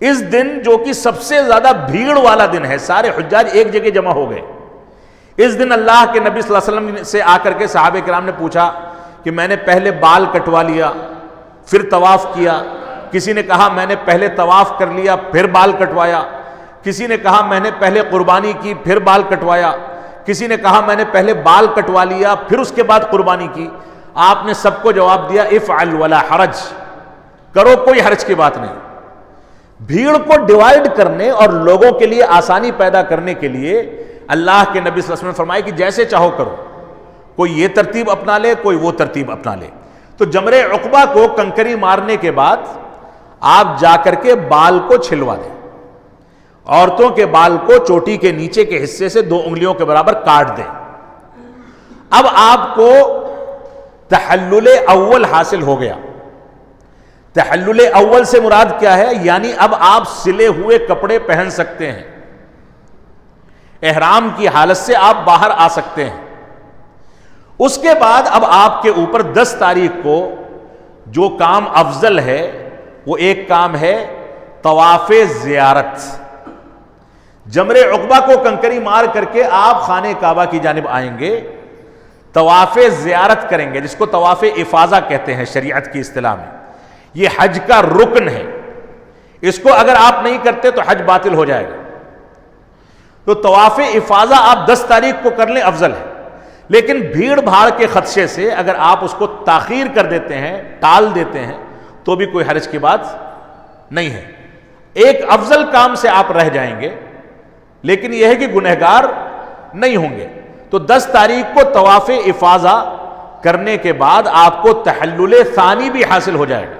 اس دن جو کہ سب سے زیادہ بھیڑ والا دن ہے، سارے حجاج ایک جگہ جمع ہو گئے، اس دن اللہ کے نبی صلی اللہ علیہ وسلم سے آ کر کے صحابہ کرام نے پوچھا کہ میں نے پہلے بال کٹوا لیا پھر طواف کیا، کسی نے کہا میں نے پہلے طواف کر لیا پھر بال کٹوایا، کسی نے کہا میں نے پہلے قربانی کی پھر بال کٹوایا، کسی نے کہا میں نے پہلے بال کٹوا لیا پھر اس کے بعد قربانی کی۔ آپ نے سب کو جواب دیا افعل ولا حرج، کرو کوئی حرج کی بات نہیں۔ بھیڑ کو ڈیوائیڈ کرنے اور لوگوں کے لیے آسانی پیدا کرنے کے لیے اللہ کے نبی صلی اللہ علیہ وسلم نے فرمایا کہ جیسے چاہو کرو، کوئی یہ ترتیب اپنا لے، کوئی وہ ترتیب اپنا لے۔ تو جمرہ عقبہ کو کنکری مارنے کے بعد آپ جا کر کے بال کو چھلوا دیں، عورتوں کے بال کو چوٹی کے نیچے کے حصے سے 2 انگلیوں کے برابر کاٹ دیں۔ اب آپ کو تحلل اول حاصل ہو گیا۔ تحلل اول سے مراد کیا ہے؟ یعنی اب آپ سلے ہوئے کپڑے پہن سکتے ہیں، احرام کی حالت سے آپ باہر آ سکتے ہیں۔ اس کے بعد اب آپ کے اوپر 10 تاریخ کو جو کام افضل ہے وہ ایک کام ہے طواف زیارت۔ جمرہ عقبہ کو کنکری مار کر کے آپ خانہ کعبہ کی جانب آئیں گے، طواف زیارت کریں گے، جس کو طواف افاضہ کہتے ہیں شریعت کی اصطلاح میں۔ یہ حج کا رکن ہے، اس کو اگر آپ نہیں کرتے تو حج باطل ہو جائے گا۔ تو طواف افاضہ آپ 10 تاریخ کو کر لیں، افضل ہے، لیکن بھیڑ بھاڑ کے خدشے سے اگر آپ اس کو تاخیر کر دیتے ہیں، ٹال دیتے ہیں، تو بھی کوئی حرج کی بات نہیں ہے۔ ایک افضل کام سے آپ رہ جائیں گے، لیکن یہ ہے کہ گنہگار نہیں ہوں گے۔ تو 10 تاریخ کو طواف افاضہ کرنے کے بعد آپ کو تحلل ثانی بھی حاصل ہو جائے گا۔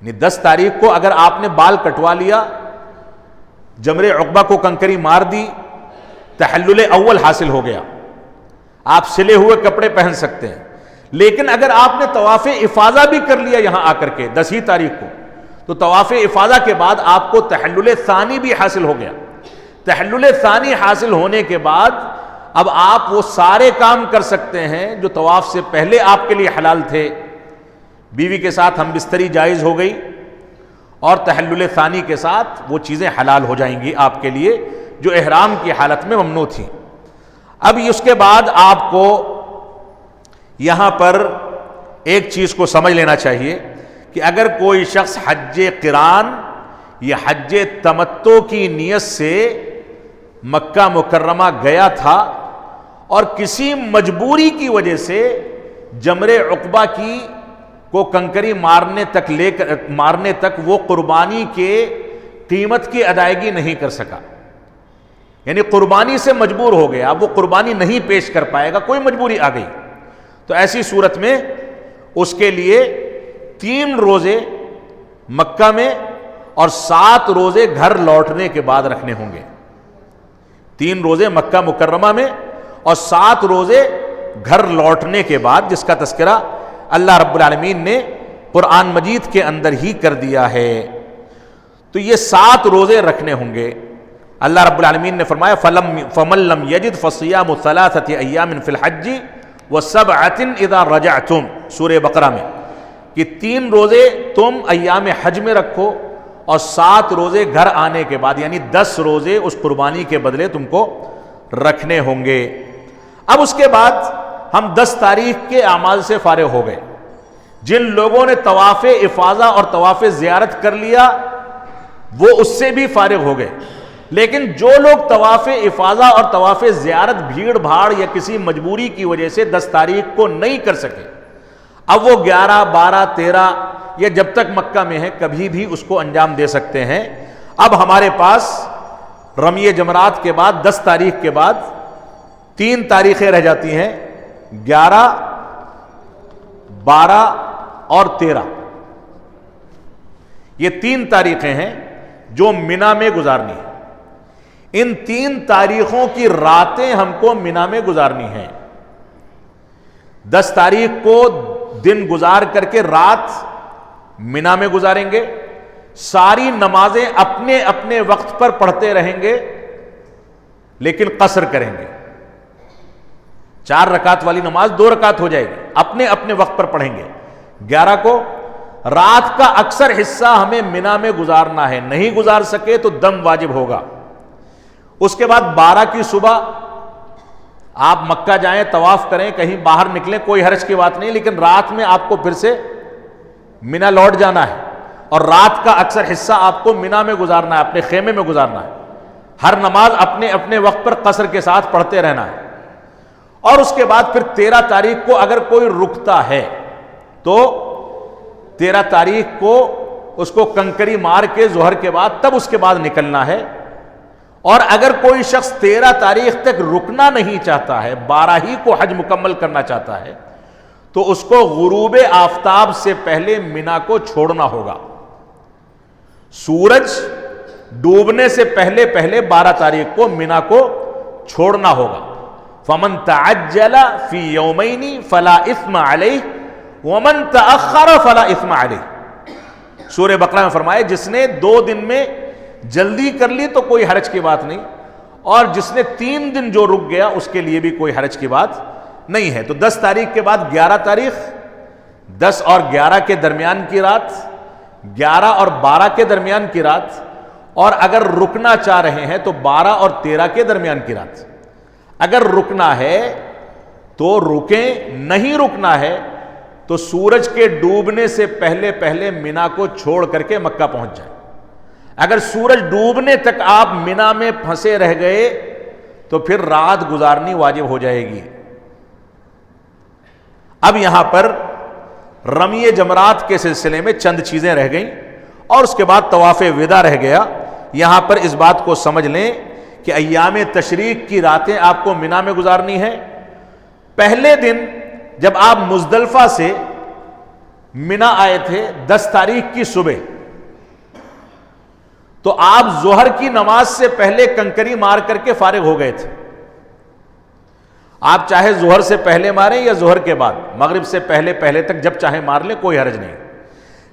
یعنی 10 تاریخ کو اگر آپ نے بال کٹوا لیا، جمرہ عقبہ کو کنکری مار دی، تحلل اول حاصل ہو گیا، آپ سلے ہوئے کپڑے پہن سکتے ہیں۔ لیکن اگر آپ نے طواف افاضہ بھی کر لیا یہاں آ کر کے 10 تاریخ کو، تو طواف افاضہ کے بعد آپ کو تحلل ثانی بھی حاصل ہو گیا۔ تحلل ثانی حاصل ہونے کے بعد اب آپ وہ سارے کام کر سکتے ہیں جو طواف سے پہلے آپ کے لیے حلال تھے۔ بیوی کے ساتھ ہم بستری جائز ہو گئی، اور تحلل ثانی کے ساتھ وہ چیزیں حلال ہو جائیں گی آپ کے لیے جو احرام کی حالت میں ممنوع تھیں۔ اب اس کے بعد آپ کو یہاں پر ایک چیز کو سمجھ لینا چاہیے کہ اگر کوئی شخص حج قران یا حج تمتع کی نیت سے مکہ مکرمہ گیا تھا اور کسی مجبوری کی وجہ سے جمرہ عقبہ کی کو کنکری مارنے تک وہ قربانی کے قیمت کی ادائیگی نہیں کر سکا، یعنی قربانی سے مجبور ہو گیا، اب وہ قربانی نہیں پیش کر پائے گا، کوئی مجبوری آ گئی، تو ایسی صورت میں اس کے لیے 3 روزے مکہ میں اور 7 روزے گھر لوٹنے کے بعد رکھنے ہوں گے۔ 3 روزے مکہ مکرمہ میں اور 7 روزے گھر لوٹنے کے بعد، جس کا تذکرہ اللہ رب العالمین نے قرآن مجید کے اندر ہی کر دیا ہے۔ تو یہ 7 روزے رکھنے ہوں گے۔ اللہ رب العالمین نے فرمایا فَمَن لَّمْ يَجِدْ فَصِيَامُ 3 أَيَّامٍ فِي الْحَجِّ وَسَبْعَةٍ إِذَا رَجَعْتُمْ، سورہ بقرہ میں، کہ 3 روزے تم ایام حج میں رکھو اور 7 روزے گھر آنے کے بعد، یعنی 10 روزے اس قربانی کے بدلے تم کو رکھنے ہوں گے۔ اب اس کے بعد ہم 10 تاریخ کے اعمال سے فارغ ہو گئے۔ جن لوگوں نے طواف افاضہ اور طواف زیارت کر لیا وہ اس سے بھی فارغ ہو گئے، لیکن جو لوگ طواف افاضہ اور طواف زیارت بھیڑ بھاڑ یا کسی مجبوری کی وجہ سے 10 تاریخ کو نہیں کر سکے، اب وہ 11، 12، 13 یا جب تک مکہ میں ہے کبھی بھی اس کو انجام دے سکتے ہیں۔ اب ہمارے پاس رمی جمرات کے بعد 10 تاریخ کے بعد 3 تاریخیں رہ جاتی ہیں، 11، 12 اور 13۔ یہ 3 تاریخیں ہیں جو مینا میں گزارنی ہیں۔ ان 3 تاریخوں کی راتیں ہم کو مینا میں گزارنی ہیں۔ 10 تاریخ کو دن گزار کر کے رات مینا میں گزاریں گے، ساری نمازیں اپنے اپنے وقت پر پڑھتے رہیں گے، لیکن قصر کریں گے۔ 4 رکعت والی نماز 2 رکعت ہو جائے گی، اپنے اپنے وقت پر پڑھیں گے۔ 11 کو رات کا اکثر حصہ ہمیں مینا میں گزارنا ہے، نہیں گزار سکے تو دم واجب ہوگا۔ اس کے بعد 12 کی صبح آپ مکہ جائیں، طواف کریں، کہیں باہر نکلیں، کوئی حرج کی بات نہیں، لیکن رات میں آپ کو پھر سے مینا لوٹ جانا ہے، اور رات کا اکثر حصہ آپ کو مینا میں گزارنا ہے، اپنے خیمے میں گزارنا ہے۔ ہر نماز اپنے اپنے وقت پر قصر کے ساتھ پڑھتے رہنا ہے۔ اور اس کے بعد پھر 13 تاریخ کو اگر کوئی رکتا ہے تو 13 تاریخ کو اس کو کنکری مار کے ظہر کے بعد تب اس کے بعد نکلنا ہے. اور اگر کوئی شخص 13 تاریخ تک رکنا نہیں چاہتا ہے, 12 ہی کو حج مکمل کرنا چاہتا ہے, تو اس کو غروب آفتاب سے پہلے مینا کو چھوڑنا ہوگا. سورج ڈوبنے سے پہلے 12 تاریخ کو مینا کو چھوڑنا ہوگا. فمن تعجل فی یومین فلا اثم علیہ ومن تأخر فلا اثم علیہ. سورہ بقرہ میں فرمایا جس نے 2 دن میں جلدی کر لی تو کوئی حرج کی بات نہیں, اور جس نے 3 دن جو رک گیا اس کے لیے بھی کوئی حرج کی بات نہیں ہے. تو 10 تاریخ کے بعد 11 تاریخ, 10 اور 11 کے درمیان کی رات, 11 اور 12 کے درمیان کی رات, اور اگر رکنا چاہ رہے ہیں تو 12 اور 13 کے درمیان کی رات. اگر رکنا ہے تو رکیں, نہیں رکنا ہے تو سورج کے ڈوبنے سے پہلے مینا کو چھوڑ کر کے مکہ پہنچ جائیں. اگر سورج ڈوبنے تک آپ مینا میں پھنسے رہ گئے تو پھر رات گزارنی واجب ہو جائے گی. اب یہاں پر رمی جمرات کے سلسلے میں چند چیزیں رہ گئیں اور اس کے بعد طواف وداع رہ گیا. یہاں پر اس بات کو سمجھ لیں کہ ایام تشریق کی راتیں آپ کو مینا میں گزارنی ہے. پہلے دن جب آپ مزدلفہ سے مینا آئے تھے 10 تاریخ کی صبح, تو آپ ظہر کی نماز سے پہلے کنکری مار کر کے فارغ ہو گئے تھے. آپ چاہے ظہر سے پہلے ماریں یا ظہر کے بعد, مغرب سے پہلے تک جب چاہیں مار لیں, کوئی حرج نہیں.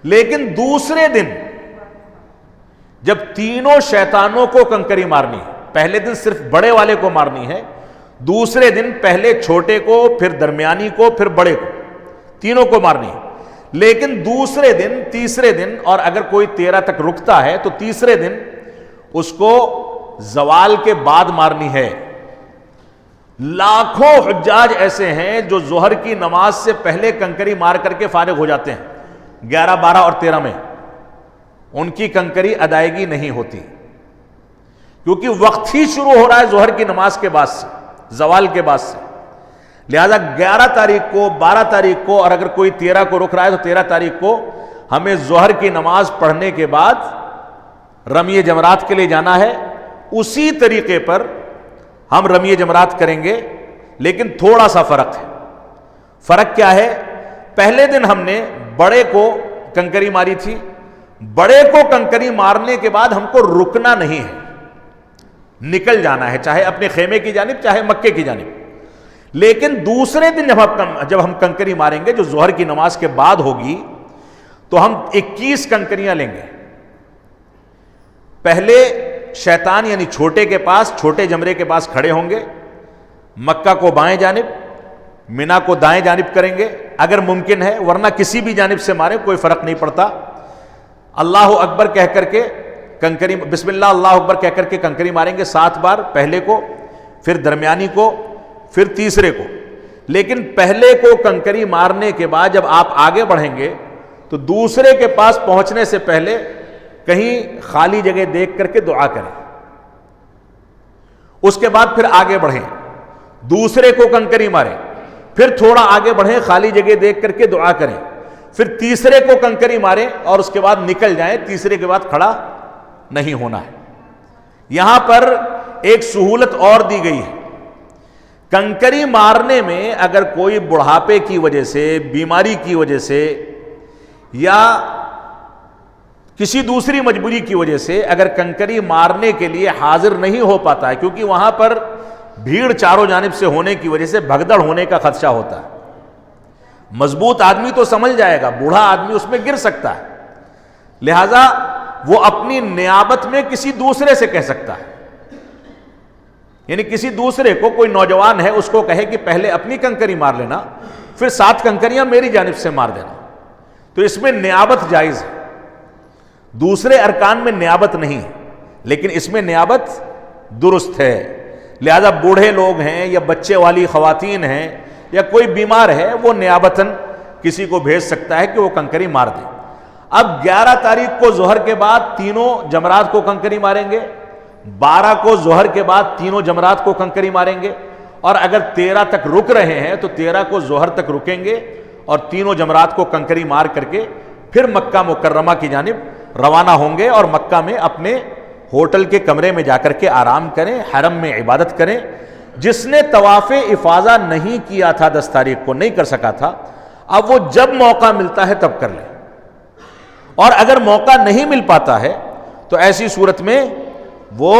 لیکن دوسرے دن جب تینوں شیطانوں کو کنکری مارنی ہے, پہلے دن صرف بڑے والے کو مارنی ہے, دوسرے دن پہلے چھوٹے کو, پھر درمیانی کو, پھر بڑے کو, تینوں کو مارنی ہے. لیکن دوسرے دن, تیسرے دن, اور اگر کوئی 13 تک رکتا ہے تو تیسرے دن اس کو زوال کے بعد مارنی ہے. لاکھوں حجاج ایسے ہیں جو ظہر کی نماز سے پہلے کنکری مار کر کے فارغ ہو جاتے ہیں. 11, 12 اور 13 میں ان کی کنکری ادائیگی نہیں ہوتی, کیونکہ وقت ہی شروع ہو رہا ہے ظہر کی نماز کے بعد سے, زوال کے بعد سے. لہذا 11 تاریخ کو, 12 تاریخ کو, اور اگر کوئی 13 کو رک رہا ہے تو 13 تاریخ کو ہمیں ظہر کی نماز پڑھنے کے بعد رمی جمرات کے لیے جانا ہے. اسی طریقے پر ہم رمی جمرات کریں گے, لیکن تھوڑا سا فرق ہے. فرق کیا ہے؟ پہلے دن ہم نے بڑے کو کنکری ماری تھی, بڑے کو کنکری مارنے کے بعد ہم کو رکنا نہیں ہے, نکل جانا ہے, چاہے اپنے خیمے کی جانب چاہے مکے کی جانب. لیکن دوسرے دن جب ہم کنکری ماریں گے جو ظہر کی نماز کے بعد ہوگی, تو ہم 21 کنکریاں لیں گے. پہلے شیطان یعنی چھوٹے کے پاس, چھوٹے جمرے کے پاس کھڑے ہوں گے, مکہ کو بائیں جانب, مینا کو دائیں جانب کریں گے اگر ممکن ہے, ورنہ کسی بھی جانب سے ماریں کوئی فرق نہیں پڑتا. اللہ اکبر کہہ کر کے کنکری, بسم اللہ اللہ اکبر کہہ کر کے کنکری ماریں گے 7 بار, پہلے کو, پھر درمیانی کو, پھر تیسرے کو. لیکن پہلے کو کنکری مارنے کے بعد جب آپ آگے بڑھیں گے تو دوسرے کے پاس پہنچنے سے پہلے کہیں خالی جگہ دیکھ کر کے دعا کریں. اس کے بعد پھر آگے بڑھیں, دوسرے کو کنکری ماریں, پھر تھوڑا آگے بڑھیں, خالی جگہ دیکھ کر کے دعا کریں, پھر تیسرے کو کنکری ماریں اور اس کے بعد نکل جائیں. تیسرے کے بعد کھڑا نہیں ہونا ہے. یہاں پر ایک سہولت اور دی گئی ہے. کنکری مارنے میں اگر کوئی بڑھاپے کی وجہ سے, بیماری کی وجہ سے, یا کسی دوسری مجبوری کی وجہ سے اگر کنکری مارنے کے لیے حاضر نہیں ہو پاتا ہے, کیونکہ وہاں پر بھیڑ چاروں جانب سے ہونے کی وجہ سے بھگدڑ ہونے کا خدشہ ہوتا ہے. مضبوط آدمی تو سنبھل جائے گا, بوڑھا آدمی اس میں گر سکتا ہے. لہذا وہ اپنی نیابت میں کسی دوسرے سے کہہ سکتا ہے, یعنی کسی دوسرے کو, کوئی نوجوان ہے اس کو کہے کہ پہلے اپنی کنکری مار لینا, پھر 7 کنکریاں میری جانب سے مار دینا. تو اس میں نیابت جائز ہے. دوسرے ارکان میں نیابت نہیں ہے, لیکن اس میں نیابت درست ہے. لہذا بوڑھے لوگ ہیں یا بچے والی خواتین ہیں یا کوئی بیمار ہے, وہ نیابتاً کسی کو بھیج سکتا ہے کہ وہ کنکری مار دے. اب 11 تاریخ کو ظہر کے بعد تینوں جمرات کو کنکری ماریں گے, 12 کو ظہر کے بعد تینوں جمرات کو کنکری ماریں گے, اور اگر 13 تک رک رہے ہیں تو 13 کو ظہر تک رکیں گے اور تینوں جمرات کو کنکری مار کر کے پھر مکہ مکرمہ کی جانب روانہ ہوں گے اور مکہ میں اپنے ہوٹل کے کمرے میں جا کر کے آرام کریں، حرم میں عبادت کریں۔ جس نے طواف افاضہ نہیں کیا تھا 10 تاریخ کو، نہیں کر سکا تھا، اب وہ جب موقع ملتا ہے تب کر لے، اور اگر موقع نہیں مل پاتا ہے تو ایسی صورت میں وہ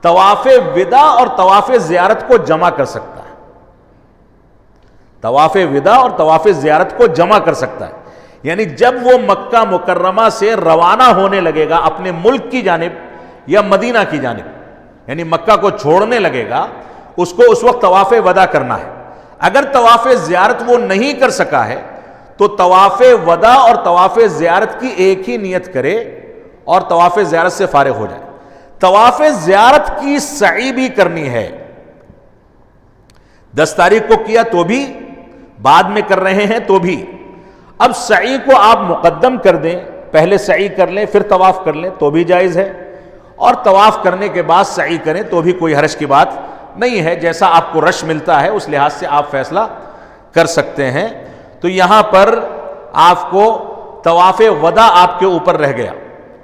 طواف وداع اور طواف زیارت کو جمع کر سکتا ہے، طواف وداع اور طواف زیارت کو جمع کر سکتا ہے۔ یعنی جب وہ مکہ مکرمہ سے روانہ ہونے لگے گا اپنے ملک کی جانب یا مدینہ کی جانب، یعنی مکہ کو چھوڑنے لگے گا، اس کو اس وقت طواف وداع کرنا ہے۔ اگر طواف زیارت وہ نہیں کر سکا ہے تو طواف وداع اور طواف زیارت کی ایک ہی نیت کرے اور طواف زیارت سے فارغ ہو جائے۔ طواف زیارت کی سعی بھی کرنی ہے، 10 تاریخ کو کیا تو بھی، بعد میں کر رہے ہیں تو بھی۔ اب سعی کو آپ مقدم کر دیں، پہلے سعی کر لیں پھر طواف کر لیں تو بھی جائز ہے، اور طواف کرنے کے بعد سعی کریں تو بھی کوئی حرج کی بات نہیں ہے، جیسا آپ کو رش ملتا ہے اس لحاظ سے آپ فیصلہ کر سکتے ہیں۔ تو یہاں پر آپ کو طواف وداع آپ کے اوپر رہ گیا،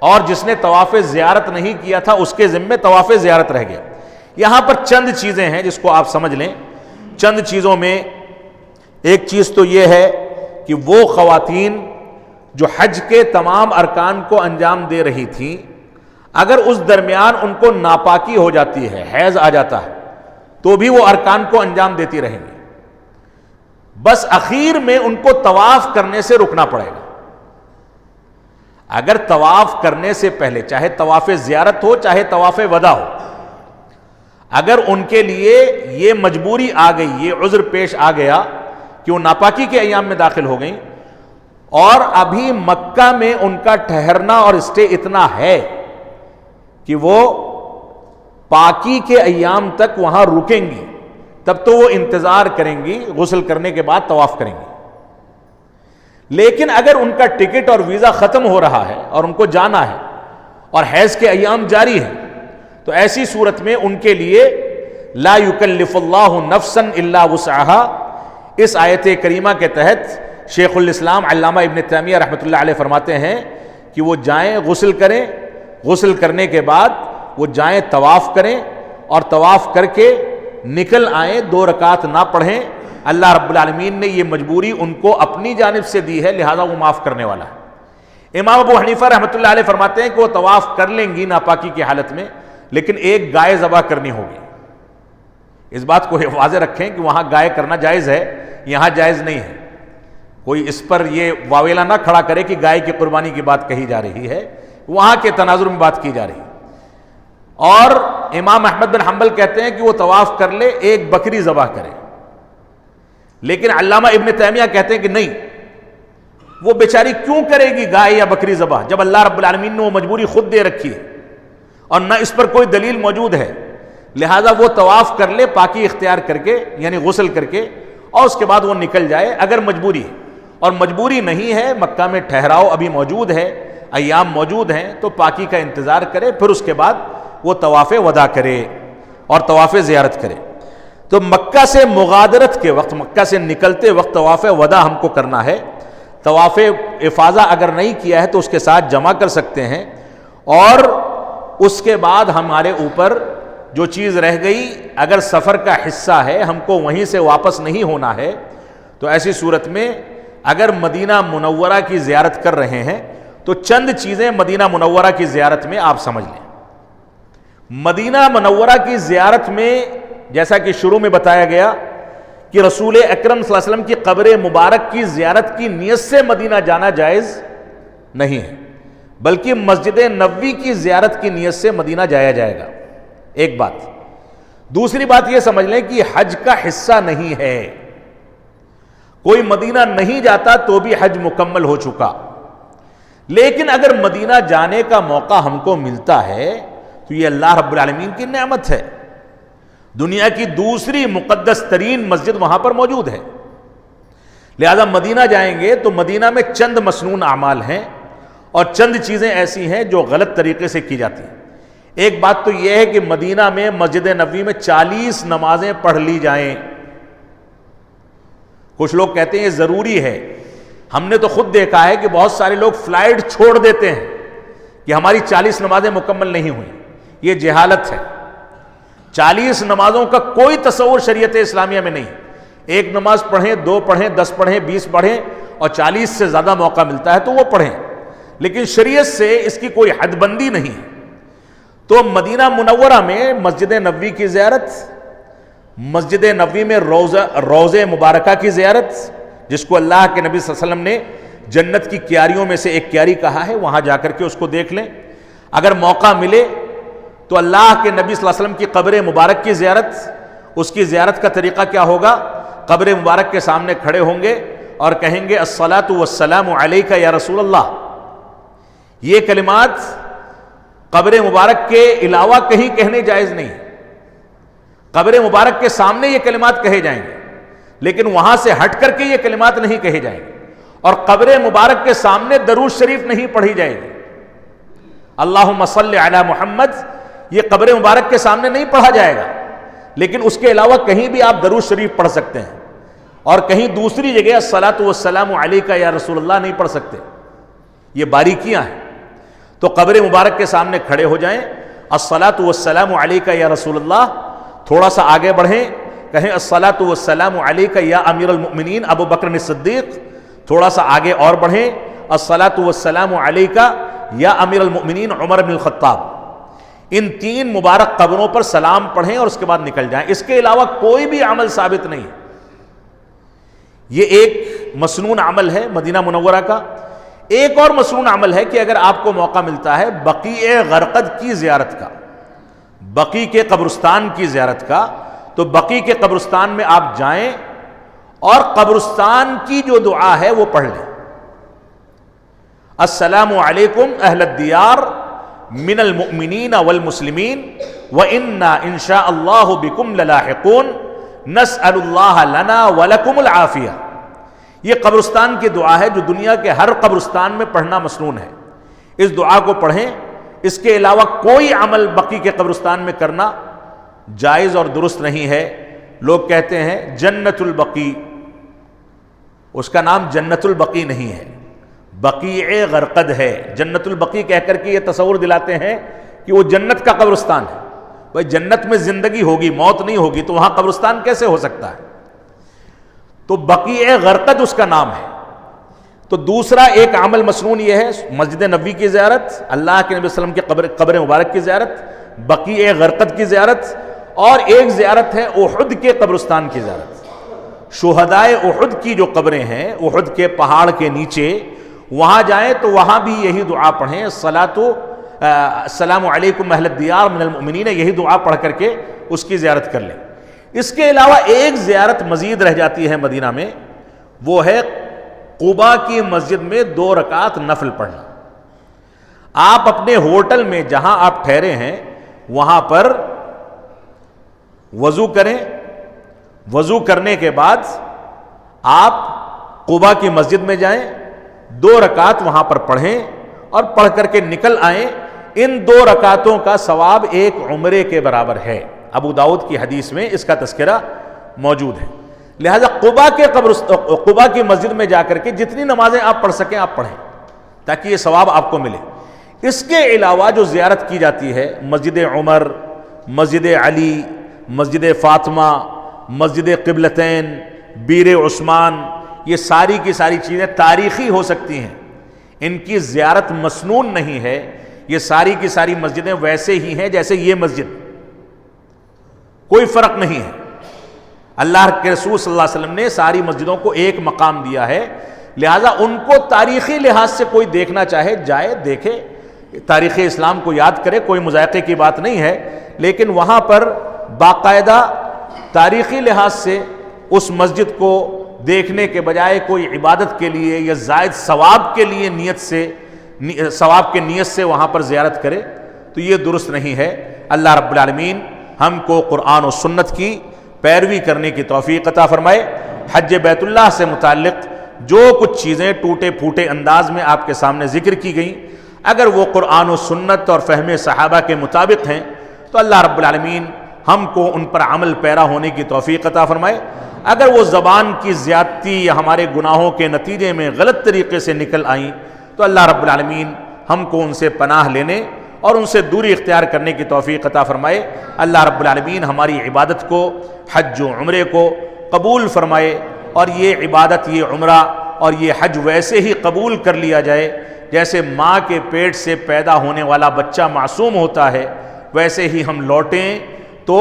اور جس نے طواف زیارت نہیں کیا تھا اس کے ذمے طواف زیارت رہ گیا۔ یہاں پر چند چیزیں ہیں جس کو آپ سمجھ لیں۔ چند چیزوں میں ایک چیز تو یہ ہے کہ وہ خواتین جو حج کے تمام ارکان کو انجام دے رہی تھیں، اگر اس درمیان ان کو ناپاکی ہو جاتی ہے، حیض آ جاتا ہے، تو بھی وہ ارکان کو انجام دیتی رہیں گی، بس اخیر میں ان کو طواف کرنے سے رکنا پڑے گا۔ اگر طواف کرنے سے پہلے، چاہے طواف زیارت ہو چاہے طواف وداع ہو، اگر ان کے لیے یہ مجبوری آ گئی، یہ عذر پیش آ گیا کہ وہ ناپاکی کے ایام میں داخل ہو گئیں، اور ابھی مکہ میں ان کا ٹھہرنا اور اسٹے اتنا ہے کہ وہ پاکی کے ایام تک وہاں رکیں گی، تب تو وہ انتظار کریں گی، غسل کرنے کے بعد طواف کریں گی۔ لیکن اگر ان کا ٹکٹ اور ویزا ختم ہو رہا ہے اور ان کو جانا ہے اور حیض کے ایام جاری ہیں، تو ایسی صورت میں ان کے لیے لا یکلف اللہ نفسا الا وسعها، اس آیت کریمہ کے تحت شیخ الاسلام علامہ ابن تیمیہ رحمۃ اللہ علیہ فرماتے ہیں کہ وہ جائیں غسل کریں، غسل کرنے کے بعد وہ جائیں طواف کریں، اور طواف کر کے نکل آئیں، 2 رکعت نہ پڑھیں۔ اللہ رب العالمین نے یہ مجبوری ان کو اپنی جانب سے دی ہے، لہذا وہ معاف کرنے والا ہے۔ امام ابو حنیفہ رحمۃ اللہ علیہ فرماتے ہیں کہ وہ طواف کر لیں گی ناپاکی کی حالت میں، لیکن ایک گائے ذبح کرنی ہوگی۔ اس بات کو واضح رکھیں کہ وہاں گائے کرنا جائز ہے، یہاں جائز نہیں ہے۔ کوئی اس پر یہ واویلا نہ کھڑا کرے کہ گائے کی قربانی کی بات کہی جا رہی ہے، وہاں کے تناظر میں بات کی جا رہی ہے۔ اور امام احمد بن حنبل کہتے ہیں کہ وہ طواف کر لے، ایک بکری ذبح کرے، لیکن علامہ ابن تیمیہ کہتے ہیں کہ نہیں، وہ بیچاری کیوں کرے گی گائے یا بکری ذبح جب اللہ رب العالمین نے وہ مجبوری خود دے رکھی ہے اور نہ اس پر کوئی دلیل موجود ہے، لہذا وہ طواف کر لے پاکی اختیار کر کے، یعنی غسل کر کے، اور اس کے بعد وہ نکل جائے اگر مجبوری ہے۔ اور مجبوری نہیں ہے، مکہ میں ٹھہراؤ ابھی موجود ہے، ایام موجود ہیں، تو پاکی کا انتظار کرے، پھر اس کے بعد وہ طواف وداع کرے اور طواف زیارت کرے۔ تو مکہ سے مغادرت کے وقت، مکہ سے نکلتے وقت طواف وداع ہم کو کرنا ہے۔ طواف افاضہ اگر نہیں کیا ہے تو اس کے ساتھ جمع کر سکتے ہیں، اور اس کے بعد ہمارے اوپر جو چیز رہ گئی، اگر سفر کا حصہ ہے، ہم کو وہیں سے واپس نہیں ہونا ہے، تو ایسی صورت میں اگر مدینہ منورہ کی زیارت کر رہے ہیں تو چند چیزیں مدینہ منورہ کی زیارت میں آپ سمجھ لیں۔ مدینہ منورہ کی زیارت میں جیسا کہ شروع میں بتایا گیا کہ رسول اکرم صلی اللہ علیہ وسلم کی قبر مبارک کی زیارت کی نیت سے مدینہ جانا جائز نہیں ہے، بلکہ مسجد نبوی کی زیارت کی نیت سے مدینہ جایا جائے گا، ایک بات۔ دوسری بات یہ سمجھ لیں کہ حج کا حصہ نہیں ہے، کوئی مدینہ نہیں جاتا تو بھی حج مکمل ہو چکا، لیکن اگر مدینہ جانے کا موقع ہم کو ملتا ہے تو یہ اللہ رب العالمین کی نعمت ہے، دنیا کی دوسری مقدس ترین مسجد وہاں پر موجود ہے، لہذا مدینہ جائیں گے تو مدینہ میں چند مسنون اعمال ہیں اور چند چیزیں ایسی ہیں جو غلط طریقے سے کی جاتی ہیں۔ ایک بات تو یہ ہے کہ مدینہ میں مسجد نبوی میں 40 نمازیں پڑھ لی جائیں. کچھ لوگ کہتے ہیں یہ ضروری ہے. ہم نے تو خود دیکھا ہے کہ بہت سارے لوگ فلائٹ چھوڑ دیتے ہیں کہ ہماری 40 نمازیں مکمل نہیں ہوئیں. یہ جہالت ہے. 40 نمازوں کا کوئی تصور شریعت اسلامیہ میں نہیں. ایک نماز پڑھیں، 2 پڑھیں، 10 پڑھیں، 20 پڑھیں، اور 40 سے زیادہ موقع ملتا ہے تو وہ پڑھیں، لیکن شریعت سے اس کی کوئی حد بندی نہیں ہے. تو مدینہ منورہ میں مسجد نبوی کی زیارت، مسجد نبوی میں روضہ مبارکہ کی زیارت، جس کو اللہ کے نبی صلی اللہ علیہ وسلم نے جنت کی کیاریوں میں سے ایک کیاری کہا ہے، وہاں جا کر کے اس کو دیکھ لیں. اگر موقع ملے تو اللہ کے نبی صلی اللہ علیہ وسلم کی قبر مبارک کی زیارت. اس کی زیارت کا طریقہ کیا ہوگا؟ قبر مبارک کے سامنے کھڑے ہوں گے اور کہیں گے الصلاۃ والسلام علیک یا رسول اللہ. یہ کلمات قبر مبارک کے علاوہ کہیں کہنے جائز نہیں. قبر مبارک کے سامنے یہ کلمات کہے جائیں گے، لیکن وہاں سے ہٹ کر کے یہ کلمات نہیں کہے جائیں گے. اور قبر مبارک کے سامنے درود شریف نہیں پڑھی جائے گی. اللہم صلی علی محمد یہ قبر مبارک کے سامنے نہیں پڑھا جائے گا، لیکن اس کے علاوہ کہیں بھی آپ درود شریف پڑھ سکتے ہیں، اور کہیں دوسری جگہ الصلاۃ والسلام علیک یا رسول اللہ نہیں پڑھ سکتے. یہ باریکیاں ہیں. تو قبر مبارک کے سامنے کھڑے ہو جائیں، الصلاۃ والسلام علیک یا رسول اللہ. تھوڑا سا آگے بڑھیں، کہیں الصلاۃ والسلام علیک یا امیر المؤمنین ابو بکر الصدیق. تھوڑا سا آگے اور بڑھیں، الصلاۃ والسلام علیک یا امیر المؤمنین عمر بن الخطاب. ان 3 مبارک قبروں پر سلام پڑھیں اور اس کے بعد نکل جائیں. اس کے علاوہ کوئی بھی عمل ثابت نہیں. یہ ایک مسنون عمل ہے مدینہ منورہ کا. ایک اور مسنون عمل ہے کہ اگر آپ کو موقع ملتا ہے بقیع غرقد کی زیارت کا، بقیع کے قبرستان کی زیارت کا، تو بقیع کے قبرستان میں آپ جائیں اور قبرستان کی جو دعا ہے وہ پڑھ لیں. السلام علیکم اہل الدیار من المؤمنین والمسلمین وإنا ان شاء اللہ بکم للاحقون نسأل اللہ لنا ولکم العافیہ. یہ قبرستان کی دعا ہے جو دنیا کے ہر قبرستان میں پڑھنا مسنون ہے. اس دعا کو پڑھیں. اس کے علاوہ کوئی عمل بقیع کے قبرستان میں کرنا جائز اور درست نہیں ہے. لوگ کہتے ہیں جنت البقیع، اس کا نام جنت البقیع نہیں ہے، بقیع غرقد ہے. جنت البقیع کہہ کر کے یہ تصور دلاتے ہیں کہ وہ جنت کا قبرستان ہے. بھائی جنت میں زندگی ہوگی، موت نہیں ہوگی، تو وہاں قبرستان کیسے ہو سکتا ہے؟ تو بقیع غرقد اس کا نام ہے. تو دوسرا ایک عمل مسنون یہ ہے مسجد نبوی کی زیارت، اللہ کے نبی صلی اللہ علیہ وسلم کی قبر مبارک کی زیارت، بقیع غرقد کی زیارت، اور ایک زیارت ہے احد کے قبرستان کی زیارت. شہدائے احد کی جو قبریں ہیں احد کے پہاڑ کے نیچے، وہاں جائیں تو وہاں بھی یہی دعا پڑھیں، السلام علیکم اہل الدیار من المؤمنین. یہی دعا پڑھ کر کے اس کی زیارت کر لیں. اس کے علاوہ ایک زیارت مزید رہ جاتی ہے مدینہ میں، وہ ہے قباء کی مسجد میں 2 رکعت نفل پڑھنا. آپ اپنے ہوٹل میں جہاں آپ ٹھہرے ہیں وہاں پر وضو کریں. وضو کرنے کے بعد آپ قباء کی مسجد میں جائیں، 2 رکعت وہاں پر پڑھیں اور پڑھ کر کے نکل آئیں. ان 2 رکعتوں کا ثواب ایک عمرے کے برابر ہے. ابو داؤد کی حدیث میں اس کا تذکرہ موجود ہے. لہذا قباء کی مسجد میں جا کر کے جتنی نمازیں آپ پڑھ سکیں آپ پڑھیں تاکہ یہ ثواب آپ کو ملے. اس کے علاوہ جو زیارت کی جاتی ہے مسجد عمر، مسجد علی، مسجد فاطمہ، مسجد قبلتین، بیر عثمان، یہ ساری کی ساری چیزیں تاریخی ہو سکتی ہیں، ان کی زیارت مسنون نہیں ہے. یہ ساری کی ساری مسجدیں ویسے ہی ہیں جیسے یہ مسجد، کوئی فرق نہیں ہے. اللہ کے رسول صلی اللہ علیہ وسلم نے ساری مسجدوں کو ایک مقام دیا ہے. لہٰذا ان کو تاریخی لحاظ سے کوئی دیکھنا چاہے جائے دیکھے، تاریخ اسلام کو یاد کرے، کوئی مذائقے کی بات نہیں ہے. لیکن وہاں پر باقاعدہ تاریخی لحاظ سے اس مسجد کو دیکھنے کے بجائے کوئی عبادت کے لیے یا زائد ثواب کے لیے ثواب کے نیت سے وہاں پر زیارت کرے تو یہ درست نہیں ہے. اللہ رب العالمین ہم کو قرآن و سنت کی پیروی کرنے کی توفیق عطا فرمائے. حج بیت اللہ سے متعلق جو کچھ چیزیں ٹوٹے پھوٹے انداز میں آپ کے سامنے ذکر کی گئیں، اگر وہ قرآن و سنت اور فہم صحابہ کے مطابق ہیں تو اللہ رب العالمین ہم کو ان پر عمل پیرا ہونے کی توفیق عطا فرمائے. اگر وہ زبان کی زیادتی یا ہمارے گناہوں کے نتیجے میں غلط طریقے سے نکل آئیں تو اللہ رب العالمین ہم کو ان سے پناہ لینے اور ان سے دوری اختیار کرنے کی توفیق عطا فرمائے. اللہ رب العالمین ہماری عبادت کو، حج و عمرے کو قبول فرمائے، اور یہ عبادت، یہ عمرہ اور یہ حج ویسے ہی قبول کر لیا جائے جیسے ماں کے پیٹ سے پیدا ہونے والا بچہ معصوم ہوتا ہے، ویسے ہی ہم لوٹیں تو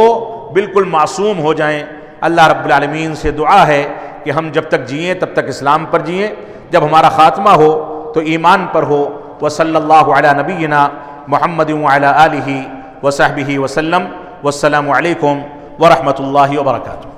بالکل معصوم ہو جائیں. اللہ رب العالمین سے دعا ہے کہ ہم جب تک جئیں تب تک اسلام پر جئیں، جب ہمارا خاتمہ ہو تو ایمان پر ہو. وصلی اللہ علی نبینا محمد وعلی آلہ وصحبہ وسلم. والسلام علیکم ورحمۃ اللہ وبرکاتہ.